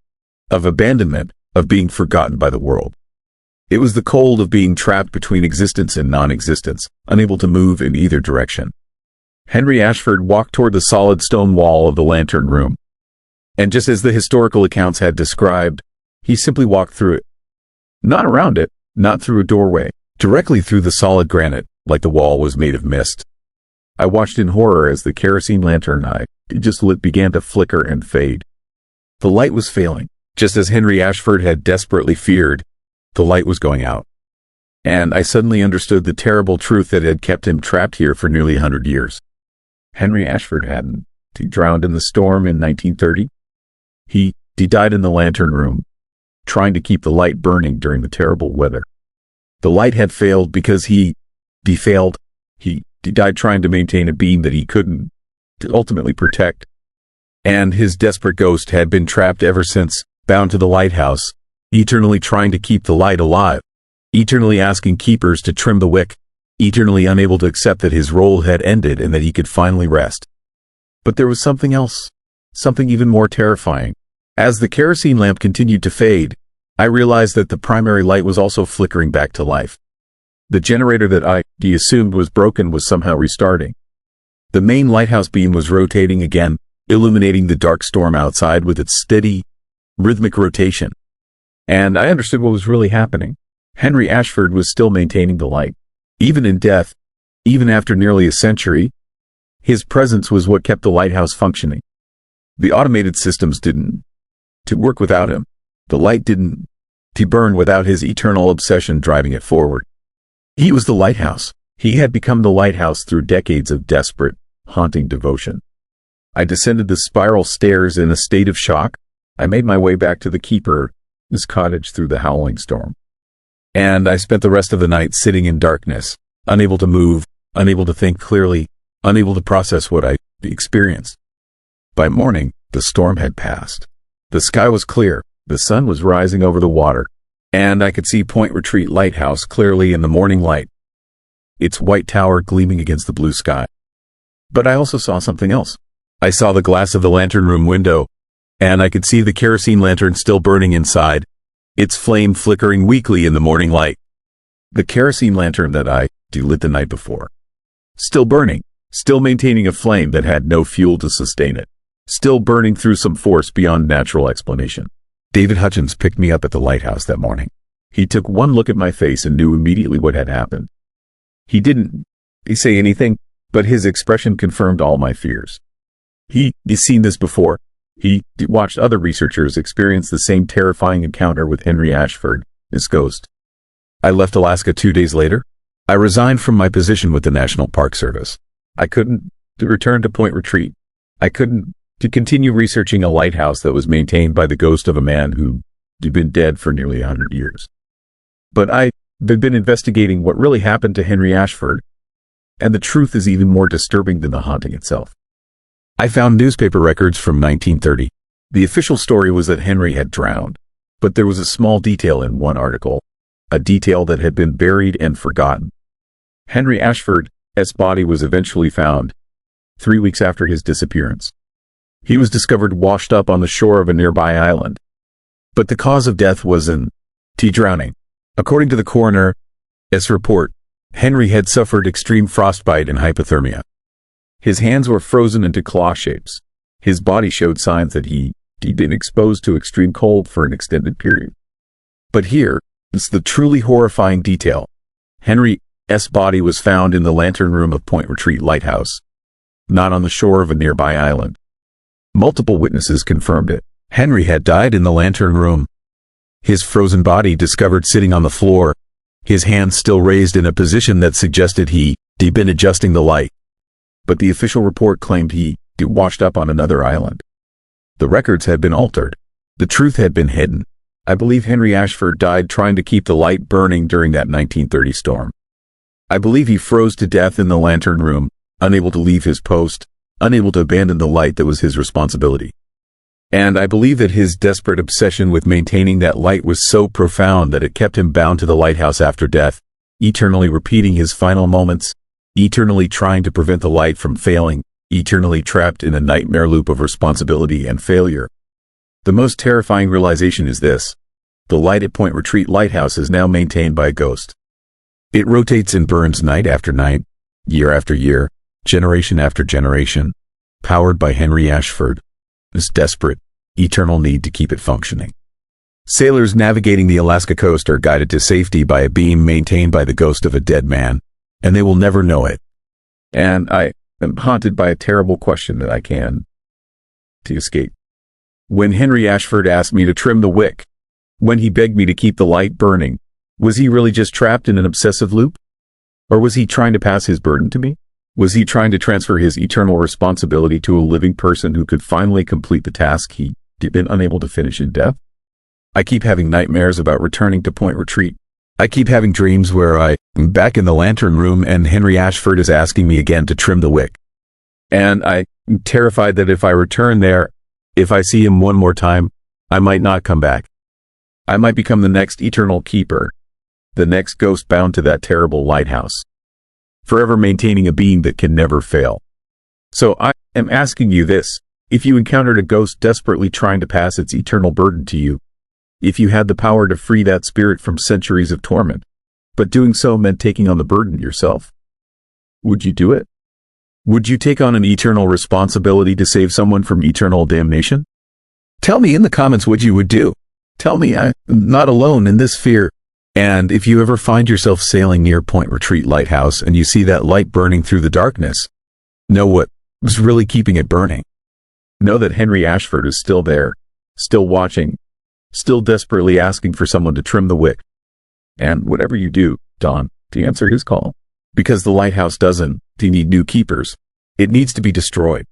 of abandonment, of being forgotten by the world. It was the cold of being trapped between existence and non-existence, unable to move in either direction. Henry Ashford walked toward the solid stone wall of the lantern room. And just as the historical accounts had described, he simply walked through it. Not around it, not through a doorway, directly through the solid granite, like the wall was made of mist. I watched in horror as the kerosene lantern I just lit began to flicker and fade. The light was failing. Just as Henry Ashford had desperately feared, the light was going out. And I suddenly understood the terrible truth that had kept him trapped here for nearly 100 years. Henry Ashford hadn't. He drowned in the storm in 1930. He died in the lantern room, trying to keep the light burning during the terrible weather. The light had failed because he failed. He died trying to maintain a beam that he couldn't ultimately protect. And his desperate ghost had been trapped ever since, bound to the lighthouse, eternally trying to keep the light alive, eternally asking keepers to trim the wick, eternally unable to accept that his role had ended and that he could finally rest. But there was something else, something even more terrifying. As the kerosene lamp continued to fade, I realized that the primary light was also flickering back to life. The generator that I assumed was broken was somehow restarting. The main lighthouse beam was rotating again, illuminating the dark storm outside with its steady, rhythmic rotation. And I understood what was really happening. Henry Ashford was still maintaining the light. Even in death, even after nearly a century, his presence was what kept the lighthouse functioning. The automated systems didn't work without him. The light didn't burn without his eternal obsession driving it forward. He was the lighthouse. He had become the lighthouse through decades of desperate, haunting devotion. I descended the spiral stairs in a state of shock. I made my way back to the keeper's cottage through the howling storm. And I spent the rest of the night sitting in darkness, unable to move, unable to think clearly, unable to process what I experienced. By morning, the storm had passed. The sky was clear, the sun was rising over the water, and I could see Point Retreat Lighthouse clearly in the morning light, its white tower gleaming against the blue sky. But I also saw something else. I saw the glass of the lantern room window, and I could see the kerosene lantern still burning inside, its flame flickering weakly in the morning light. The kerosene lantern that I lit the night before. Still burning, still maintaining a flame that had no fuel to sustain it, still burning through some force beyond natural explanation. David Hutchins picked me up at the lighthouse that morning. He took one look at my face and knew immediately what had happened. He didn't say anything, but his expression confirmed all my fears. He'd seen this before. He watched other researchers experience the same terrifying encounter with Henry Ashford, his ghost. I left Alaska 2 days later. I resigned from my position with the National Park Service. I couldn't return to Point Retreat. I couldn't continue researching a lighthouse that was maintained by the ghost of a man who'd been dead for nearly 100 years. But I've been investigating what really happened to Henry Ashford, and the truth is even more disturbing than the haunting itself. I found newspaper records from 1930. The official story was that Henry had drowned, but there was a small detail in one article, a detail that had been buried and forgotten. Henry Ashford's body was eventually found 3 weeks after his disappearance. He was discovered washed up on the shore of a nearby island. But the cause of death was drowning. According to the coroner's report, Henry had suffered extreme frostbite and hypothermia. His hands were frozen into claw shapes. His body showed signs that he'd been exposed to extreme cold for an extended period. But here is the truly horrifying detail. Henry's body was found in the lantern room of Point Retreat Lighthouse, not on the shore of a nearby island. Multiple witnesses confirmed it. Henry had died in the lantern room. His frozen body discovered sitting on the floor, his hands still raised in a position that suggested he'd been adjusting the light. But the official report claimed he'd washed up on another island. The records had been altered. The truth had been hidden. I believe Henry Ashford died trying to keep the light burning during that 1930 storm. I believe he froze to death in the lantern room, unable to leave his post, unable to abandon the light that was his responsibility. And I believe that his desperate obsession with maintaining that light was so profound that it kept him bound to the lighthouse after death, eternally repeating his final moments, eternally trying to prevent the light from failing, eternally trapped in a nightmare loop of responsibility and failure. The most terrifying realization is this: the light at Point Retreat Lighthouse is now maintained by a ghost. It rotates and burns night after night, year after year, generation after generation, powered by Henry Ashford, this desperate, eternal need to keep it functioning. Sailors navigating the Alaska coast are guided to safety by a beam maintained by the ghost of a dead man, and they will never know it. And I am haunted by a terrible question that I can escape. When Henry Ashford asked me to trim the wick, when he begged me to keep the light burning, was he really just trapped in an obsessive loop? Or was he trying to pass his burden to me? Was he trying to transfer his eternal responsibility to a living person who could finally complete the task he'd been unable to finish in death? I keep having nightmares about returning to Point Retreat. I keep having dreams where I'm back in the lantern room and Henry Ashford is asking me again to trim the wick. And I'm terrified that if I return there, if I see him one more time, I might not come back. I might become the next eternal keeper, the next ghost bound to that terrible lighthouse, forever maintaining a beam that can never fail. So I am asking you this: if you encountered a ghost desperately trying to pass its eternal burden to you, if you had the power to free that spirit from centuries of torment, but doing so meant taking on the burden yourself, would you do it? Would you take on an eternal responsibility to save someone from eternal damnation? Tell me in the comments what you would do. Tell me I'm not alone in this fear. And if you ever find yourself sailing near Point Retreat Lighthouse and you see that light burning through the darkness, know what was really keeping it burning. Know that Henry Ashford is still there, still watching, still desperately asking for someone to trim the wick. And whatever you do, Don, to answer his call. Because the lighthouse doesn't need new keepers. It needs to be destroyed.